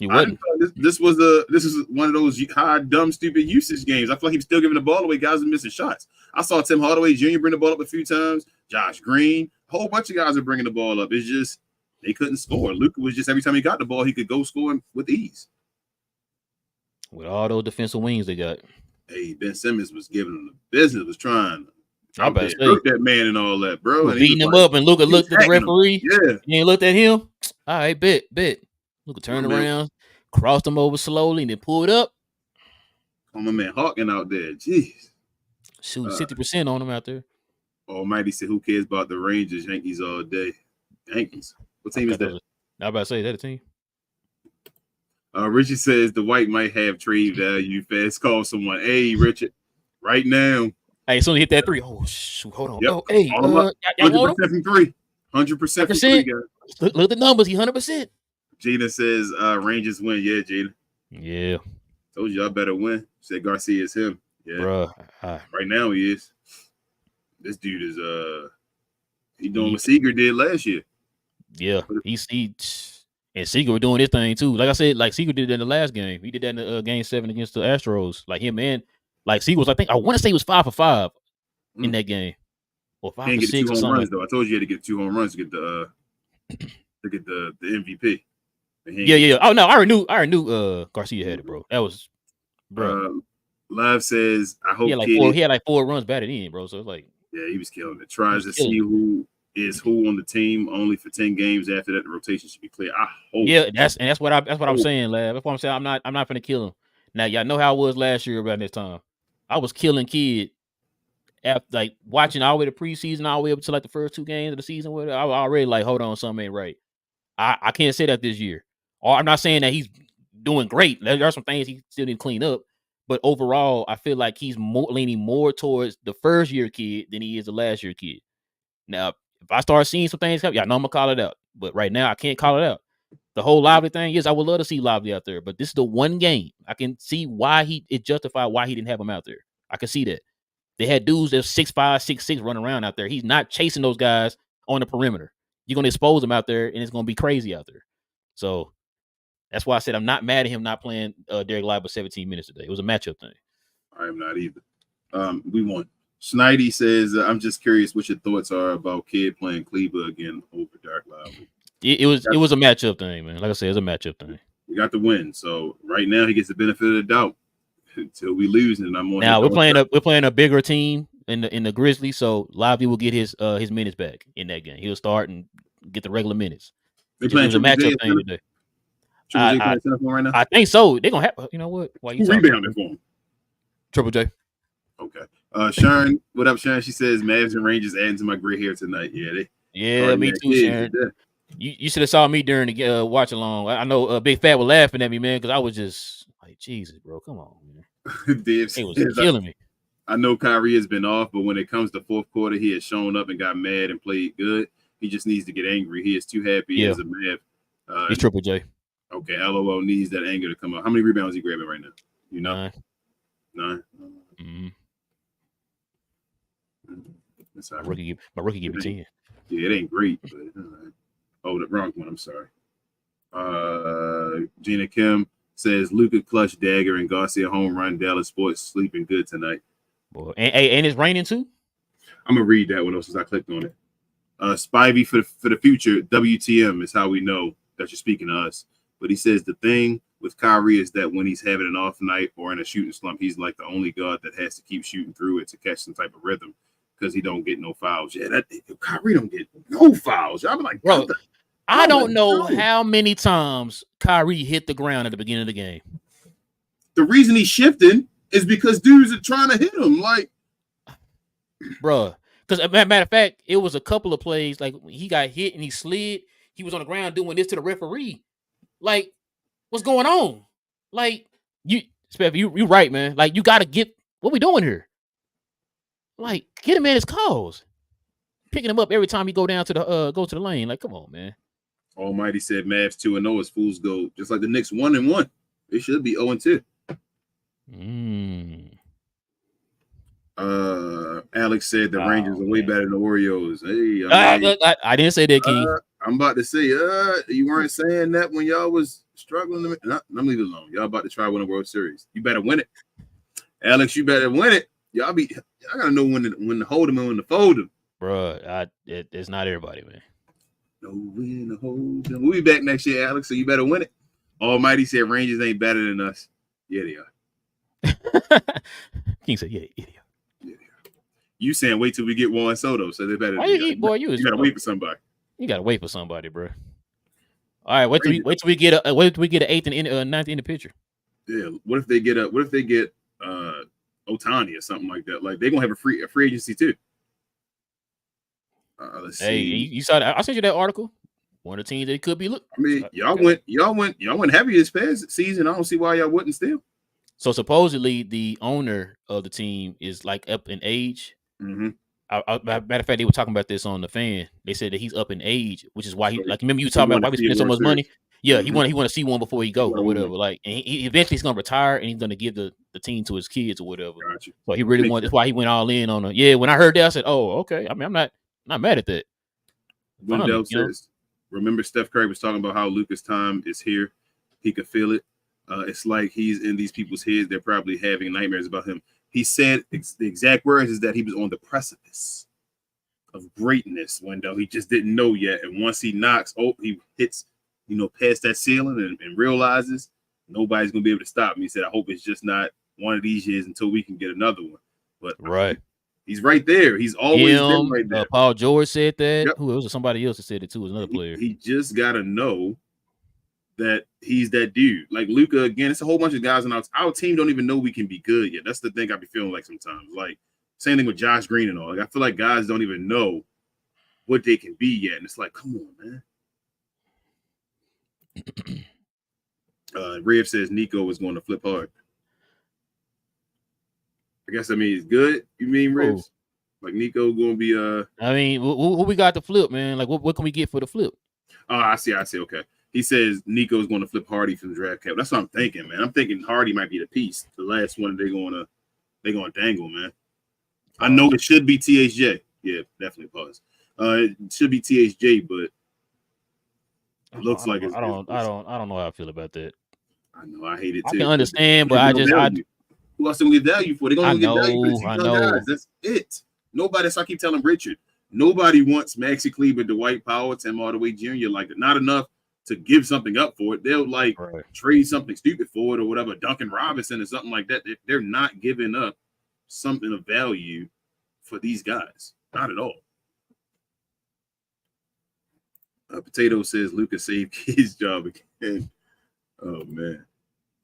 He wasn't. This is one of those high, dumb, stupid usage games. I feel like he was still giving the ball away. Guys are missing shots. I saw Tim Hardaway Jr. bring the ball up a few times. Josh Green, a whole bunch of guys are bringing the ball up. It's just they couldn't score. Luka was just every time he got the ball, he could go score with ease. With all those defensive wings they got. Hey, Ben Simmons was giving them the business, was trying to hurt that man and all that, bro. And beating him up, and Luka looked at the referee. Yeah. He ain't looked at him. All right, bet. Luka turned around, crossed him over slowly, and then pulled up. Oh, my man Hawking out there. Jeez. Shoot, 60% on him out there. Almighty said, who cares about the Rangers, Yankees all day? Yankees. What team is that? I was about to say, is that a team? Richard says the White might have trade value. Fast call someone. Hey, Richard, right now. Hey, as soon as he hit that three, oh, shoot, hold on. Yep. Oh, hey, 100% from three. 100% from three, guys. Look at the numbers. He 100%. Gina says Rangers win. Yeah, Gina. Yeah. Told you I better win. Said Garcia is him. Yeah. Bruh. Right now he is. This dude is he doing what Seager did last year. Yeah. He and Seager was doing his thing too. Like I said, like Seager did that in the last game. He did that in game 7 against the Astros. Like him and like Seager was, I want to say he was 5 for 5 in that game. Or 5 for 6 or something. Runs, though. I told you had to get 2 home runs to get the the MVP. Yeah. Oh no, I already knew Garcia had it, bro. That was bro. Live says, I hope he had like 4 runs batted in, bro. So it's like, yeah, he was killing it. Tries to see who is who on the team only for 10 games. After that, the rotation should be clear. I hope. Yeah, that's what I'm saying, Lav. That's what I'm saying. I'm not gonna kill him. Now, y'all know how I was last year around this time. I was killing Kid after like watching all the way to preseason, all the way up to like the first 2 games of the season. I was already like, hold on, something ain't right. I can't say that this year. Or I'm not saying that he's doing great. There are some things he still need to clean up. But overall, I feel like he's leaning more towards the first year kid than he is the last year kid. Now, if I start seeing some things happen, y'all know I'm gonna call it out. But right now, I can't call it out. The whole Lively thing, yes, I would love to see Lively out there, but this is the one game I can see why it justified why he didn't have him out there. I can see that. They had dudes that's 6'5", 6'6" running around out there. He's not chasing those guys on the perimeter. You're gonna expose him out there, and it's gonna be crazy out there. So that's why I said I'm not mad at him not playing Derek Lively 17 minutes today. It was a matchup thing. I am not either. We won. Snidey says, I'm just curious what your thoughts are about Kid playing Cleaver again over Derek Lively. It was a matchup thing, man. Like I said, it's a matchup thing. We got the win, so right now he gets the benefit of the doubt until we lose. And I'm on. Now we're playing a bigger team in the Grizzlies, so Lively will get his minutes back in that game. He'll start and get the regular minutes. They playing a matchup thing today. I think so. They're gonna have. You know what? Why you rebounding for him? Triple J. Okay. Sharon, what up, Sharon? She says Mavs and Rangers adding to my gray hair tonight. Yeah, me too, Sharon. You should have saw me during the watch along. I know Big Fat was laughing at me, man, because I was just like, Jesus, bro, come on, man. It was killing me. I know Kyrie has been off, but when it comes to fourth quarter, he has shown up and got mad and played good. He just needs to get angry. He is too happy as a Mav. He's Triple J. Okay, LOL needs that anger to come out. How many rebounds is he grabbing right now? You know? 9. Mm-hmm. My rookie gave me 10. Yeah, it ain't great, but oh, the wrong one. I'm sorry. Gina Kim says Luka clutch dagger and Garcia home run. Dallas sports sleeping good tonight. Boy, and it's raining too. I'm gonna read that one since I clicked on it. Spivey for the future. WTM is how we know that you're speaking to us. But he says the thing with Kyrie is that when he's having an off night or in a shooting slump, he's like the only guard that has to keep shooting through it to catch some type of rhythm because he don't get no fouls. Yeah, Kyrie don't get no fouls. I'm like, bro, I don't know how many times Kyrie hit the ground at the beginning of the game. The reason he's shifting is because dudes are trying to hit him. Like, bro, because matter of fact, it was a couple of plays like he got hit and he slid. He was on the ground doing this to the referee. Like, what's going on? Like, you right, man. Like, you got to get what we doing here. Like, get him in his calls. Picking him up every time he go down to the lane. Like, come on, man. Almighty said Mavs 2-0 is fool's gold. Just like the Knicks 1-1. They should be 0-2. Alex said the Rangers are way better than the Orioles. Hey, I didn't say that, King. I'm about to say, you weren't saying that when y'all was struggling. I'm leaving it alone. Y'all about to try win a World Series. You better win it, Alex. You better win it. Y'all gotta know when to hold them and when to fold them, bro. It's not everybody, man. No when to hold them. We'll be back next year, Alex. So you better win it. Almighty said Rangers ain't better than us. Yeah, they are. King said, yeah, they are. You saying wait till we get Juan Soto, so they better. You gotta wait for somebody. You gotta wait for somebody, bro. All right, wait till we get an 8th and 9th in the picture. Yeah, what if they get Ohtani or something like that? Like they're gonna have a free agency too. Let's see. You saw that? I sent you that article. One of the teams that could be. Look, I mean, y'all went heavy this past season. I don't see why y'all wouldn't still. So supposedly the owner of the team is like up in age. Mm-hmm. Matter of fact, they were talking about this on the Fan. They said that he's up in age, which is why he like. Remember you talking about why we spend so much money? Yeah, he want to see one before he go or whatever. Like, and he eventually he's gonna retire and he's gonna give the team to his kids or whatever. Gotcha. So he really wanted. That's why he went all in on it. Yeah, when I heard that, I said, "Oh, okay." I mean, I'm not mad at that. Wendell says, "Remember, Steph Curry was talking about how Luka's time is here. He could feel it. It's like he's in these people's heads. They're probably having nightmares about him." He said the exact words is that he was on the precipice of greatness, Wendell. He just didn't know yet. And once he knocks, he hits, past that ceiling and realizes nobody's going to be able to stop him. He said, I hope it's just not one of these years until we can get another one. But right. He's right there. He's always been right there. Paul George said that. Yep. Who else? Somebody else that said it too. Was another player. He just got to know that he's that dude. Like Luka, again, it's a whole bunch of guys on our team don't even know we can be good yet. That's the thing I be feeling like sometimes. Like same thing with Josh Green and all. Like I feel like guys don't even know what they can be yet. And it's like, come on, man. Rev says Nico is going to flip hard. I guess he's good. You mean Rivs? Like Nico gonna be I mean, who we got to flip, man? Like, what can we get for the flip? Oh, I see. Okay. He says Nico's going to flip Hardy from the draft cap. That's what I'm thinking, man. I'm thinking Hardy might be the piece, the last one they're gonna dangle, man. I know it should be THJ. Yeah, definitely pause. It should be THJ, but it looks like it's. I don't know how I feel about that. I know I hate it too. I can understand, but who else gonna get value for? They're gonna get value for the two young guys. That's it. Nobody. So I keep telling Richard. Nobody wants Maxi Kleber, Dwight Powell, Tim Hardaway Jr. like that. Not enough to give something up for it. They'll trade something stupid for it or whatever. Duncan Robinson or something like that. They're not giving up something of value for these guys. Not at all. Potato says Luka saved his job again. Oh man.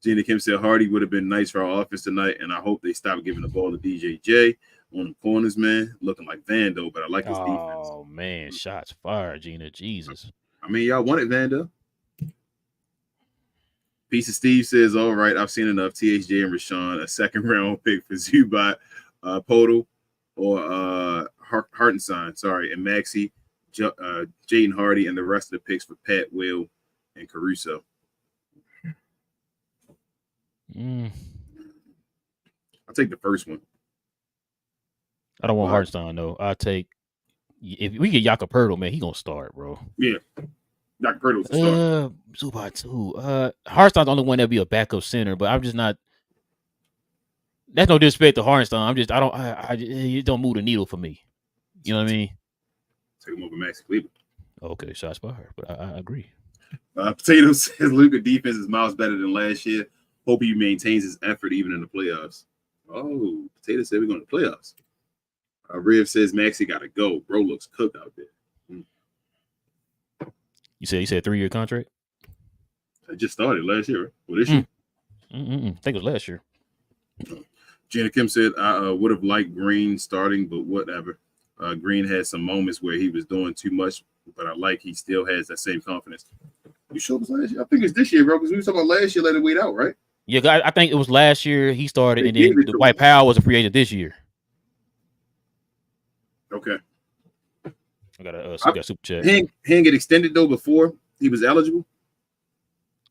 Gina Kim said Hardy would have been nice for our offense tonight, and I hope they stop giving the ball to DJJ on the corners, man. Looking like Vando, but I like his defense. Oh man, shots fired, Gina. Jesus. I mean, y'all wanted Vando. Piece of Steve says, all right, I've seen enough. THJ and Rashawn, a second round pick for Zubat, Podol, or Hartenstein, sorry, and Maxi, Jaden Hardy, and the rest of the picks for Pat, Will, and Caruso. I'll take the first one. I don't want Hartenstein though. I'll take if we get Jakob man, he gonna start, bro. Yeah. Jakob Poeltl's start. Zubat too. Hartenstein's the only one that'll be a backup center, but I'm just not. That's no disrespect to Hartenstein. It don't move the needle for me. You know what I mean? Take him over Maxi Kleber. Okay, shots fired, but I agree. Potato says Luka defense is miles better than last year. Hope he maintains his effort even in the playoffs. Oh, Potato said we're going to the playoffs. Riv says Maxi got to go. Bro looks cooked out there. You said 3-year contract? I just started last year, right? Well, this year? I think it was last year. Gina Kim said, I would have liked Green starting, but whatever. Green had some moments where he was doing too much, but I like he still has that same confidence. You sure it was last year? I think it's this year, bro, because we were talking about last year, let it wait out, right? Yeah, I think it was last year he started, and then the Dwight Powell was a free agent this year. Okay. I got a super chat. He didn't get extended, though, before he was eligible?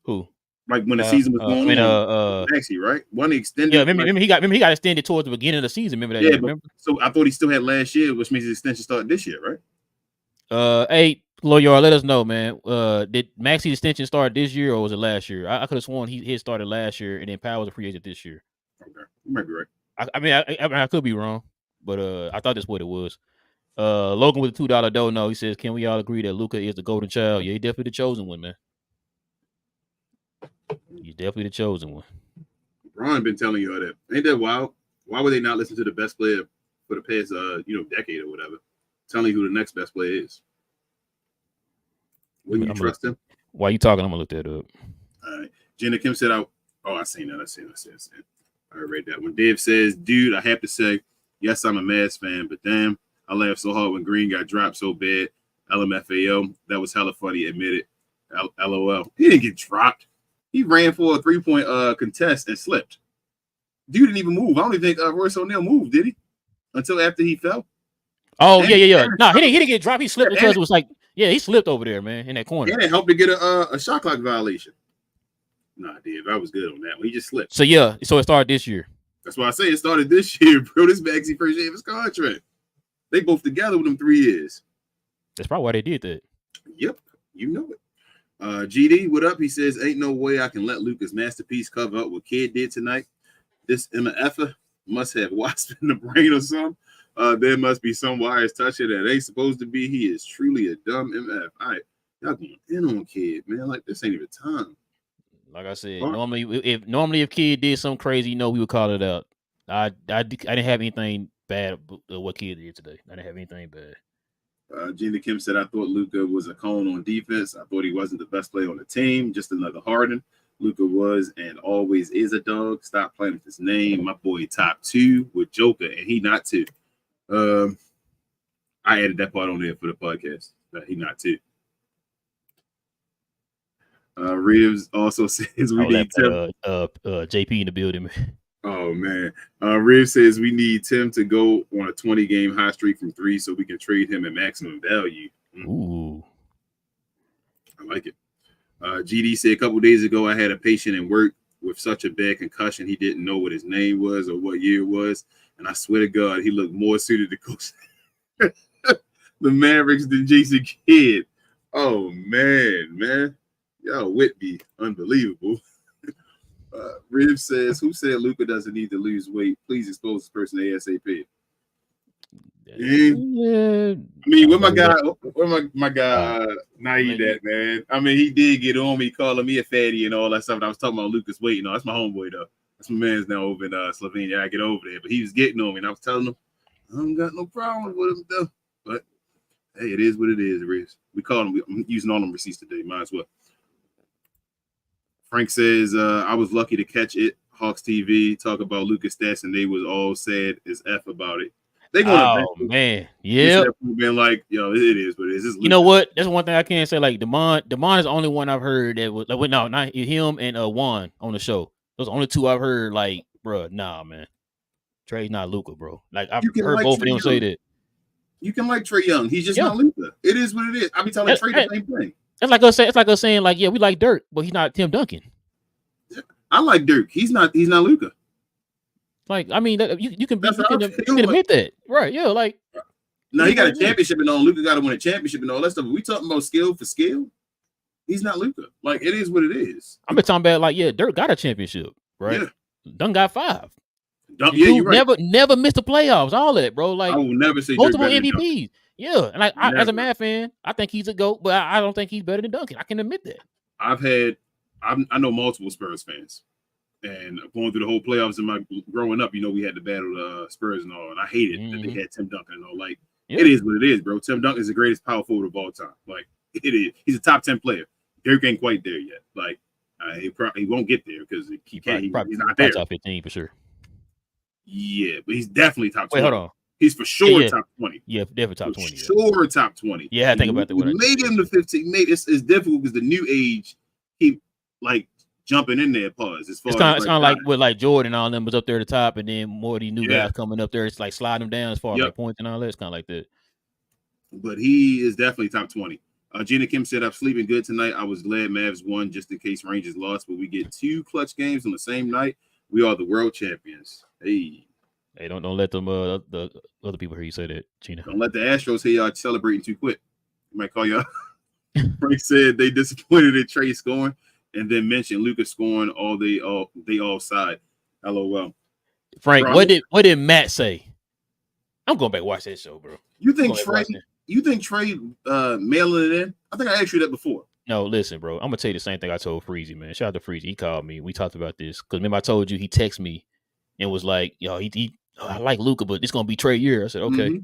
Who? Like when the season was going on? Maxi, right? One extended. Yeah, remember he got extended towards the beginning of the season. Remember that? Yeah, remember? So I thought he still had last year, which means his extension started this year, right? Hey, Loyard, let us know, man. Did Maxi's extension start this year or was it last year? I could have sworn he started last year and then Powell was a free agent this year. Okay, you might be right. I could be wrong, but I thought that's what it was. Logan with the $2 dono, he says, "Can we all agree that Luka is the golden child?" Yeah, he's definitely the chosen one, man. He's definitely the chosen one. Ron been telling you all that. Ain't that wild? Why would they not listen to the best player for the past decade or whatever? Telling you who the next best player is. Wouldn't you trust him? While you talking, I'm gonna look that up. All right. Jenna Kim said, I seen that. I seen. I read that one. Dave says, dude, I have to say, yes, I'm a Mavs fan, but damn, I laughed so hard when Green got dropped so bad. LMFAO. That was hella funny, admit it. LOL. He didn't get dropped. He ran for a 3-point contest and slipped. Dude didn't even move. I don't even think Royce O'Neal moved, did he? Until after he fell. Oh, yeah. No, he didn't get dropped. He slipped because it was like, he slipped over there, man, in that corner. And it helped to get a shot clock violation. Nah, Dave, I was good on that one. He just slipped. So it started this year. That's why I say it started this year, bro. This Maxi first year of his contract. They both together with them 3 years. That's probably why they did that. Yep, you know it. GD, what up? He says, ain't no way I can let Luka's masterpiece cover up what Kid did tonight. This MFer must have wasp in the brain or something. There must be some wires touching that ain't supposed to be. He is truly a dumb MF. All right, y'all going in on Kid, man. Like, this ain't even time. Like I said, normally if Kid did something crazy, we would call it out. I didn't have anything bad what Kid did today. I didn't have anything bad. Gina Kim said, I thought Luka was a cone on defense. I thought he wasn't the best player on the team. Just another Harden. Luka was and always is a dog. Stop playing with his name. My boy top 2 with Joker, and he not 2. I added that part on there for the podcast. He not 2. Reeves also says we need JP in the building, man. Oh Oh man. Riv says we need Tim to go on a 20-game hot streak from 3 so we can trade him at maximum value. Ooh. I like it. GD said a couple days ago I had a patient in work with such a bad concussion he didn't know what his name was or what year it was. And I swear to God, he looked more suited to coach the Mavericks than Jason Kidd. Oh man. Y'all Whitby, unbelievable. Riv says, who said Luka doesn't need to lose weight? Please expose this person ASAP. Yeah. I mean, where my guy Naeed at, man? I mean, he did get on me, calling me a fatty and all that stuff. And I was talking about Lucas weight. No, that's my homeboy though. That's my man's now over in Slovenia. I get over there, but he was getting on me, and I was telling him I don't got no problem with him though. But hey, it is what it is, Riz. We call him. I'm using all them receipts today. Might as well. Frank says, I was lucky to catch it. Hawks TV talk about Lucas stats, and they was all sad as F about it. They gonna man, yeah. Been like, yo, it is what it is. You know what? That's one thing I can't say. Like Demond is the only one I've heard that was like, no, not him and Juan on the show. Those are the only two I've heard. Like, bro, nah, man, Trey's not Luka, bro. Like I've heard like both Trey of them Young. say that. You can like Trey Young. He's just not Luka. It is what it is. I be telling Trey the same thing. It's like us saying, like, yeah, we like Dirk, but he's not Tim Duncan. I like Dirk. He's not Luka. Like, I mean, you can admit that, right? Yeah, like. Now he got a championship and all. Luka got to win a championship and all that stuff. But we talking about skill for skill. He's not Luka. Like, it is what it is. I'm talking about like, yeah, Dirk got a championship, right? Yeah. Dunn got 5. You're right. Never missed the playoffs. All that, bro. Like, I will never say multiple MVPs. Yeah, and like as a Mavs fan, I think he's a GOAT, but I don't think he's better than Duncan. I can admit that. I know multiple Spurs fans, and going through the whole playoffs in my growing up, you know, we had to battle Spurs and all, and I hated that they had Tim Duncan and all. Like, it is what it is, bro. Tim Duncan is the greatest power forward of all time. Like, it is. He's a top 10 player. Dirk ain't quite there yet. Like, he won't get there because he can't. He's not there. Top 15 for sure. Yeah, but he's definitely top 20. Wait, hold on. He's for sure top 20. Yeah, definitely top 20. Sure, top 20. Yeah, I think about that. Made him to 15. It's difficult because the new age keep like jumping in there. Pause. As far it's kind of like with like Jordan and all them was up there at the top, and then more of these new guys coming up there. It's like sliding them down as far as like points and all that. It's kind of like that. But he is definitely top 20. Gina Kim said, "I'm sleeping good tonight. I was glad Mavs won just in case Rangers lost, but we get 2 clutch games on the same night. We are the world champions." Hey, don't let them the other people hear you say that, Gina. Don't let the Astros hear y'all celebrating too quick. You might call y'all. Frank said they disappointed in Trey scoring, and then mentioned Lucas scoring. They all side. LOL. Frank, bro, what did Matt say? I'm going back and watch that show, bro. You think Trey mailing it in? I think I asked you that before. No, listen, bro. I'm gonna tell you the same thing I told Freezy, man. Shout out to Freezy. He called me. We talked about this because remember I told you he texted me and was like, "Yo, I like Luka, but it's gonna be Trey year." I said, "Okay." Mm-hmm.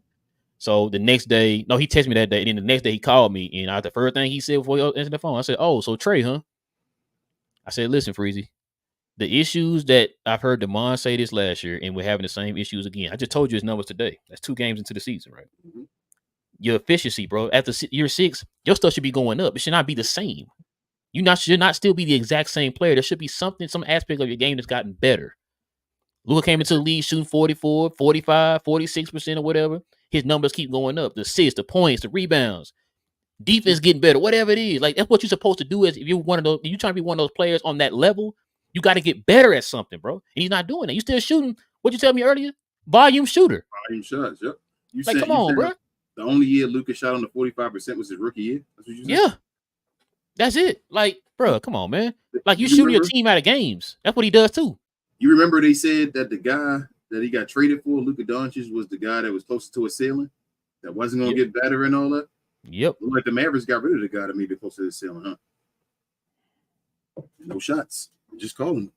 So the next day, no, he texted me that day, and then the next day he called me, and the first thing he said before he answered the phone, I said, "Oh, so Trey, huh?" I said, "Listen, Freezy, the issues that I've heard Demond say this last year, and we're having the same issues again. I just told you his numbers today. That's 2 games into the season, right? Mm-hmm. Your efficiency, bro. After year 6, your stuff should be going up. It should not be the same. You should not still be the exact same player. There should be some aspect of your game that's gotten better." Luka came into the league shooting 44, 45, 46% or whatever. His numbers keep going up. The assists, the points, the rebounds, defense getting better, whatever it is. Like, that's what you're supposed to do. Is if you're trying to be one of those players on that level, you got to get better at something, bro. And he's not doing that. You still shooting. What you tell me earlier? Volume shooter. Volume shots. Yep. Come on, bro. The only year Luka shot on the 45% was his rookie year. That's what you said? Yeah. That's it. Like, bro, come on, man. Like, you shooting your team out of games. That's what he does too. You remember they said that the guy that he got traded for, Luka Doncic, was the guy that was closer to a ceiling, that wasn't going to get better and all that? Yep. Like the Mavericks got rid of the guy that made it closer to the ceiling, huh? No shots. Just calling.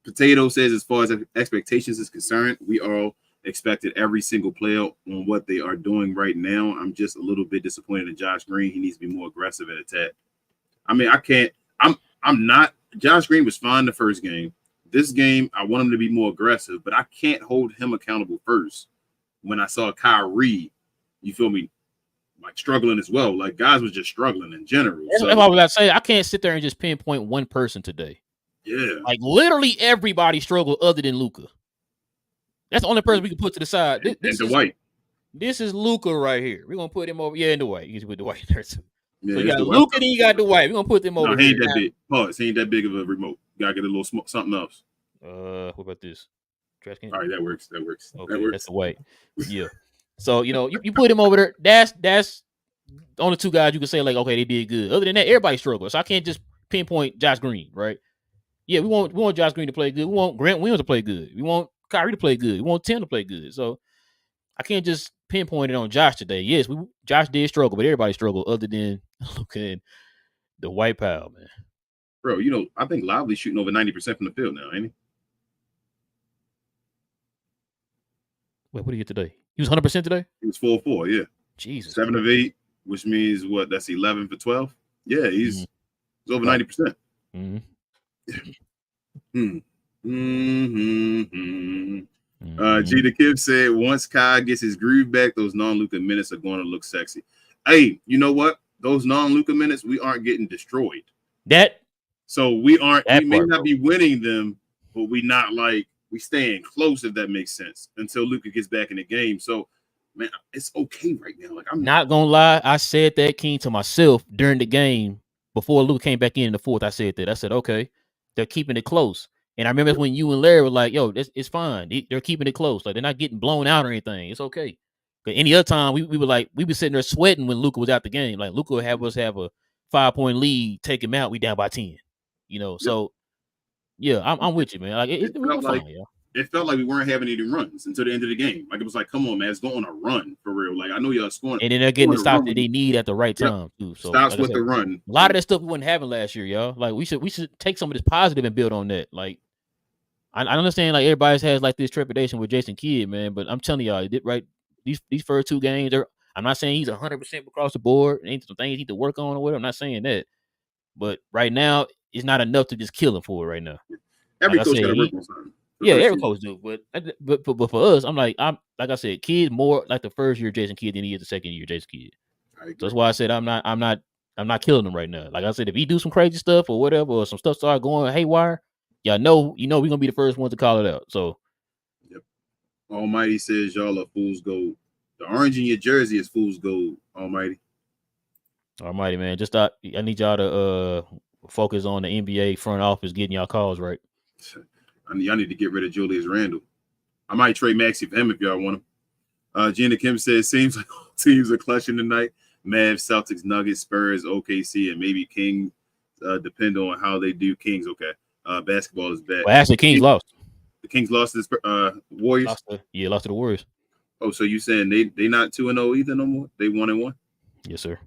Potato says, as far as expectations is concerned, we all expected every single player on what they are doing right now. I'm just a little bit disappointed in Josh Green. He needs to be more aggressive at attack. I mean, I'm not. Josh Green was fine the first game. This game, I want him to be more aggressive, but I can't hold him accountable first. When I saw Kyrie, you feel me, like struggling as well. Like, guys was just struggling in general. That's what I was about to say. I can't sit there and just pinpoint one person today. Yeah. Like literally everybody struggled other than Luka. That's the only person we can put to the side. And Dwight. This is Luka right here. We're gonna put him over. Yeah, and Dwight. You can put Dwight there too. Yeah, So you it's got the Luka, then you got Dwight. We're gonna put them over he here. ain't that big. Pause. He ain't that big of a remote. Gotta get a little something else. What about this? Trash can? All right, that works. Okay, that's the White. Yeah. So you put him over there. That's the only two guys you can say like, okay, they did good. Other than that, everybody struggled. So I can't just pinpoint Josh Green, right? Yeah, we want Josh Green to play good. We want Grant Williams to play good. We want Kyrie to play good. We want Tim to play good. So I can't just pinpoint it on Josh today. Yes, Josh did struggle, but everybody struggled other than Luka and the White Pal, man. Bro, I think Lively's shooting over 90% from the field now, ain't he? Wait, what did he get today? He was 100% today? He was 4-4, yeah. Jesus. 7 of 8, which means what? That's 11 for 12? Yeah, he's over 90%. Mm-hmm. G the Kid said once Kai gets his groove back, those non-Luka minutes are going to look sexy. Hey, you know what? Those non-Luka minutes, we aren't getting destroyed. So we may not be winning them, but we staying close, if that makes sense, until Luka gets back in the game. So man, it's okay right now. Like, I'm not gonna lie, I said that, King, to myself during the game before Luka came back in the fourth. I said that. I said, okay, they're keeping it close. And I remember when you and Larry were like, yo, it's fine. They're keeping it close. Like, they're not getting blown out or anything. It's okay. But any other time, we were sitting there sweating when Luka was out the game. Like, Luka would have us have a 5-point lead, take him out, we down by 10. So yeah, I'm with you, man. Like, it felt like, fine, it felt like we weren't having any runs until the end of the game. Like, it was like, come on, man, it's going on a run for real. Like, I know y'all scoring, and then they're getting the stops that they need at the right time too. So stops with the run. A lot of that stuff we wasn't having last year, y'all. Like, we should take some of this positive and build on that. Like, I understand like everybody has like this trepidation with Jason Kidd, man, but I'm telling y'all, right? These first two games, I'm not saying he's 100% across the board. Ain't some things he need to work on or whatever. I'm not saying that, but right now it's not enough to just kill him for it right now. Every coach got to work on something. Yeah, every coach do, but for us, I'm like I said, Kidd's more like the first year Jason Kidd than he is the second year Jason Kidd. So that's why I said I'm not killing him right now. Like I said, if he do some crazy stuff or whatever, or some stuff start going haywire, y'all know we're gonna be the first ones to call it out. So, yep. Almighty says y'all are fool's gold. The orange in your jersey is fool's gold. Almighty, man. Just I need y'all to focus on the NBA front office getting y'all calls right. Y'all need to get rid of Julius Randle. I might trade Maxey for him if y'all want him. Gina Kim says, seems like all teams are clutching tonight. Mavs, Celtics, Nuggets, Spurs, OKC, and maybe Kings. Depend on how they do. Kings, okay. Basketball is bad. Well, actually, Kings lost. The Kings lost to the Warriors? Lost to the Warriors. Oh, so you saying they not 2-0 either no more? They 1-1? Yes, sir.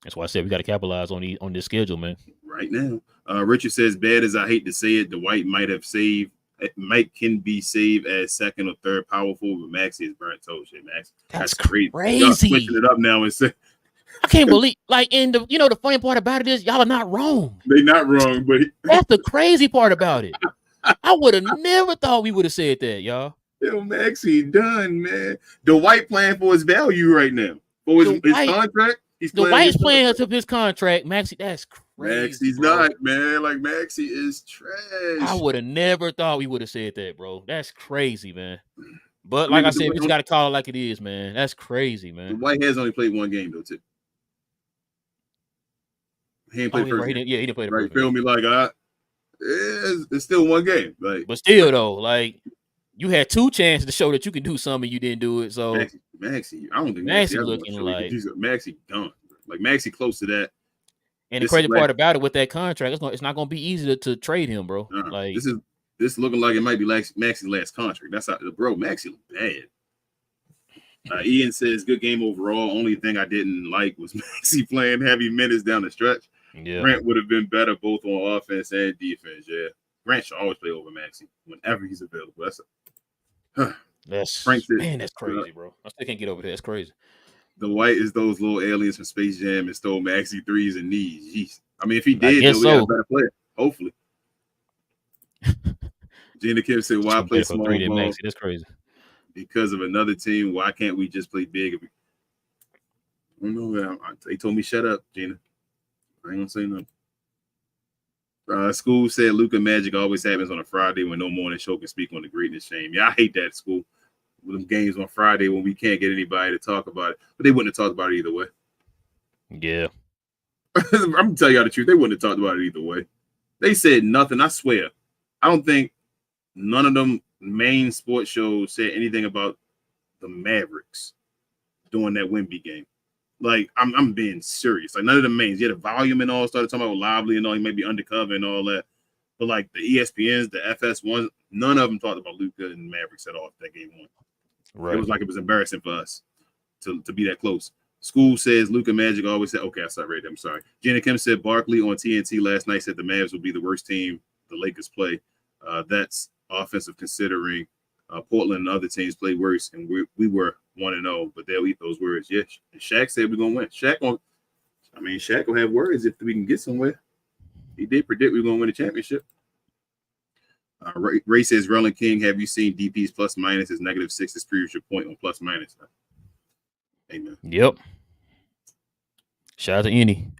That's why I said we got to capitalize on this schedule, man. Right now. Richard says, bad as I hate to say it, Dwight might can be saved as second or third power forward, but Maxey is burnt toast. Shit, Max. That's crazy. Y'all switching it up now and say, I can't believe, like, and the funny part about it is y'all are not wrong. They not wrong, but that's the crazy part about it. I would have never thought we would have said that, y'all. Yo, Maxey done, man. Dwight playing for his value right now. For his contract. Dwight's playing up his contract. Maxey, that's crazy. Maxey's not, man. Like, Maxey is trash. I would have never thought we would have said that, bro. That's crazy, man. But like I said, we just got to call it like it is, man. That's crazy, man. Dwight has only played one game, though, too. He ain't played the first game. He didn't play the first game. Feel me? Like, it's still one game. Like, but still, though, like, you had two chances to show that you can do something. You didn't do it. So Maxey, I don't think Maxey looking like Maxey done. Like, Maxey close to that. And the crazy part about it with that contract, it's not going to be easy to trade him, bro. Like, this looking like it might be Maxey's last contract. That's how, bro. Maxey look bad. Ian says good game overall. Only thing I didn't like was Maxey playing heavy minutes down the stretch. Yeah, Grant would have been better both on offense and defense. Yeah, Grant should always play over Maxey whenever he's available. That's crazy, bro. I still can't get over that. That's crazy. The White is those little aliens from Space Jam and stole Maxey threes and knees. Jeez. I mean, if he did, he'll be a better player. Hopefully. Gina Kim said, why play small ball? Maxey. That's crazy. Because of another team, why can't we just play big? I don't know. They told me shut up, Gina. I ain't gonna say nothing. School said Luka Magic always happens on a Friday when no morning show can speak on the greatness shame. Yeah, I hate that school. With them games on Friday when we can't get anybody to talk about it. But they wouldn't have talked about it either way. Yeah. I'm going to tell y'all the truth. They wouldn't have talked about it either way. They said nothing. I swear. I don't think none of them main sports shows said anything about the Mavericks during that Wemby game. Like, I'm being serious. Like, none of the mains. Yeah, the volume and all started talking about Lively and all. He may be undercover and all that. But, like, the ESPNs, the FS1s, none of them talked about Luka and Mavericks at all if that game won. Right. It was like it was embarrassing for us to be that close. School says Luka Magic always said, okay, I started right there. I'm sorry. Jenna Kim said Barkley on TNT last night said the Mavs would be the worst team the Lakers play. That's offensive considering Portland and other teams played worse, and we were 1-0, but they'll eat those words. Yeah, and Shaq said we're going to win. Shaq will have words if we can get somewhere. He did predict we were going to win the championship. Ray says, Roland King, have you seen DP's plus minus is -6 is previous your point on plus minus? Amen. Yep. Shout out to Any.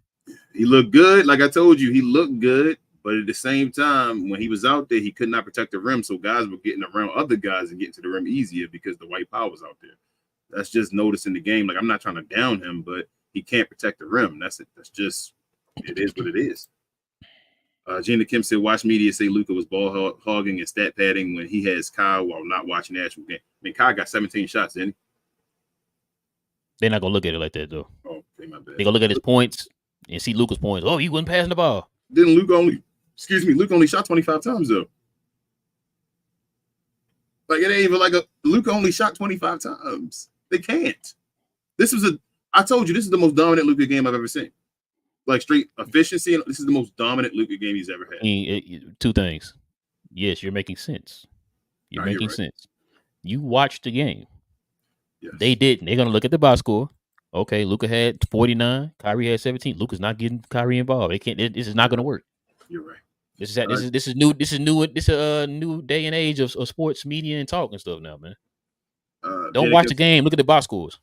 He looked good. Like I told you, he looked good. But at the same time, when he was out there, he could not protect the rim. So guys were getting around other guys and getting to the rim easier because the white power was out there. That's just noticing the game. Like, I'm not trying to down him, but he can't protect the rim. That's it. That's just, it is what it is. Gina Kim said, watch media say Luka was ball hogging and stat padding when he has Kyle while not watching the actual game. I mean, Kyle got 17 shots, didn't he? They're not going to look at it like that, though. Oh, okay, my bad. They're going to look at his points and see Luka's points. Oh, he wasn't passing the ball. Didn't Luka Luka only shot 25 times, though. Like, it ain't even like Luka only shot 25 times. They can't. I told you, this is the most dominant Luka game I've ever seen. Like, straight efficiency. This is the most dominant Luka game he's ever had. Two things. Yes, you're making sense. You're making sense. You watched the game. Yes. They didn't. They're going to look at the box score. Okay, Luka had 49. Kyrie had 17. Luka's not getting Kyrie involved. They can't. This is not going to work. You're right. This is new. This is a new day and age of sports media and talk and stuff now, man. Don't watch the game. Look at the box scores.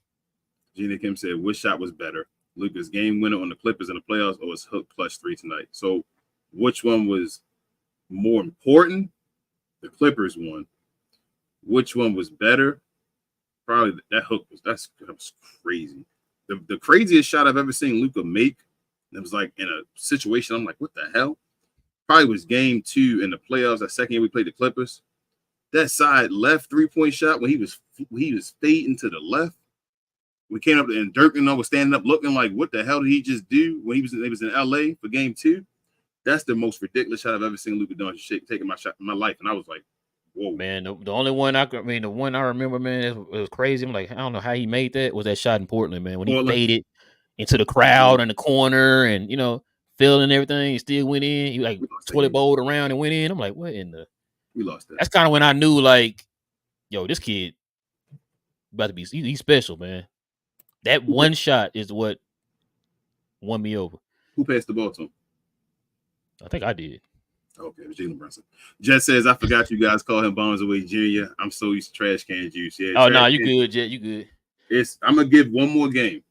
Gina Kim said, which shot was better? Luka's game winner on the Clippers in the playoffs or his hook clutch 3 tonight? So which one was more important? The Clippers one. Which one was better? Probably that hook that was crazy. The craziest shot I've ever seen Luka make. It was like in a situation, I'm like, what the hell? Probably was game 2 in the playoffs. That second year we played the Clippers. That side left 3-point shot when he was fading to the left. We came up there and Dirk was standing up looking like, what the hell did he just do when he was in LA for game 2? That's the most ridiculous shot I've ever seen Luka Doncic taking my shot in my life. And I was like, whoa. Man, the only one the one I remember, man, it was crazy. I'm like, I don't know how he made that. Was that shot in Portland, man? When he faded into the crowd in the corner and, feeling everything, he still went in. He like toilet bowled around and went in. I'm like, what in the? We lost that. That's kind of when I knew, like, yo, this kid about to be, he's special, man. That one shot is what won me over. Who passed the ball to him? I think I did. Okay, it was Jalen Brunson. Jet says, I forgot you guys call him Bombs Away Jr. I'm so used to trash can juice. Yeah. Oh, no, you good, Jet. You good. I'm going to give one more game.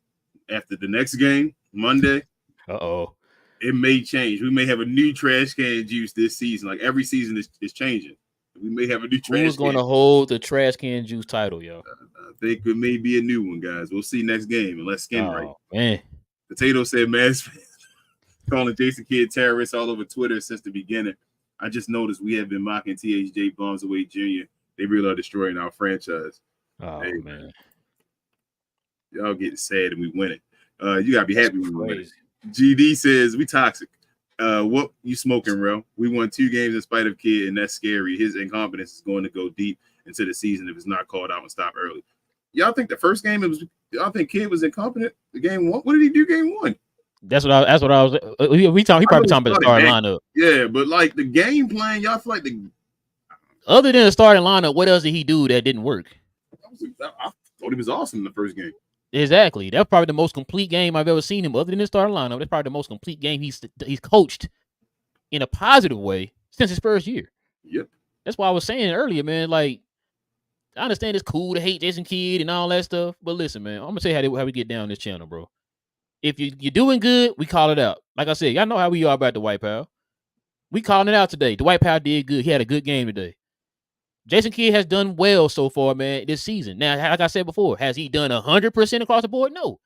After the next game, Monday. Uh-oh. It may change. We may have a new trash can juice this season. Like every season is changing. We may have a new trash can. Who's going to hold the trash can juice title, yo? I think it may be a new one, guys. We'll see next game unless skin right. Man. Potato said Mavs fans calling Jason Kidd terrorists all over Twitter since the beginning. I just noticed we have been mocking THJ Bombs Away Jr. They really are destroying our franchise. Oh, hey, man. Y'all getting sad and we win it. You got to be happy we win it. GD says, we toxic. What you smoking, Rel? We won 2 games in spite of Kidd, and that's scary. His incompetence is going to go deep into the season if it's not called out and stopped early. Y'all think the first game y'all think Kidd was incompetent? The game 1? What did he do game 1? That's what I was. He probably talking about the starting lineup. Yeah, but like the game plan, y'all feel like other than the starting lineup, what else did he do that didn't work? I thought he was awesome in the first game. Exactly. That's probably the most complete game I've ever seen him. Other than the starting lineup, that's probably the most complete game he's coached in a positive way since his first year. Yep. That's why I was saying earlier, man. Like, I understand it's cool to hate Jason Kidd and all that stuff, but listen, man, I'm gonna tell you how we get down this channel, bro. If you're doing good, we call it out. Like I said, y'all know how we are about the white pal. We calling it out today. Dwight Powell did good. He had a good game today. Jason Kidd has done well so far, man, this season. Now, like I said before, has he done 100% across the board? No.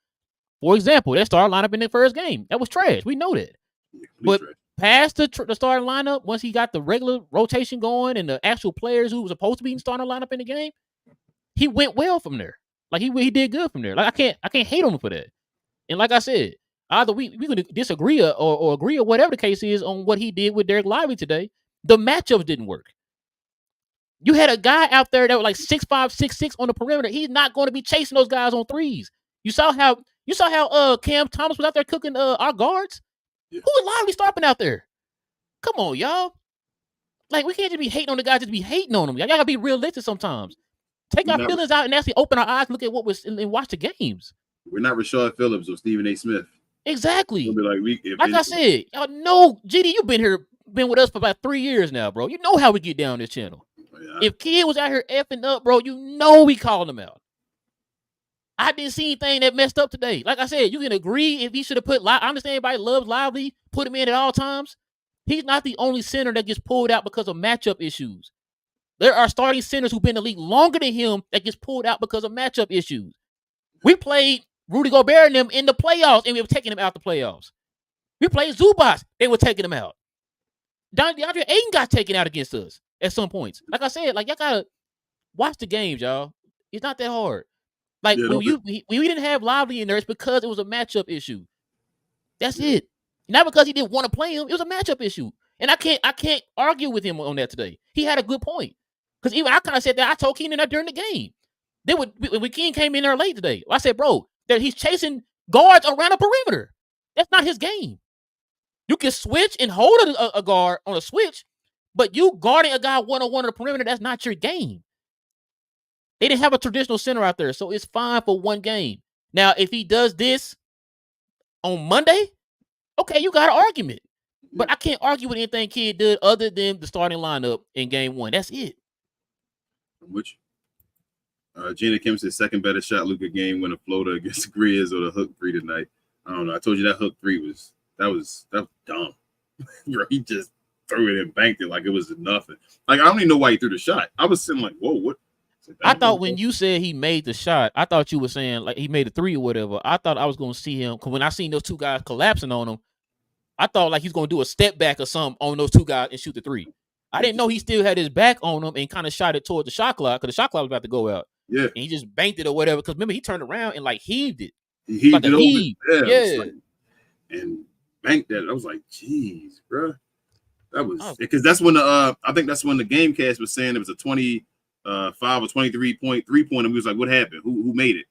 For example, that starting lineup in the first game, that was trash. We know that. But past the starting lineup, once he got the regular rotation going and the actual players who was supposed to be in starting lineup in the game, he went well from there. Like he did good from there. Like I can't hate on him for that. And like I said, either we can disagree or agree or whatever the case is on what he did with Derek Lively today. The matchups didn't work. You had a guy out there that was like 6'5", 6'6" on the perimeter. He's not going to be chasing those guys on threes. You saw how Cam Thomas was out there cooking our guards. Yeah. Who was Lively stopping out there? Come on, y'all. Like we can't just be hating on the guys, just be hating on them. Y'all gotta be realistic sometimes. Take our feelings out and actually open our eyes, look at what was and watch the games. We're not Rashad Phillips or Stephen A. Smith. Exactly. Like I said, y'all know, GD, you've been with us for about 3 years now, bro. You know how we get down this channel. Yeah. If Kid was out here effing up, bro, you know we calling him out. I didn't see anything that messed up today. Like I said, you can agree if he should have put. I understand everybody loves Lively, put him in at all times. He's not the only center that gets pulled out because of matchup issues. There are starting centers who've been in the league longer than him that gets pulled out because of matchup issues. We played Rudy Gobert and them in the playoffs, and we were taking them out the playoffs. We played Zubac, they were taking them out. DeAndre Ayton got taken out against us at some points. Like I said, like y'all gotta watch the games, y'all. It's not that hard. Like when we didn't have Lively in there, it's because it was a matchup issue. That's it. Not because he didn't want to play him. It was a matchup issue. And I can't argue with him on that today. He had a good point. Because even I kind of said that. I told Keenan that during the game. When Keenan came in there late today, I said, bro, that he's chasing guards around the perimeter. That's not his game. You can switch and hold a guard on a switch, but you guarding a guy one-on-one on the perimeter, that's not your game. They didn't have a traditional center out there, so it's fine for one game. Now, if he does this on Monday, okay, you got an argument. But I can't argue with anything Kid did other than the starting lineup in game one. That's it. Which Gina Kim said second better shot Luka game when a floater against the Grizz or the hook three tonight. I don't know. I told you that hook three was dumb. He just threw it and banked it like it was nothing. Like I don't even know why he threw the shot. I was sitting like, whoa, what? I thought when you said he made the shot, I thought you were saying like he made a three or whatever. I thought I was going to see him because when I seen those two guys collapsing on him, I thought like he's going to do a step back or something on those two guys and shoot the three. I didn't know he still had his back on them and kind of shot it toward the shot clock because the shot clock was about to go out. Yeah. And he just banked it or whatever because remember, he turned around and like heaved it. He heaved it over. Yeah. Like, and banked that. I was like, geez, bro. That was because that's when I think that's when the game cast was saying it was a 25 or 23 point 3-pointer. We was like, what happened? Who made it?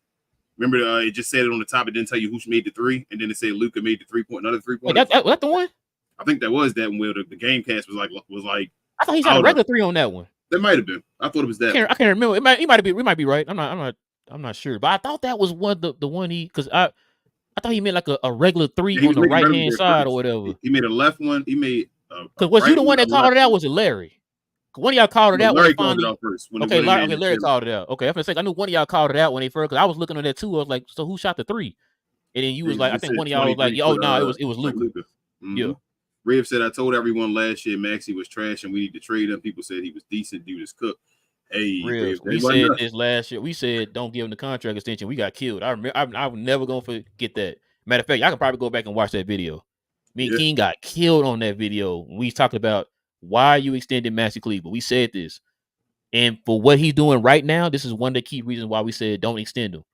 Remember, it just said it on the top. It didn't tell you who made the three, and then it said Luka made the 3-point, another 3-point. That the one? I think that was that one where the game cast was like. I thought he shot a regular three on that one. That might have been. I thought it was that. I can't remember. We might be right. I'm not sure, but I thought that was the one he because I thought he made like a regular three on the right hand side or whatever. He made a left one. He made because was you the one that called it out? Was it Larry? One of y'all called it out. Larry called it out first. Larry called it out. Okay, I'm gonna say I knew one of y'all called it out when they first. Because I was looking at that too. I was like, so who shot the three? And then you was like, I think one of y'all was like, oh no, it was Luka. Mm-hmm. Yeah. Reeves said, I told everyone last year Maxey was trash and we need to trade him. People said he was decent, dude is cooked. Hey, Reeves, we said this last year. We said don't give him the contract extension. We got killed. I remember. I'm never gonna forget that. Matter of fact, I can probably go back and watch that video. Me and King got killed on that video. We talked about why you extended Maxey Kleber. We said this, and for what he's doing right now, this is one of the key reasons why we said don't extend him.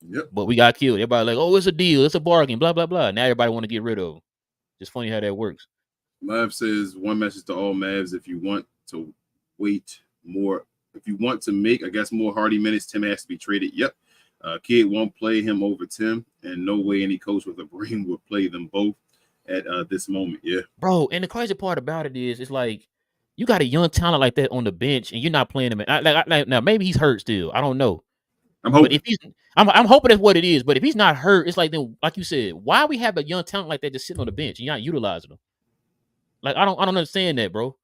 Yep. But we got killed. Everybody like, oh, it's a deal, it's a bargain, blah blah blah. Now everybody want to get rid of him. Just funny how that works. Mav says one message to all Mavs: if you want to wait more, if you want to make, I guess, more Hardy minutes, Tim has to be traded. Yep. Kid won't play him over Tim, and no way any coach with a brain will play them both at this moment. Yeah, bro. And the crazy part about it is, it's like you got a young talent like that on the bench, and you're not playing him. Now maybe he's hurt still. I don't know. I'm hoping. But if he's, I'm hoping that's what it is. But if he's not hurt, it's like then, like you said, why we have a young talent like that just sitting on the bench and you're not utilizing them? Like I don't understand that, bro.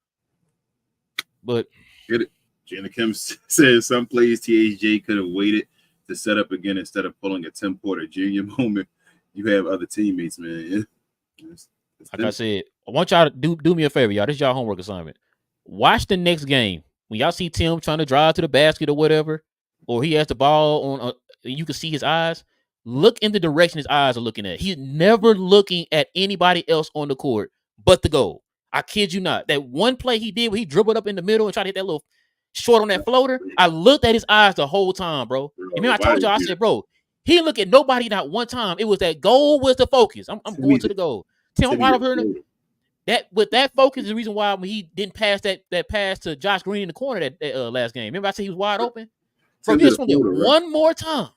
But get it. Jana Kim says some plays THJ could have waited to set up again instead of pulling a Tim Porter Jr. moment. You have other teammates, man. Yeah. Like I said, I want y'all to do me a favor, y'all. This is y'all homework assignment. Watch the next game. When y'all see Tim trying to drive to the basket or whatever, or he has the ball on, you can see his eyes. Look in the direction his eyes are looking at. He's never looking at anybody else on the court but the goal. I kid you not. That one play he did where he dribbled up in the middle and tried to hit that little short on that floater. I looked at his eyes the whole time, bro. You remember I told y'all, I said, bro, he didn't look at nobody not one time. It was that goal was the focus. I'm going to the goal. Tim, I'm right over here. That with that focus is the reason why when he didn't pass that pass to Josh Green in the corner that last game. Remember I said he was wide open? Bro, he just swung it one more time.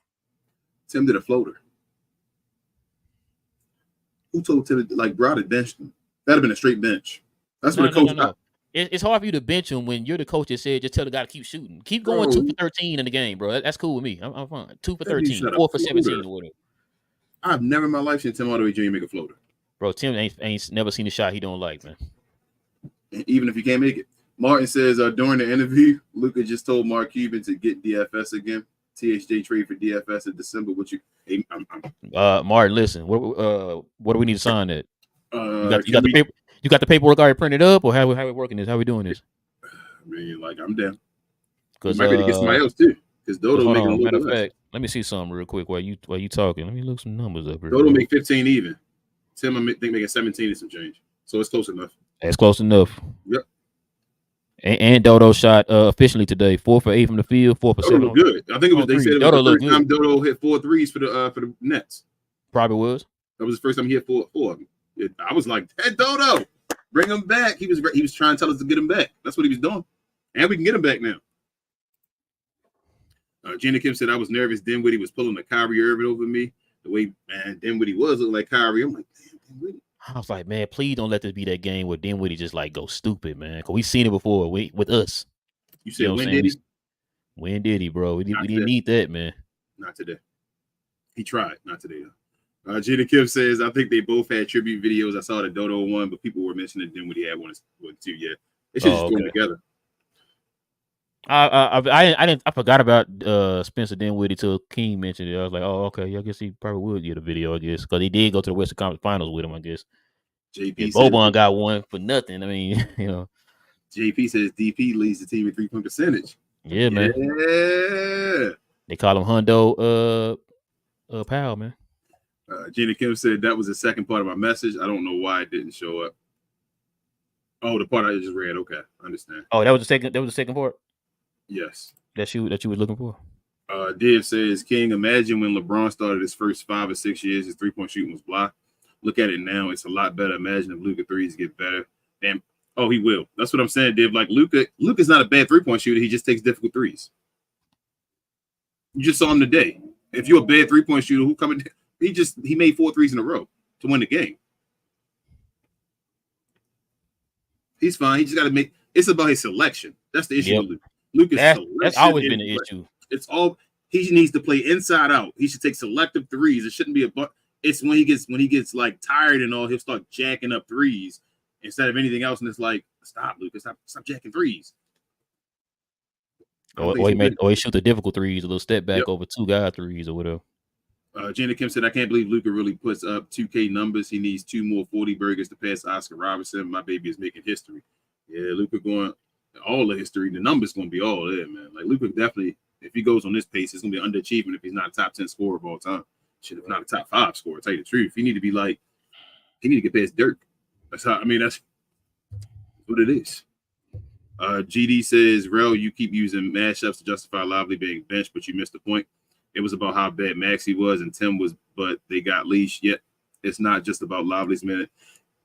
Tim did a floater. Who told Tim to bro to bench him? That'd have been a straight bench. That's what the coach. No. It's hard for you to bench him when you're the coach that said just tell the guy to keep shooting. Keep going 2 for 13 in the game, bro. That's cool with me. I'm fine. 2 for 13, 4 for 17 or whatever. I've never in my life seen Tim Hardaway Jr. make a floater. Bro, Tim ain't never seen a shot he don't like, man. Even if he can't make it. Martin says during the interview, Luka just told Mark Cuban to get DFS again. THJ trade for DFS in December. What you? Hey, Martin, listen. What do we need to sign that? You got the paper. You got the paperwork already printed up, or how we working this? How we doing this? I mean, I'm down. Because might be to get somebody else too. Because Dodo making a little bit less. Let me see something real quick while you talking. Let me look some numbers up here. Dodo make 15 even. Tim, I think making 17 and some change. So it's close enough. It's close enough. Yep. And Dodo shot officially today 4 for 8 from the field, 4 for 7. Dodo looked good. I think it was. They said it was the first time Dodo hit 4 threes for the Nets. Probably was. That was the first time he hit four of them. I was like, hey, Dodo, bring him back. He was trying to tell us to get him back. That's what he was doing. And we can get him back now. Gina Kim said, I was nervous. Dinwiddie was pulling the Kyrie Irving over me. The way, Dinwiddie was looked like Kyrie. I'm like, damn, Dinwiddie. I was like, man, please don't let this be that game where Dinwiddie just go stupid, man. Because we've seen it before with us. You said, when did he? When did he, bro? We didn't need that, man. Not today. He tried. Not today, though. Gina Kim says, I think they both had tribute videos. I saw the Dodo one, but people were mentioning Dinwiddie had one too. Yeah. They should just throw them together. I forgot about Spencer Dinwiddie till King mentioned it. I was like, oh, okay. Yeah, I guess he probably would get a video, I guess. Because he did go to the Western Conference Finals with him, I guess. JP Boban got one for nothing. I mean, JP says DP leads the team in 3-point percentage. Yeah, man. Yeah. They call him Hundo Powell, man. Gina Kim said that was the second part of my message. I don't know why it didn't show up. Oh, the part I just read. Okay, I understand. Oh, that was the second part? Yes. That you was looking for? Div says, King, imagine when LeBron started his first 5 or 6 years, his 3-point shooting was blocked. Look at it now. It's a lot better. Imagine if Luka threes get better. Damn. Oh, he will. That's what I'm saying, Div. Like, Luka's not a bad 3-point shooter. He just takes difficult threes. You just saw him today. If you're a bad 3-point shooter, who coming? He made 4 threes in a row to win the game. He's fine. He just got to make. It's about his selection. That's the issue with Luka. That's always been the issue. It's all he needs to play inside out. He should take selective threes. It shouldn't be it's when he gets like tired and all, he'll start jacking up threes instead of anything else. And it's like, stop, Luka, stop jacking threes. Or he shoot the difficult threes, a little step back over 2 guy threes or whatever. Jana Kim said, I can't believe Luka really puts up 2K numbers. He needs 2 more 40 burgers to pass Oscar Robertson. My baby is making history. Yeah, Luka going all the history. The numbers going to be all there, man. Like, Luka definitely, if he goes on this pace, it's going to be underachievement if he's not a top 10 scorer of all time. Shit, if not a top 5 scorer, tell you the truth. He need to be like, he need to get past Dirk. That's what it is. GD says, Rel, you keep using mashups to justify Lively being benched, but you missed the point. It was about how bad Maxey was and Tim was, but they got leashed. Yet it's not just about Lively's minute.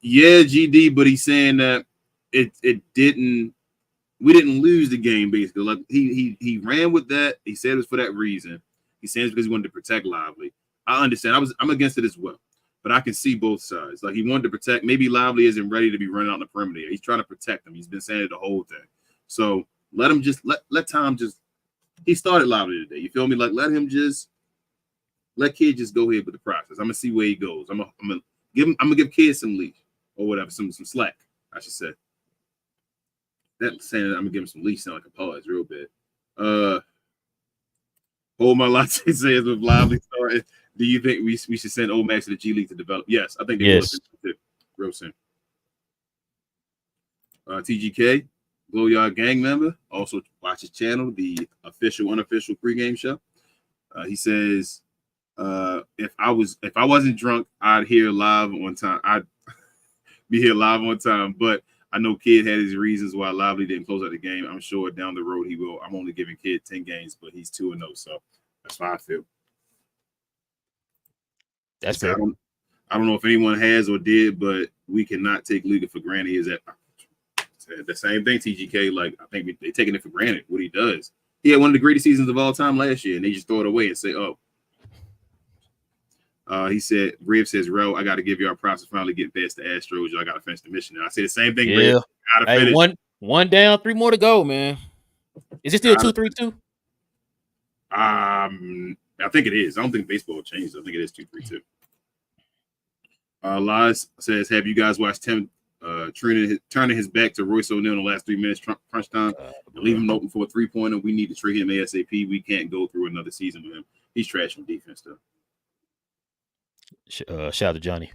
Yeah, GD, but he's saying that we didn't lose the game, basically. Like he ran with that. He said it was for that reason. He said it's because he wanted to protect Lively. I understand. I'm against it as well. But I can see both sides. Like, he wanted to protect. Maybe Lively isn't ready to be running out the perimeter. He's trying to protect him. He's been saying it the whole thing. So let him just let Tom just. He started Lively today. You feel me? Like, let Kid just go ahead with the process. I'm gonna see where he goes. I'm gonna give Kid some leash or whatever, some slack, I should say. That saying I'm gonna give him some leash sound like a pause real bad. Hold my latte says with Lively started. Do you think we should send Old Max to the G League to develop? Yes, I think they will real soon. TGK, Glow Yard gang member, also watch his channel, the official, unofficial pregame show. He says, if I wasn't drunk, I'd hear live on time. I'd be here live on time, but I know Kid had his reasons why Lively didn't close out the game. I'm sure down the road he will. I'm only giving Kid 10 games, but he's 2-0, so that's how I feel. That's fair. I don't know if anyone has or did, but we cannot take Luka for granted. Is that the same thing, TGK? Like, I think they're taking it for granted what he does. He had one of the greatest seasons of all time last year, and they just throw it away and say, oh. He said, Riv says, Ro, I got to give y'all props to finally get past the Astros. Y'all got to finish the mission. And I say the same thing, yeah. Riv. Gotta finish. One down, 3 more to go, man. Is it still 2-3-2? I think it is. I don't think baseball changed. I think it is 2-3-2. Lies says, have you guys watched Tim turning his back to Royce O'Neal in the last 3 minutes crunch time and leave him open for a 3-pointer? We need to trigger him ASAP. We can't go through another season with him. He's trash on defense, though. Shout out to Johnny.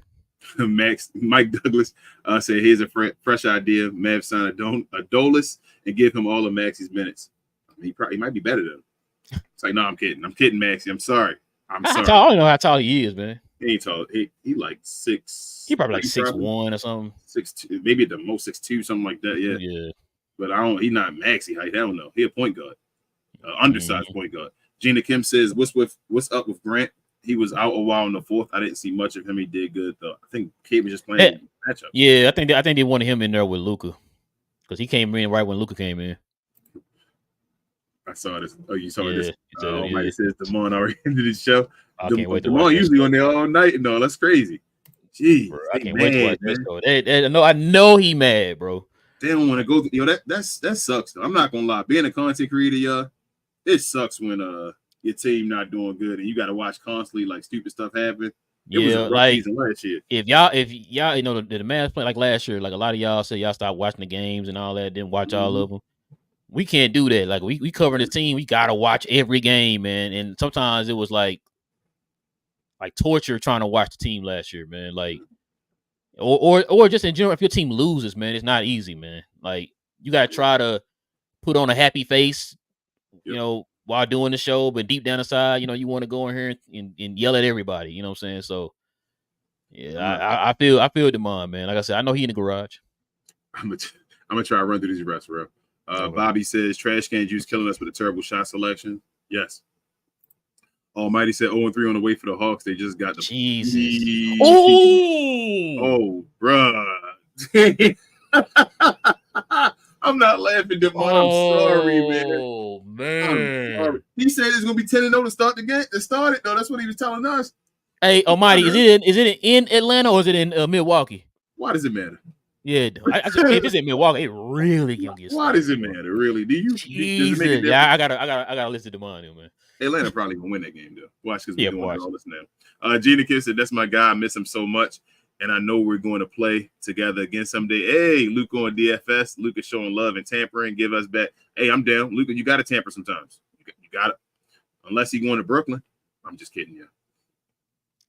Mike Douglas said, here's a fresh idea. Mavs sign a Dolus and give him all of Maxey's minutes. I mean, he might be better than him. It's like, no, I'm kidding. I'm kidding, Maxey. I'm sorry. I don't know how tall he is, man. He ain't tall. He like 6. He probably like 6'1" or something. 6'2", maybe at the most 6'2", something like that. Yeah. Yeah. But he's not Maxey height. I don't know. He a point guard, undersized point guard. Gina Kim says, what's up with Grant? He was out a while in the fourth. I didn't see much of him. He did good though. I think Kate was just playing matchup. Yeah, I think they wanted him in there with Luka because he came in right when Luka came in. I saw this. Oh, you saw this? It says Damon already ended the show. I can't wait to Damon watch usually on there all night. No, that's crazy. Jeez, bro, I can't wait to watch this show. I know he mad, bro. They don't want to go. That sucks though. I'm not gonna lie. Being a content creator, it sucks when your team not doing good and you got to watch constantly like stupid stuff happen. It was a rough season last year. If y'all, the Mavs play like last year, like a lot of y'all said y'all stopped watching the games and all that, didn't watch all of them. We can't do that. Like we covering the team, we gotta watch every game, man. And sometimes it was like torture trying to watch the team last year, man. Like or just in general, if your team loses, man, it's not easy, man. Like you gotta try to put on a happy face, you know, while doing the show, but deep down inside, you know, you want to go in here and yell at everybody. You know what I'm saying? So, yeah, I feel Damon, man. Like I said, I know he in the garage. I'm gonna try to run through these reps, bro. Bobby says trash can juice killing us with a terrible shot selection. Yes. Almighty said 0-3 on the way for the Hawks. They just got the Jesus. Oh, bruh. I'm not laughing, Damon. I'm sorry, man. Oh, man. I'm sorry. He said it's gonna be 10-0 to start the game. To start it, though. That's what he was telling us. Hey, Almighty, is it in Atlanta or is it in Milwaukee? Why does it matter? Yeah, if it's in Milwaukee, it really gonna get. Why does it matter? Really? Do you? Jesus. Yeah, I gotta listen to Damon, man. Atlanta probably gonna win that game though. Watch because we're doing all this now. Gina Kidd said, "That's my guy. I miss him so much, and I know we're going to play together again someday." Hey, Luke on DFS. Luke is showing love and tampering. Give us back. Hey, I'm down. Luke, you got to tamper sometimes. You got it. Unless you're going to Brooklyn. I'm just kidding you.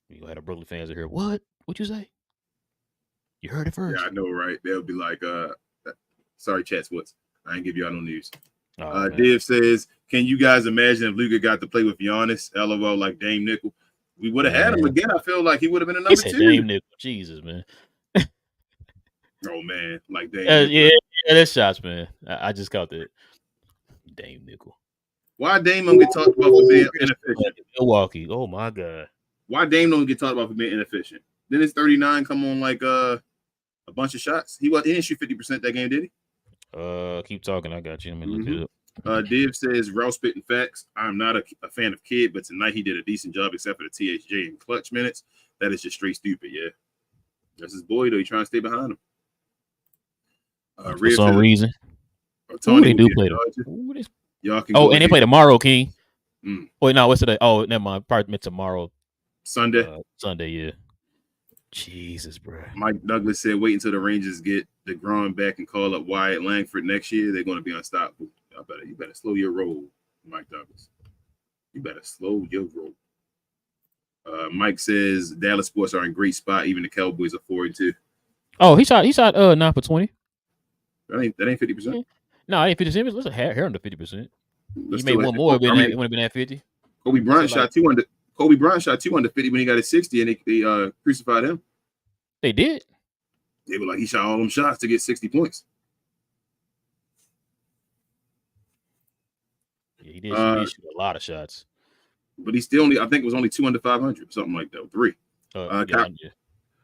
You gonna have the Brooklyn fans are here. What you say? You heard it first. Yeah, I know, right? They'll be like, sorry, Chat Sports. I ain't give y'all no news. Div says, can you guys imagine if Luka got to play with Giannis? LOL, like Dame Nickel. We would have had him again. I feel like he would have been a number 2. Dame Nickel. Jesus, man. Oh, man. Like Dame yeah, that's shots, man. I just caught that. Dame Nickel. Why Dame don't get talked about for being inefficient? Milwaukee. Oh, my God. Why Dame don't get talked about for being inefficient? Then his 39 come on like a bunch of shots. He didn't shoot 50% that game, did he? Keep talking. I got you. Let me look it up. Div says, Rouse spitting facts. I'm not a fan of Kid, but tonight he did a decent job except for the THJ and clutch minutes. That is just straight stupid, yeah. That's his boy, though. He's trying to stay behind him. For some reason. Tony, they do play them. Y'all can and they play tomorrow, King. Mm. Wait, no, what's today? Oh, never mind. Probably meant tomorrow. Sunday, yeah. Jesus, bro. Mike Douglas said, wait until the Rangers get the DeGrom back and call up Wyatt Langford next year. They're going to be unstoppable. You better slow your roll, Mike Douglas. You better slow your roll. Mike says Dallas sports are in great spot. Even the Cowboys are 4-2. Oh, he shot 9 for 20. That ain't 50%. No, it ain't 50%. Let's hair under 50%. That's You made still one more. It would have been at 50. Kobe Bryant So, like, shot 200. Kobe Bryant shot 250 when he got his 60, and they crucified him. They did. They were like, he shot all them shots to get 60 points. Yeah, he did shoot a lot of shots. But he still I think it was only 2 under 500, something like that. 3. Yeah.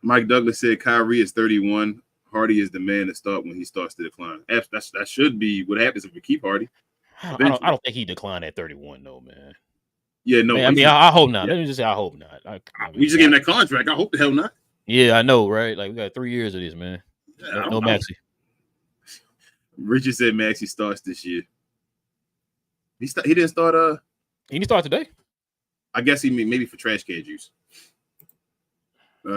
Mike Douglas said Kyrie is 31. Hardy is the man to start when he starts to decline. That should be what happens if we keep Hardy. I don't think he declined at 31 though, man. Yeah, no. Man, I hope not. Yeah. Let me just say I hope not. We just gave him that contract. I hope the hell not. Yeah, I know, right? Like we got 3 years of this, man. No Maxey. Richard said Maxey starts this year. He didn't start. He didn't start today. I guess he maybe for trash can juice.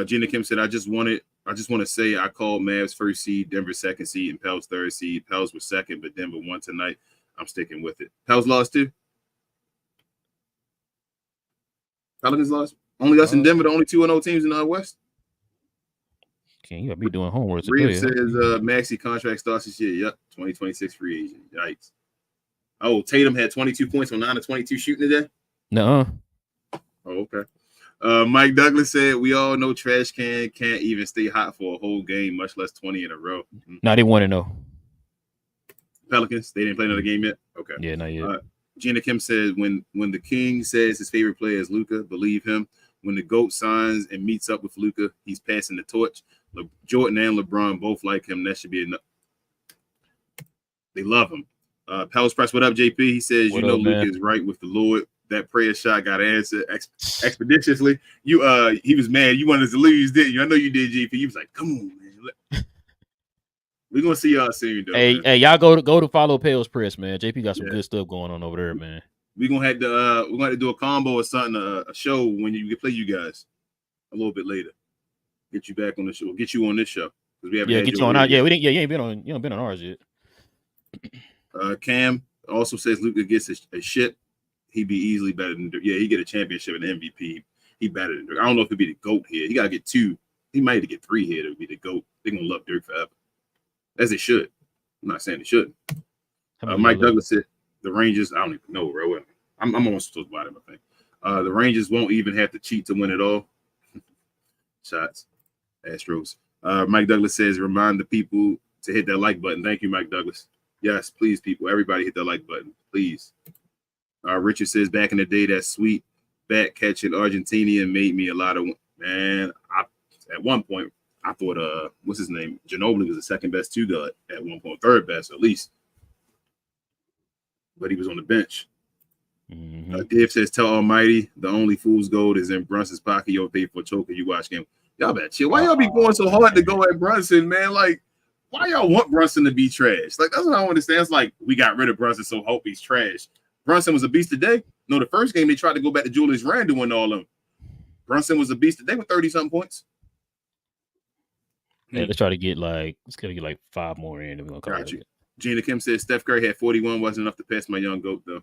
Gina Kim said, I just want to say I called Mavs first seed, Denver second seed, and Pels third seed. Pels was second, but Denver won tonight. I'm sticking with it. Pels lost too. Pelicans lost. Only us and Denver, the only 2-0 teams in the West. Okay, you gotta be doing homework. Reeves says Maxey contract starts this year. Yep, 2026 free agent. Yikes. Oh, Tatum had 22 points on 9 of 22 shooting today? No. Oh, okay. Mike Douglas said, we all know trash can can't even stay hot for a whole game, much less 20 in a row. No, they want to know. Pelicans, they didn't play another game yet? Okay. Yeah, not yet. Gina Kim said, when the King says his favorite player is Luka, believe him. When the GOAT signs and meets up with Luka, he's passing the torch. Jordan and LeBron both like him. That should be enough. They love him. Palace Press, what up, JP? He says, Luka is right with the Lord. That prayer shot got answered expeditiously. He was mad. You wanted us to lose, didn't you? I know you did, JP. He was like, come on, man. We're gonna see y'all soon, though. Hey, y'all go to follow Pale's Press, man. JP got some good stuff going on over there, man. We're gonna have to do a combo or something, a show when you can play you guys a little bit later. Get you back on the show. Get you on this show. We haven't get you on our, you ain't been on ours yet. Cam also says Luka gets a shit. He'd be easily better than Dirk. Yeah, he get a championship and MVP. He better than Dirk. I don't know if it'd be the GOAT here. He gotta get 2. He might have to get 3 here to be the GOAT. They're gonna love Dirk forever. As they should. I'm not saying they shouldn't. Mike Douglas said the Rangers, I don't even know, bro. I'm almost supposed to buy them, I think. The Rangers won't even have to cheat to win it all. Shots. Astros. Mike Douglas says, remind the people to hit that like button. Thank you, Mike Douglas. Yes, please, people. Everybody hit that like button. Please. Richard says, back in the day, that sweet bat catching Argentinian made me a lot of, man, at one point, I thought, what's his name? Ginobili was the second best 2 guard at one point, third best at least. But he was on the bench. Mm-hmm. Dave says, tell Almighty, the only fool's gold is in Brunson's pocket. You'll pay for a choker. You watch game. Y'all better chill. Why y'all be going so hard to go at Brunson, man? Like, why y'all want Brunson to be trash? Like, that's what I don't understand. It's like, we got rid of Brunson, so hope he's trash. Brunson was a beast today. No, the first game they tried to go back to Julius Randle and all them. Brunson was a beast today with 30-something points. Yeah, let's try to get let's get 5 more in. And we're gonna got you. Gina Kim says Steph Curry had 41, wasn't enough to pass my young GOAT though.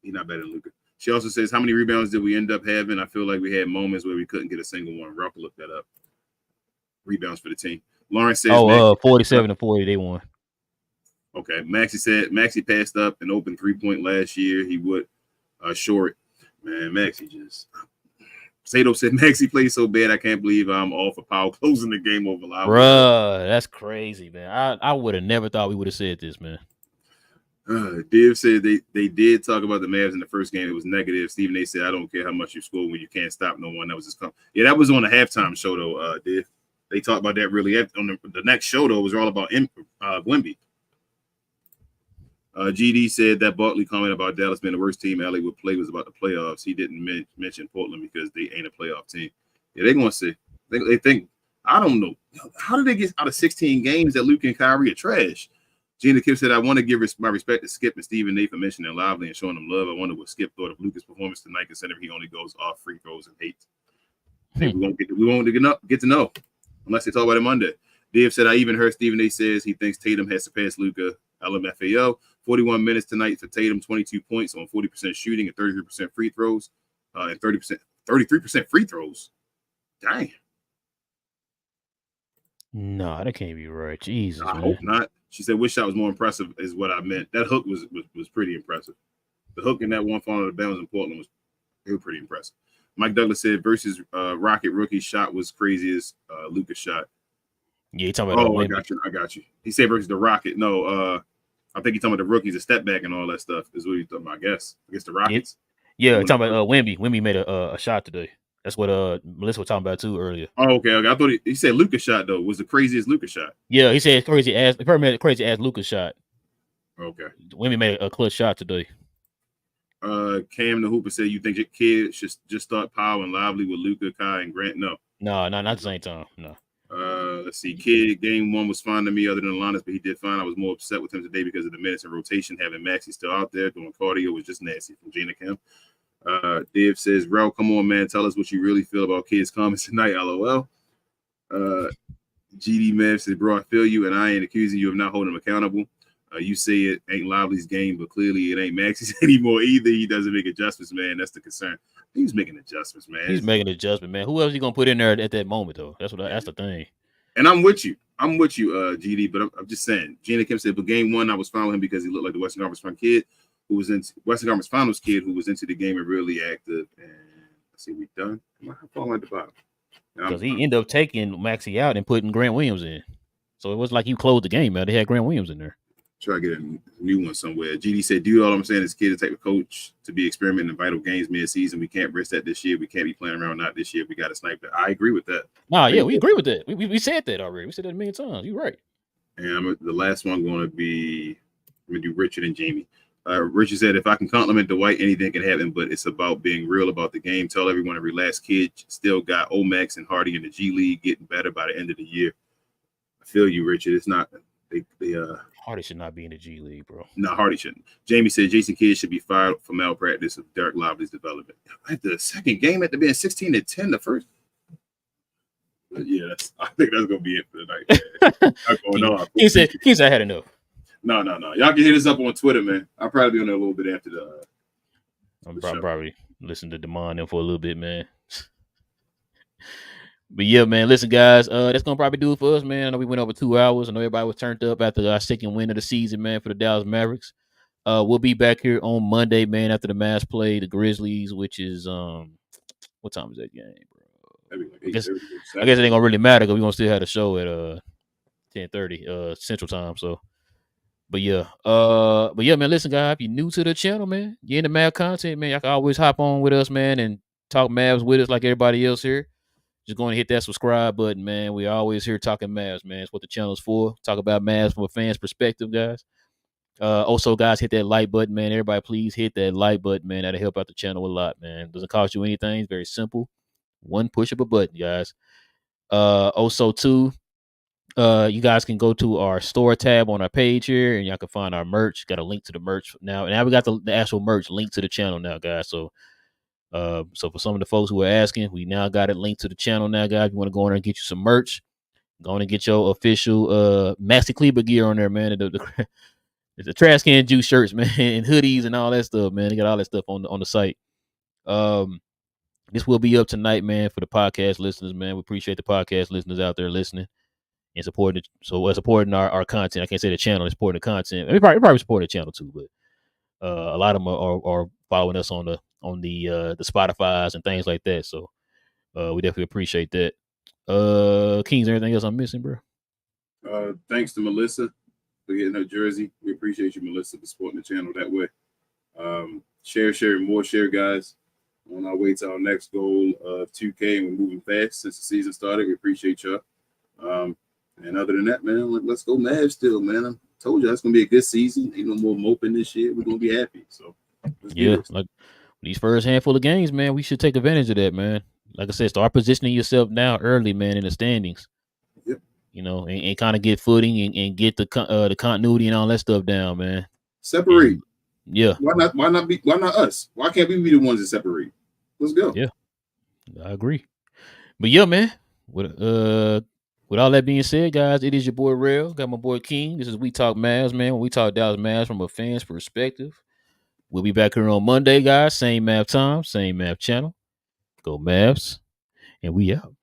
He's not better than Luka. She also says, how many rebounds did we end up having? I feel like we had moments where we couldn't get a single one. Rucker looked that up. Rebounds for the team. Lawrence says 47-40, they won. Okay. Maxey passed up an open 3-point last year. He would short. Man, Maxey just Sato said Maxey played so bad I can't believe I'm all for Powell closing the game over live. Bruh, that's crazy, man. I would have never thought we would have said this, man. Div said they did talk about the Mavs in the first game. It was negative. Stephen A said, I don't care how much you score when you can't stop no one. That was his comment. Yeah, that was on the halftime show, though, Div. They talked about that really. On the next show, though, was all about Wemby. GD said that Barkley comment about Dallas being the worst team LA would play was about the playoffs. He didn't mention Portland because they ain't a playoff team. Yeah, they're going to see. They think, I don't know. How did they get out of 16 games that Luke and Kyrie are trash? Gina Kim said, I want to give my respect to Skip and Stephen A for mentioning Lively and showing them love. I wonder what Skip thought of Luka's performance tonight, considering he only goes off free throws and hates. We won't get to know unless they talk about it Monday. Dave said, I even heard Stephen A says he thinks Tatum has surpassed Luka. LMFAO, 41 minutes tonight for Tatum, 22 points on 40% shooting and 33% free throws, and 33% free throws. Dang. No, that can't be right. Jesus, I man. hope not. She said which shot was more impressive is what I meant. That hook was pretty impressive. The hook in that one fall of the bounds in Portland was pretty impressive. Mike Douglas said versus Rocket rookie shot was crazy as Lucas shot. Yeah, you talking about I got you. He said versus the Rocket. No, I think he's talking about the rookies, a step back and all that stuff is what he's talking about, I guess. Against the Rockets. Yeah, talking about Wemby. Wemby made a shot today. That's what Melissa was talking about too earlier. Oh, okay. I thought he said Lucas shot though was the craziest Lucas shot. Yeah, he said crazy ass Lucas shot. Okay. Wemby made a clutch shot today. Cam the Hooper said you think your kid should just start Powell and Lively with Luka, Kai, and Grant? No, not at the same time. No. Let's see. Kid game one was fine to me other than Alanis, but he did fine. I was more upset with him today because of the minutes and rotation. Having Maxey still out there doing cardio was just nasty from Gina Kim. Dave says, Rel, come on, man. Tell us what you really feel about kids' comments tonight. LOL. GD Mev says, bro, I feel you, and I ain't accusing you of not holding him accountable. You say it ain't Lively's game, but clearly it ain't Maxey's anymore either. He doesn't make adjustments, man. That's the concern. He's making adjustments, man. He's making adjustments, man. Who else he gonna put in there at that moment, though? That's the thing. And I'm with you, GD. But I'm just saying. Gina Kim said, but game one, I was fine with him because he looked like the Western Conference kid who was into Western Conference Finals kid who was into the game and really active. And let's see, we done. How far at the bottom? Because he ended up taking Maxey out and putting Grant Williams in. So it was like you closed the game, man. They had Grant Williams in there. Try to get a new one somewhere. GD said, dude, all I'm saying is kid to take a coach to be experimenting in vital games mid-season. We can't risk that this year. We can't be playing around not this year. We got to snipe that. I agree with that. Nah, yeah, we agree with that. We said that already. We said that a million times. You're right. And the last one going to be, I'm going to do Richard and Jamie. Richard said, if I can compliment Dwight, anything can happen, but it's about being real about the game. Tell everyone to relax. Kid still got Omax and Hardy in the G League getting better by the end of the year. I feel you, Richard. It's not Hardy should not be in the G League, bro. No, Hardy shouldn't. Jamie said Jason Kidd should be fired for malpractice of Derek Lively's development. At the second game, after being 16-10, the first. But yeah, I think that's gonna be it for tonight. Not going on. He said I had enough. No. Y'all can hit us up on Twitter, man. I'll probably be on there a little bit after I'm probably listen to Demond in for a little bit, man. But yeah, man, listen, guys, that's gonna probably do it for us, man. I know we went over 2 hours. I know everybody was turned up after our second win of the season, man, for the Dallas Mavericks. We'll be back here on Monday, man, after the Mavs play the Grizzlies, which is what time is that game, bro? I guess it ain't gonna really matter because we're gonna still have the show at 10:30 Central Time. So, but yeah, man, listen, guys, if you're new to the channel, man, you're into Mav content, man, y'all can always hop on with us, man, and talk Mavs with us like everybody else here. Just going to hit that subscribe button, man. We always here talking Mavs, man. It's what the channel's for. Talk about Mavs from a fan's perspective, guys. Also, guys, hit that like button, man. Everybody, please hit that like button, man. That'll help out the channel a lot, man. Doesn't cost you anything. It's very simple. One push of a button, guys. Also, too, you guys can go to our store tab on our page here, and y'all can find our merch. Got a link to the merch now. Now we got the actual merch linked to the channel now, guys. So for some of the folks who are asking, we now got it linked to the channel now, guys. If you want to go in there and get you some merch, go on and get your official Maxi Kleber gear on there, man. The trash can juice shirts, man, and hoodies and all that stuff, man. They got all that stuff on the site. This will be up tonight, man, for the podcast listeners, man. We appreciate the podcast listeners out there listening and supporting it. So supporting our content. I can't say the channel is supporting the content. We probably support the channel too, but a lot of them are following us on the Spotify's and things like that. So we definitely appreciate that. Kings, anything else I'm missing, bro? Thanks to Melissa for getting her jersey. We appreciate you, Melissa, for supporting the channel that way. Share, guys. On our way to our next goal of 2K, and we're moving fast since the season started. We appreciate y'all. And other than that, man, let's go Mavs still, man. I told you that's gonna be a good season. Ain't no more moping this year. We're gonna be happy. So yeah, like these first handful of games, man, we should take advantage of that, man. Like I said, start positioning yourself now early, man, in the standings. Yep. You know, and kind of get footing and get the continuity and all that stuff down, man. Separate. And, yeah. Why not us? Why can't we be the ones that separate? Let's go. Yeah, I agree. But yeah, man. With all that being said, guys, it is your boy Rel. Got my boy King. This is We Talk Mavs, man. When we talk Dallas Mavs from a fan's perspective. We'll be back here on Monday, guys. Same Mav time, same Mav channel. Go Mavs, and we out.